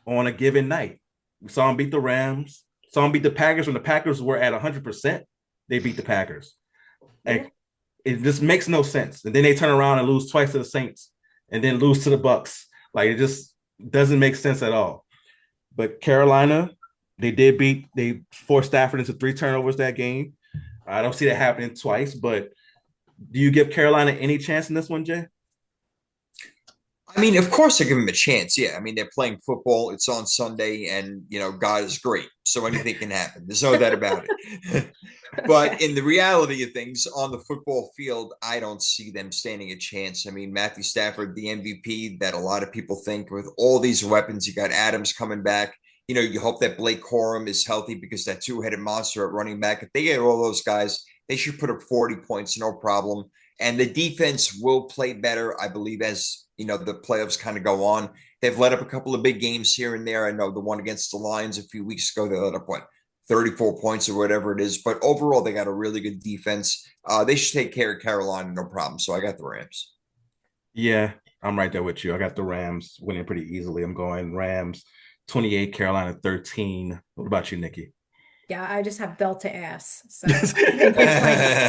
on a given night. We saw them beat the Rams, saw them beat the Packers when the Packers were at 100%. They beat the Packers. And it just makes no sense. And then they turn around and lose twice to the Saints and then lose to the Bucks. Like, it just doesn't make sense at all. But Carolina, they forced Stafford into 3 turnovers that game. I don't see that happening twice, but do you give Carolina any chance in this one, Jay? I mean, of course I give them a chance. Yeah. I mean, they're playing football. It's on Sunday and, God is great. So anything can happen. There's no doubt about it. But in the reality of things on the football field, I don't see them standing a chance. I mean, Matthew Stafford, the MVP that a lot of people think with all these weapons, you got Adams coming back. You hope that Blake Corum is healthy because that 2-headed monster at running back, if they get all those guys, they should put up 40 points, no problem. And the defense will play better, I believe, as the playoffs kind of go on. They've let up a couple of big games here and there. I know the one against the Lions a few weeks ago, they let up 34 points or whatever it is. But overall, they got a really good defense. They should take care of Carolina, no problem. So I got the Rams. Yeah, I'm right there with you. I got the Rams winning pretty easily. I'm going Rams 28, Carolina 13. What about you, Nikki? Yeah, I just have belt to ass. So it's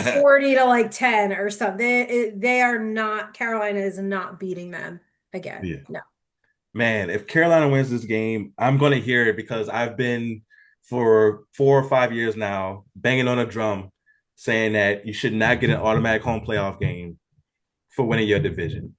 like 40 to 10 or something. They are not, Carolina is not beating them. again. Yeah. No. Man, if Carolina wins this game, I'm going to hear it because I've been for 4 or 5 years now banging on a drum saying that you should not get an automatic home playoff game for winning your division.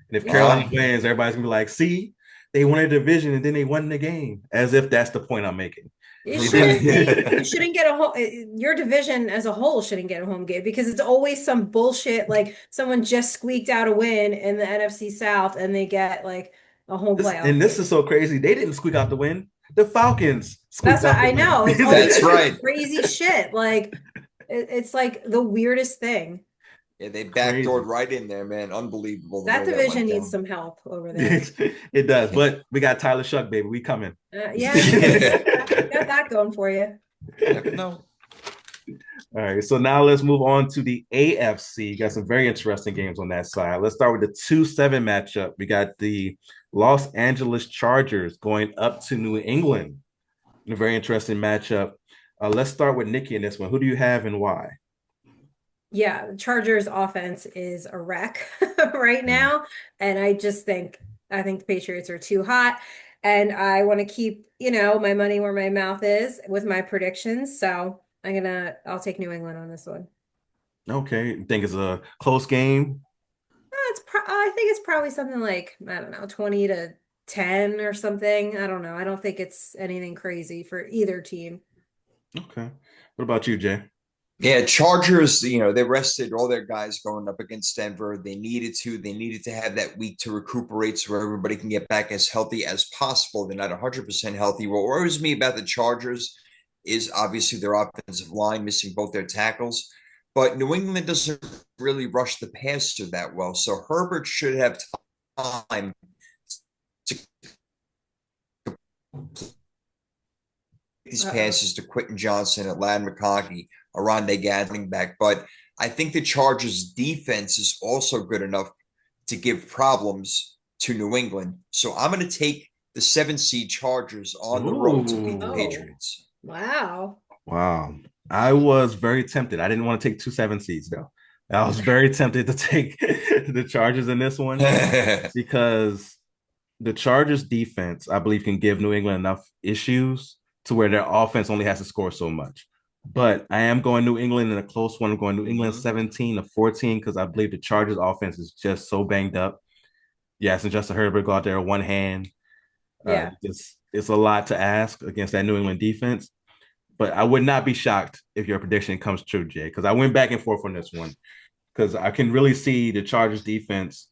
And if Carolina Uh, wins, everybody's going to be like, see, they won a division and then they won the game, as if that's the point I'm making. You They shouldn't be, didn't. you shouldn't get a home, your division as a whole shouldn't get a home game because it's always some bullshit. Like someone just squeaked out a win in the NFC South and they get like a home playoff This game. is so crazy. They didn't squeak out the win. The Falcons That's squeaked what out the I win. know. It's always that's some right. crazy shit. Like it's like the weirdest thing. Yeah, they backdoored Crazy. right in there, man. Unbelievable the That way that division went needs down. some help over there. It does, but we got Tyler Shuck, baby. We coming. Yeah, you got that going for you. Never know. All right, so now let's move on to the AFC. You got some very interesting games on that side. Let's start with the 2-7 matchup. We got the Los Angeles Chargers going up to New England. A very interesting matchup. Let's start with Nikki in this one. Who do you have and why? Yeah, the Chargers offense is a wreck right now. And I think the Patriots are too hot. And I want to keep, my money where my mouth is with my predictions. So I'll take New England on this one. Okay, you think it's a close game? I think it's probably something like, I don't know, 20-10 or something. I don't know. I don't think it's anything crazy for either team. Okay. What about you, Jay? Yeah, Chargers, they rested all their guys going up against Denver. They needed to. They needed to have that week to recuperate so everybody can get back as healthy as possible. They're not 100% healthy. What worries me about the Chargers is obviously their offensive line missing both their tackles. But New England doesn't really rush the passer that well. So Herbert should have time to these Uh-oh. passes to Quentin Johnson, Atlanta McConkey, Arande Gatling back. But I think the Chargers defense is also good enough to give problems to New England. So I'm going to take the 7 seed Chargers on the road to beat the Ooh. Oh, Patriots. wow. Wow. I was very tempted. I didn't want to take 2 7 seeds though. I was very tempted to take the Chargers in this one because the Chargers defense, I believe, can give New England enough issues to where their offense only has to score so much. But I am going New England in a close one. I'm going New England 17-14 because I believe the Chargers offense is just so banged up. Yes, and Justin Herbert go out there one hand. Yeah. It's a lot to ask against that New England defense. But I would not be shocked if your prediction comes true, Jay, because I went back and forth on this one because I can really see the Chargers defense.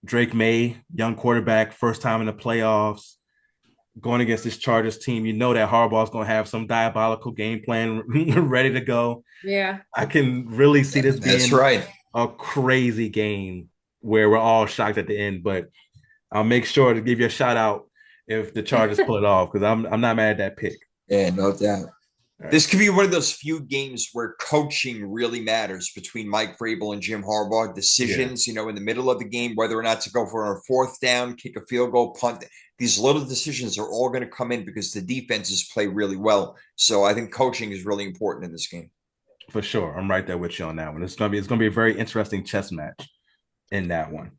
Drake May, young quarterback, first time in the playoffs, going against this Chargers team. You know that Harbaugh's going to have some diabolical game plan ready to go. Yeah. I can really see this That's being right. a crazy game where we're all shocked at the end. But I'll make sure to give you a shout out if the Chargers pull it off because I'm not mad at that pick. Yeah, no doubt. All right. This could be one of those few games where coaching really matters between Mike Vrabel and Jim Harbaugh. Decisions, in the middle of the game, whether or not to go for a fourth down, kick a field goal, punt. These little decisions are all going to come in because the defenses play really well. So I think coaching is really important in this game. For sure. I'm right there with you on that one. It's gonna be a very interesting chess match in that one.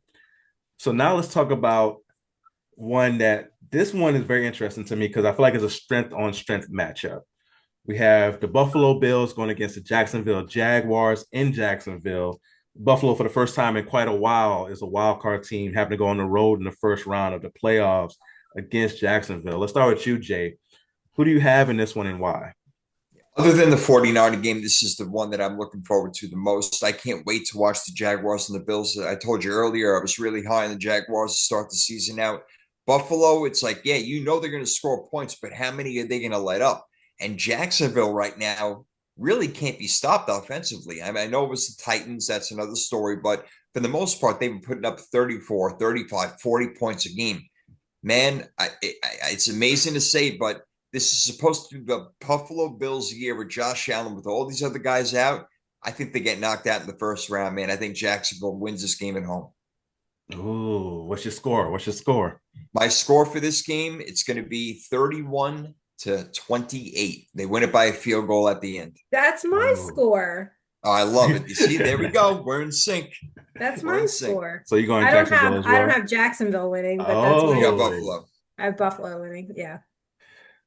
So now let's talk about this one is very interesting to me because I feel like it's a strength on strength matchup. We have the Buffalo Bills going against the Jacksonville Jaguars in Jacksonville. Buffalo, for the first time in quite a while, is a wild card team having to go on the road in the first round of the playoffs against Jacksonville. Let's start with you, Jay. Who do you have in this one and why? Other than the 49er game, this is the one that I'm looking forward to the most. I can't wait to watch the Jaguars and the Bills. I told you earlier, I was really high on the Jaguars to start the season out. Buffalo, it's like, yeah, they're going to score points, but how many are they going to let up? And Jacksonville right now really can't be stopped offensively. I mean, I know it was the Titans. That's another story. But for the most part, they've been putting up 34, 35, 40 points a game. Man, it's amazing to say, but this is supposed to be the Buffalo Bills year with Josh Allen with all these other guys out. I think they get knocked out in the first round, man. I think Jacksonville wins this game at home. Ooh, what's your score? What's your score? My score for this game, it's going to be 31-28. They win it by a field goal at the end. That's my Ooh. score. Oh, I love it. You see, there we go. We're in sync. That's We're my in sync. score. So you're going Jacksonville as I don't well? have Jacksonville winning, but that's You my got Oh, score. Buffalo. I have Buffalo winning. Yeah.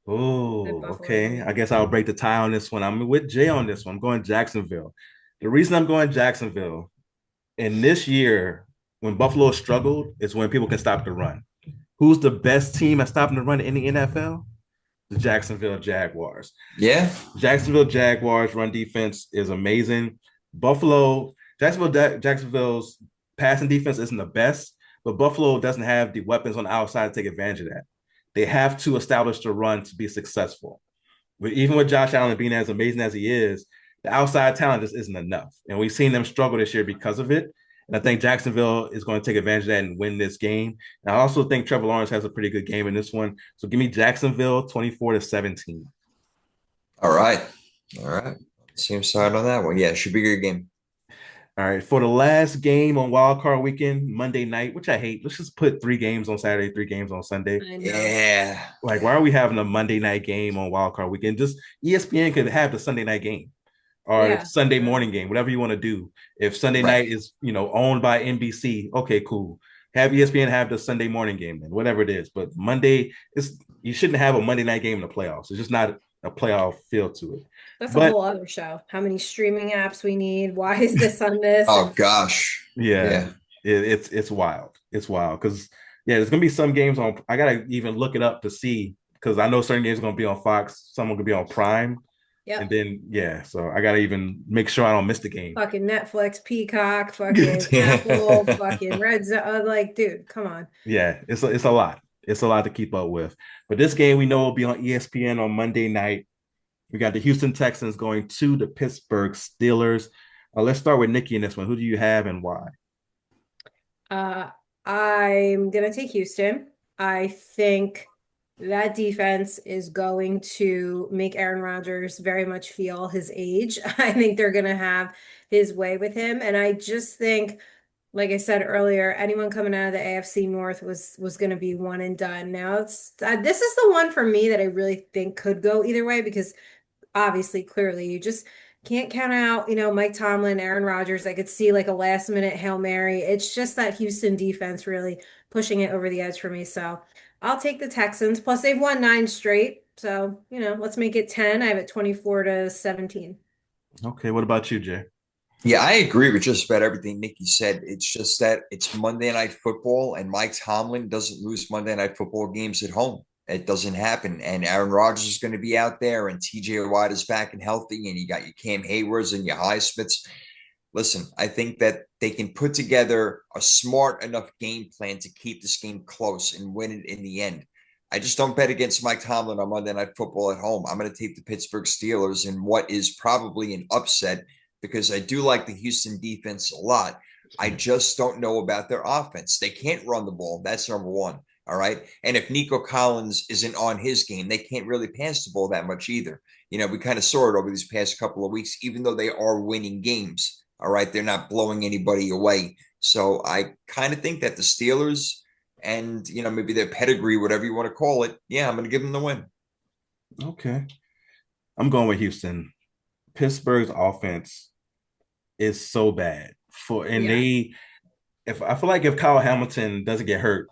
I have oh, Buffalo okay. I winning. guess I'll break the tie on this one. I'm with Jay on this one. I'm going Jacksonville. The reason I'm going Jacksonville in this year, when Buffalo struggled, is when people can stop the run. Who's the best team at stopping the run in the NFL? The Jacksonville Jaguars. Yeah. Jacksonville Jaguars run defense is amazing. Jacksonville's passing defense isn't the best, but Buffalo doesn't have the weapons on the outside to take advantage of that. They have to establish the run to be successful. Even with Josh Allen being as amazing as he is, the outside talent just isn't enough. And we've seen them struggle this year because of it. And I think Jacksonville is going to take advantage of that and win this game. And I also think Trevor Lawrence has a pretty good game in this one. So give me Jacksonville 24-17. All right. All right. Same side on that one. Yeah, it should be a good game. All right. For the last game on Wildcard weekend, Monday night, which I hate, let's just put 3 games on Saturday, 3 games on Sunday. I know. Yeah. Like, why are we having a Monday night game on Wildcard weekend? Just ESPN could have the Sunday night game or Yeah. Sunday morning game, whatever you want to do. If Sunday Right. night is, owned by NBC, okay, cool. Have ESPN have the Sunday morning game then, whatever it is. But Monday, you shouldn't have a Monday night game in the playoffs. It's just not a playoff feel to it. That's a But whole other show. How many streaming apps we need? Why is this on this? Oh gosh. yeah, it's wild. It's wild because there's gonna be some games on. I gotta even look it up to see because I know certain games are gonna be on Fox. Some are gonna be on Prime. Yep. And then so I gotta even make sure I don't miss the game. Fucking Netflix, Peacock, fucking Apple, fucking Red Zone. Like, dude, come on. Yeah, it's a lot. It's a lot to keep up with. But this game we know will be on ESPN on Monday night. We got the Houston Texans going to the Pittsburgh Steelers. Let's start with Nikki in this one. Who do you have and why? I'm gonna take Houston. I think that defense is going to make Aaron Rodgers very much feel his age. I think they're gonna have his way with him, and I just think, like I said earlier, anyone coming out of the AFC North was going to be one and done. Now this is the one for me that I really think could go either way because obviously, clearly, you just can't count out, Mike Tomlin, Aaron Rodgers. I could see like a last minute Hail Mary. It's just that Houston defense really pushing it over the edge for me. So I'll take the Texans. Plus, they've won 9 straight. So, let's make it 10. I have it 24-17. Okay, what about you, Jay? Yeah, I agree with just about everything Nikki said. It's just that it's Monday Night Football, and Mike Tomlin doesn't lose Monday Night Football games at home. It doesn't happen. And Aaron Rodgers is going to be out there, and TJ Watt is back and healthy, and you got your Cam Haywards and your Highsmiths. Listen, I think that they can put together a smart enough game plan to keep this game close and win it in the end. I just don't bet against Mike Tomlin on Monday Night Football at home. I'm going to take the Pittsburgh Steelers in what is probably an upset because I do like the Houston defense a lot. I just don't know about their offense. They can't run the ball. That's number one. All right. And if Nico Collins isn't on his game, they can't really pass the ball that much either. We kind of saw it over these past couple of weeks, even though they are winning games. All right. They're not blowing anybody away. So I kind of think that the Steelers and, maybe their pedigree, whatever you want to call it. Yeah, I'm going to give them the win. Okay. I'm going with Houston. Pittsburgh's offense is so bad I feel like if Kyle Hamilton doesn't get hurt,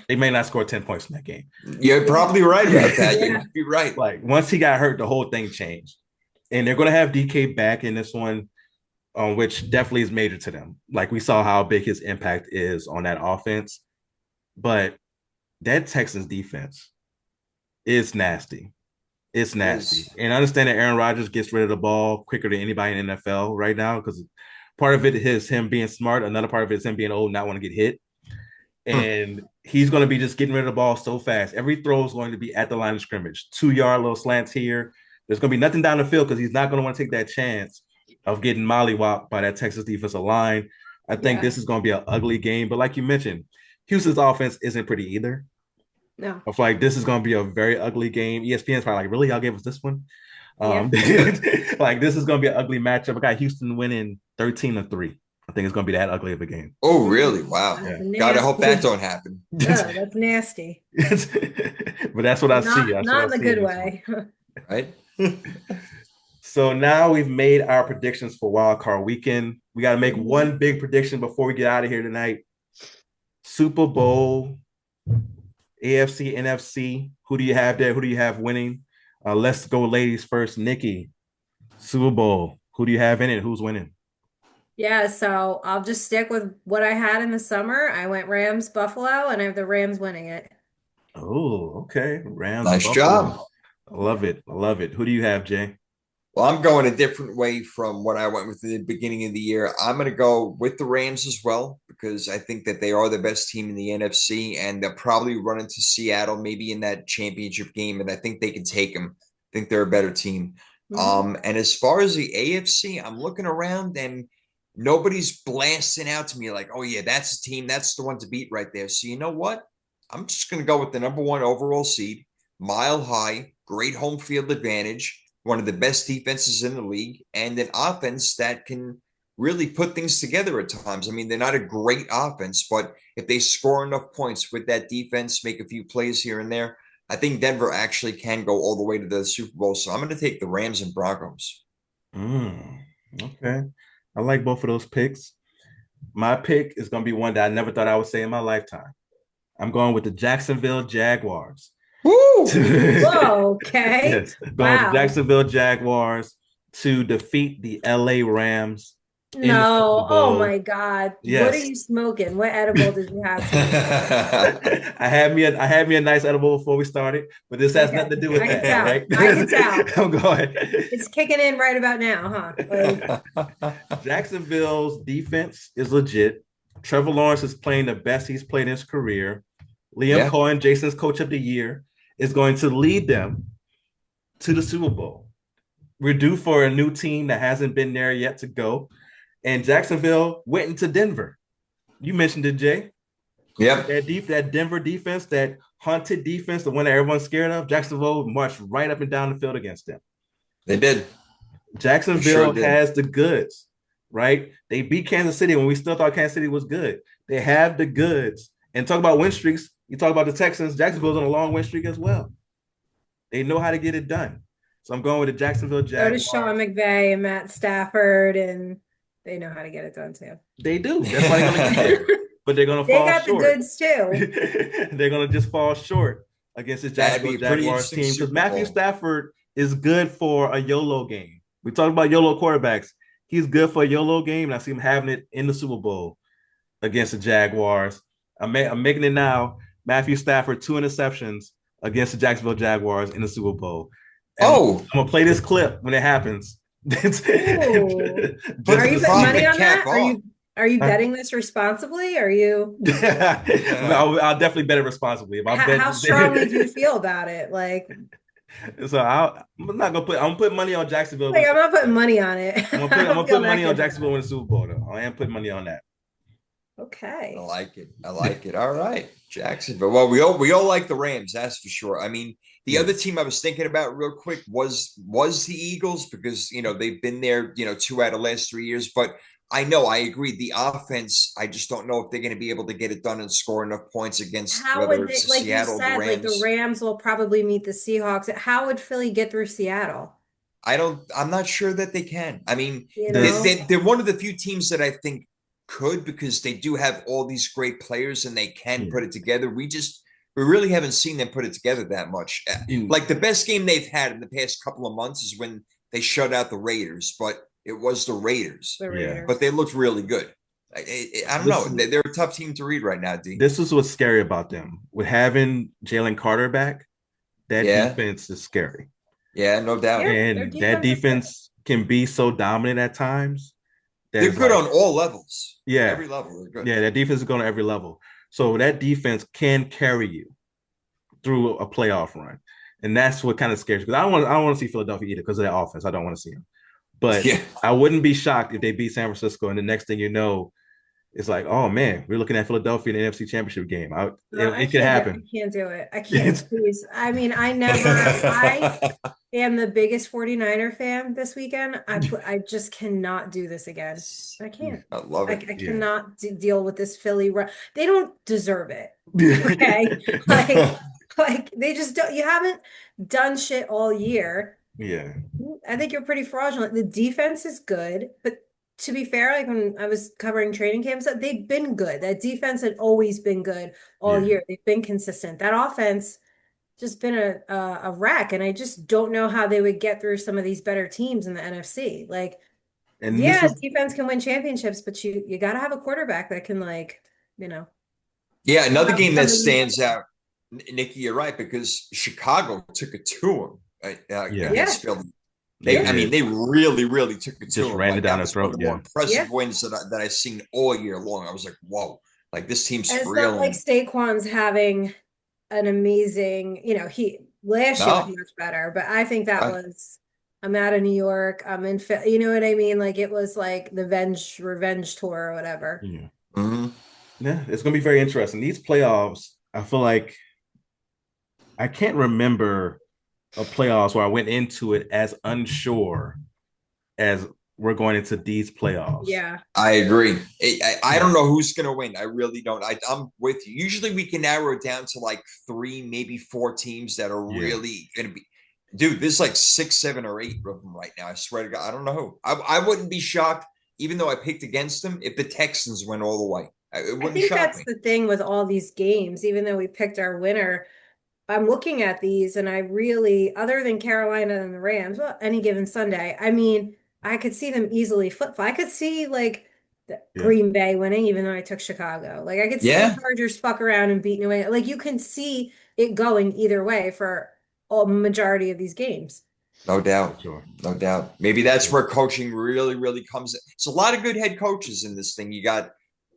they may not score 10 points in that game. You're probably right about that. Yeah. You're right. Like once he got hurt, the whole thing changed. And they're going to have DK back in this one, which definitely is major to them. Like we saw how big his impact is on that offense. But that Texans defense is nasty. It's nasty. And I understand that Aaron Rodgers gets rid of the ball quicker than anybody in the NFL right now because part of it is him being smart. Another part of it is him being old, not want to get hit. And he's going to be just getting rid of the ball so fast. Every throw is going to be at the line of scrimmage. 2-yard little slants here. There's going to be nothing down the field because he's not going to want to take that chance of getting mollywopped by that Texas defensive line. I think this is going to be an ugly game. But like you mentioned, Houston's offense isn't pretty either. No. I feel like this is going to be a very ugly game. ESPN's probably like, really? Y'all gave us this one? Like, this is going to be an ugly matchup. I got Houston winning 13-3. I think it's going to be that ugly of a game. Oh, really? Wow. Gotta hope that don't happen. Oh, that's nasty. But that's what I see. Not in a good way. Right? So now we've made our predictions for Wildcard Weekend. We got to make one big prediction before we get out of here tonight. Super Bowl, AFC, NFC. Who do you have there? Who do you have winning? Let's go, ladies first. Nikki, Super Bowl. Who do you have in it? Who's winning? Yeah, so I'll just stick with what I had in the summer. I went Rams, Buffalo, and I have the Rams winning it. Oh, okay. Rams, Nice Buffalo. job. I love it. I love it. Who do you have, Jay? Well, I'm going a different way from what I went with in the beginning of the year. I'm going to go with the Rams as well because I think that they are the best team in the NFC, and they'll probably run into Seattle maybe in that championship game, and I think they can take them. I think they're a better team. And as far as the AFC, I'm looking around and nobody's blasting out to me like, oh yeah, that's the team, that's the one to beat right there. So you know what? I'm just going to go with the number one overall seed, Mile High, great home field advantage, one of the best defenses in the league, and an offense that can really put things together at times. I mean, they're not a great offense, but if they score enough points with that defense, make a few plays here and there, I think Denver actually can go all the way to the Super Bowl. So I'm going to take the Rams and Broncos. Okay. I like both of those picks. My pick is going to be one that I never thought I would say in my lifetime. I'm going with the Jacksonville Jaguars. Woo! Whoa, okay. Yes, going with the Jacksonville Jaguars to defeat the LA Rams. No, oh my God. Yes. What are you smoking? What edible did you have? I had me a nice edible before we started, but this has nothing to do with that, right? I can tell. I'm going. It's kicking in right about now, huh? Like, Jacksonville's defense is legit. Trevor Lawrence is playing the best he's played in his career. Liam Cohen, Jason's coach of the year, is going to lead them to the Super Bowl. We're due for a new team that hasn't been there yet to go. And Jacksonville went into Denver. You mentioned it, Jay. Yep. That Denver defense, that haunted defense, the one that everyone's scared of, Jacksonville marched right up and down the field against them. They did. Jacksonville has the goods, right? They beat Kansas City when we still thought Kansas City was good. They have the goods. And talk about win streaks. You talk about the Texans. Jacksonville's on a long win streak as well. They know how to get it done. So I'm going with the Jacksonville Jaguars. So does Sean McVay and Matt Stafford, and they know how to get it done too. They do. That's why they're going to be there. But they're going to fall short. They got the goods too. They're going to just fall short against the Jacksonville Jaguars team because Matthew Stafford is good for a YOLO game. We talked about YOLO quarterbacks. He's good for a YOLO game, and I see him having it in the Super Bowl against the Jaguars. I'm making it now. Matthew Stafford, 2 interceptions against the Jacksonville Jaguars in the Super Bowl. And I'm going to play this clip when it happens. Are you putting money on that? Are you betting this responsibly? Are you? I'll definitely bet it responsibly. How strongly do you feel about it? Like, so I'm not gonna put. I'm putting money on Jacksonville. Like, I'm not putting money on it. I'm gonna put money on Jacksonville in the Super Bowl. Though I am putting money on that. Okay. I like it. All right, Jacksonville. Well, we all like the Rams, that's for sure. I mean, the other team I was thinking about real quick was the Eagles because they've been there 2 out of the last 3 years. But I agree. The offense, I just don't know if they're going to be able to get it done and score enough points against whether it's like Seattle, you said, the Rams. Like the Rams will probably meet the Seahawks. How would Philly get through Seattle? I'm not sure that they can. I mean, they're one of the few teams that I think could because they do have all these great players and they can put it together. We really haven't seen them put it together that much. Like the best game they've had in the past couple of months is when they shut out the Raiders, but it was the Raiders. But they looked really good. I don't know. They're a tough team to read right now, D. This is what's scary about them. With having Jalen Carter back, that defense is scary. Yeah, no doubt. And that defense can be so dominant at times. They're good on all levels. Yeah. Every level. They're good. Yeah, that defense is going to every level. So that defense can carry you through a playoff run. And that's what kind of scares me. Because I don't want to see Philadelphia either because of their offense. I don't want to see them. But I wouldn't be shocked if they beat San Francisco and the next thing you know, it's like, oh man, we're looking at Philadelphia in the NFC Championship game. It could happen. I can't do it. I can't. Please. I mean, I am the biggest 49er fan this weekend. I just cannot do this again. I can't. I love it. I cannot deal with this Philly run. They don't deserve it. Okay. like they just don't. You haven't done shit all year. Yeah. I think you're pretty fraudulent. The defense is good, but to be fair, like when I was covering training camps, they've been good. That defense had always been good all Yeah. year. They've been consistent. That offense just been a wreck, and I just don't know how they would get through some of these better teams in the NFC. Like, And this yeah, is defense can win championships, but you got to have a quarterback that can like, you know, Yeah, pull another out game some that of these. stands out, Nikki, you're right, because Chicago took it to him yeah, Yeah, against Philly. they I mean, did. they really, really took it to Just him. ran it Like down that the was one throat. of the more Yeah. impressive yeah. wins that I've seen all year long. I was like, whoa, like this team's And it's for not real. like And Saquon's having an amazing, he last year was no, much better, but I think that I, was I'm out of New York. I'm in, you know what I mean? Like it was like the revenge tour or whatever. Yeah. mhm. Yeah. It's gonna be very interesting. These playoffs, I feel like I can't remember a playoffs where I went into it as unsure as we're going into these playoffs. Yeah. I agree. I don't Yeah. know who's going to win. I really don't. I'm with you. Usually we can narrow it down to like three, maybe four teams that are Yeah. really going to be. Dude, there's like 6, 7, or 8 of them right now. I swear to God. I don't know who. I wouldn't be shocked, even though I picked against them, if the Texans went all the way. It I wouldn't think shock that's me. the thing with all these games, even though we picked our winner. I'm looking at these and I really, other than Carolina and the Rams, well, any given Sunday, I mean, I could see them easily flip-flop. I could see like Yeah. Green Bay winning, even though I took Chicago. Like I could see the Yeah, Chargers fuck around and beat New England. Like you can see it going either way for a majority of these games. no For doubt. sure. No doubt. Maybe For that's sure. where coaching really, really comes in. It's a lot of good head coaches in this thing. You got,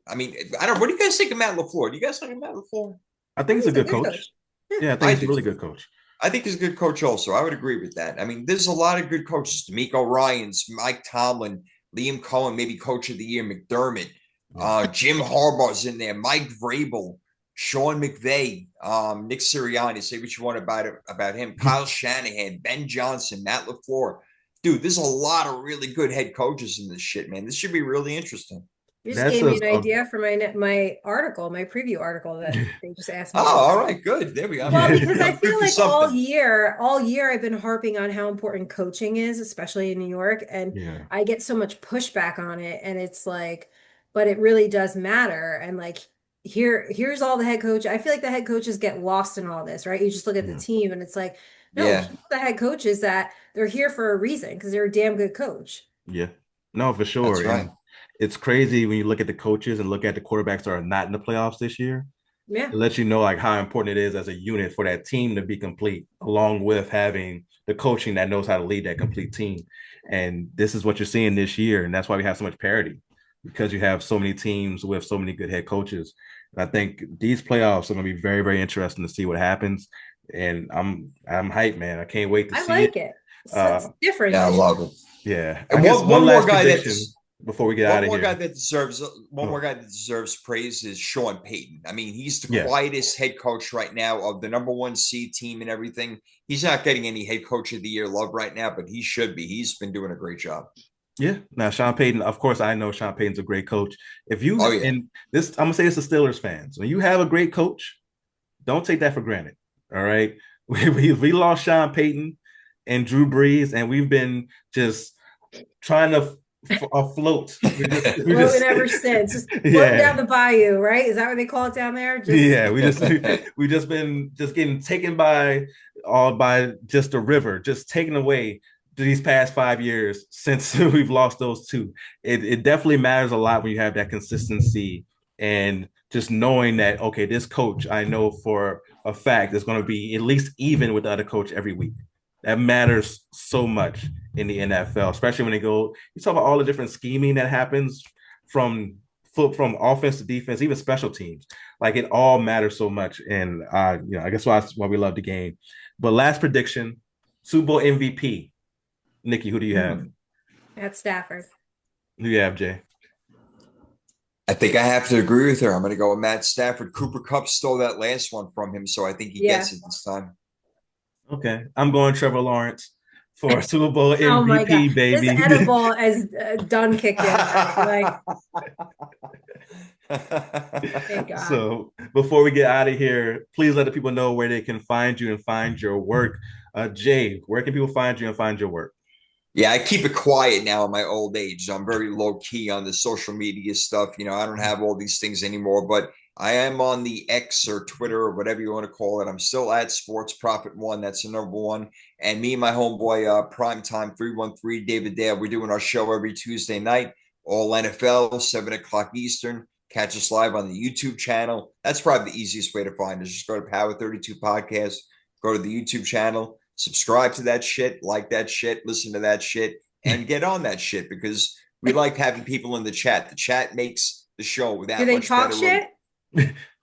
I mean, I don't, what do you guys think of Matt LaFleur? Do you guys think of Matt LaFleur? I I think think he's a he's a good good coach. coach. Yeah. Yeah, I think I he's a do really too. good coach. I think he's a good coach also. I would agree with that. I mean, there's a lot of good coaches. D'Amico Ryans, Mike Tomlin, Liam Cohen, maybe coach of the year, McDermott. Yeah. Jim Harbaugh's in there, Mike Vrabel, Sean McVay, Nick Sirianni, say what you want about him, Kyle Shanahan, Ben Johnson, Matt LaFleur. Dude, there's a lot of really good head coaches in this shit, man. This should be really interesting. You just That's gave me an a idea for my article, my preview article that they just asked me to Oh, write. all right, good. There we go. Well, yeah. because I I'm good feel for like something. all year I've been harping on how important coaching is, especially in New York, and Yeah. I get so much pushback on it, and it's like, but it really does matter. And like here's all the head coach. I feel like the head coaches get lost in all this, right? You just look at the Yeah. team and it's like, no, Yeah, here's the head coach is that they're here for a reason because they're a damn good coach. Yeah. No, for sure. that's right. And it's crazy when you look at the coaches and look at the quarterbacks that are not in the playoffs this year. Yeah. It lets you know like how important it is as a unit for that team to be complete, along with having the coaching that knows how to lead that complete team. And this is what you're seeing this year, and that's why we have so much parity because you have so many teams with so many good head coaches. And I think these playoffs are going to be very, very interesting to see what happens. And I'm hyped, man. I can't wait to I see it. like it. Uh, It's different Yeah, I this love it. yeah, I And guess one more last guy prediction before we get out of here. one more Oh, guy that deserves praise is Sean Payton. I mean, he's the yeah, quietest head coach right now of the number one seed team and everything. He's not getting any head coach of the year love right now, but he should be. He's been doing a great job. yeah. Now Sean Payton, of course, I know Sean Payton's a great coach. If you Oh yeah. and this, I'm gonna say this to Steelers fans: when you have a great coach, don't take that for granted. All right, we lost Sean Payton and Drew Brees, and we've been just trying to afloat. We floating just ever since. Just floating down yeah. the bayou, right? Is that what they call it down there? Just Yeah, we just been just getting taken by all by just the river, just taken away these past 5 years since we've lost those two. It definitely matters a lot when you have that consistency and just knowing that okay, this coach I know for a fact is going to be at least even with the other coach every week. That matters so much in the NFL, especially when they go. You talk about all the different scheming that happens from from offense to defense, even special teams. Like it all matters so much, and I guess that's why we love the game. But last prediction: Super Bowl MVP. Nikki, who do you have? at Stafford. Who do you have, Jay? I think I have to agree with her. I'm going to go with Matt Stafford. Cooper Cup stole that last one from him, so I think he Yeah. gets it this time. Okay, I'm going Trevor Lawrence for Super Bowl Oh my God. MVP, This baby. edible as done kicked in. Like Thank God. So before we get out of here, please let the people know where they can find you and find your work. Jay, where can people find you and find your work? Yeah, I keep it quiet now in my old age. I'm very low key on the social media stuff. I don't have all these things anymore, but I am on the X or Twitter or whatever you want to call it. I'm still at Sports Profit One. That's the number one. And me and my homeboy, Primetime 313, David Dale, we're doing our show every Tuesday night, all NFL, 7 o'clock Eastern. Catch us live on the YouTube channel. That's probably the easiest way to find us. Just go to Power 32 Podcast, go to the YouTube channel, subscribe to that shit, like that shit, listen to that shit, and get on that shit because we like having people in the chat. The chat makes the show Do that they much talk better. shit?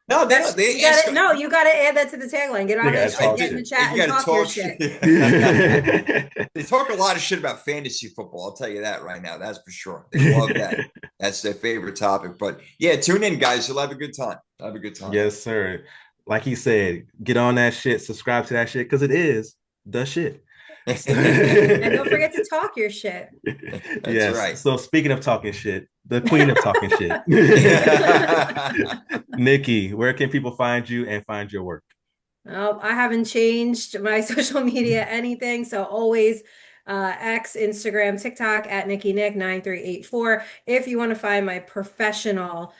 No, they don't. They You got ask. it. No, you got to add that to the tagline. Get on that shit, get in the chat, You and got to talk your talk shit. shit. They talk a lot of shit about fantasy football. I'll tell you that right now. That's for sure. They love that. That's their favorite topic. But yeah, tune in, guys. You'll have a good time. Have a good time. Yes, sir. Like he said, get on that shit, subscribe to that shit because it is the shit. And don't forget to talk your shit. That's Yes. right. So speaking of talking shit, the queen of talking shit, Nikki, where can people find you and find your work? Oh, I haven't changed my social media anything, so always X, Instagram, TikTok at Nikki Nick 9384. If you want to find my professional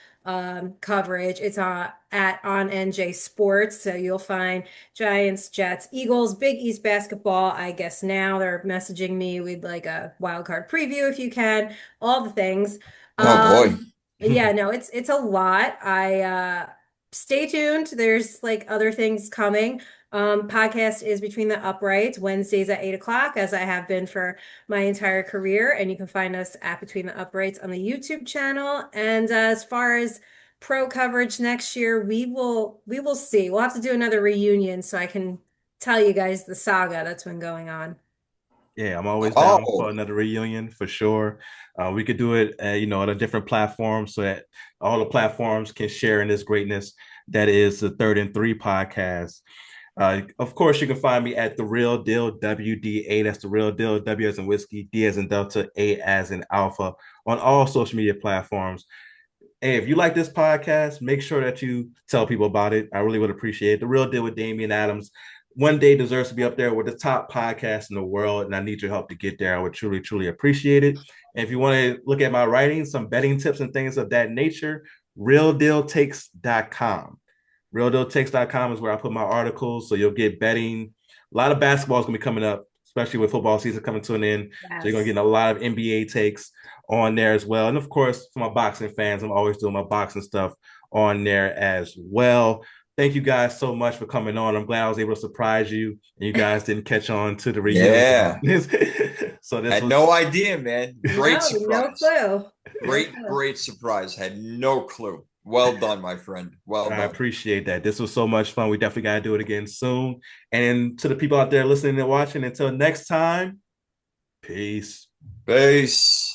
coverage, it's on NJ Sports. So you'll find Giants, Jets, Eagles, Big East basketball. I guess now they're messaging me with like a wild card preview if you can, all the things. Oh boy. Yeah, no, it's a lot. I stay tuned. There's like other things coming. Podcast is Between the Uprights, Wednesdays at 8 o'clock, as I have been for my entire career. And you can find us at Between the Uprights on the YouTube channel. And as far as pro coverage next year, we will see. We'll have to do another reunion so I can tell you guys the saga that's been going on. Yeah, I'm always down Oh, for another reunion for sure. We could do it, on a different platform so that all the platforms can share in this greatness that is the Third and Three podcast. Of course, you can find me at The Real Deal, WDA. That's The Real Deal, W as in whiskey, D as in Delta, A as in Alpha on all social media platforms. Hey, if you like this podcast, make sure that you tell people about it. I really would appreciate it. The Real Deal with Damian Adams one day deserves to be up there with the top podcast in the world, and I need your help to get there. I would truly, truly appreciate it. And if you want to look at my writing, some betting tips and things of that nature, realdealtakes.com. Realdealtakes.com is where I put my articles, so you'll get betting. A lot of basketball is going to be coming up, especially with football season coming to an end. Yes. So you're going to get a lot of NBA takes on there as well. And of course, for my boxing fans, I'm always doing my boxing stuff on there as well. Thank you guys so much for coming on. I'm glad I was able to surprise you and you guys didn't catch on to the reunion. yeah. So this Had was no idea, man. Great No, surprise. no clue. Great, No clue. great surprise. Had no clue. Well done, my friend. Well I done. appreciate that. This was so much fun. We definitely got to do it again soon. And to the people out there listening and watching, until next time, peace. Peace.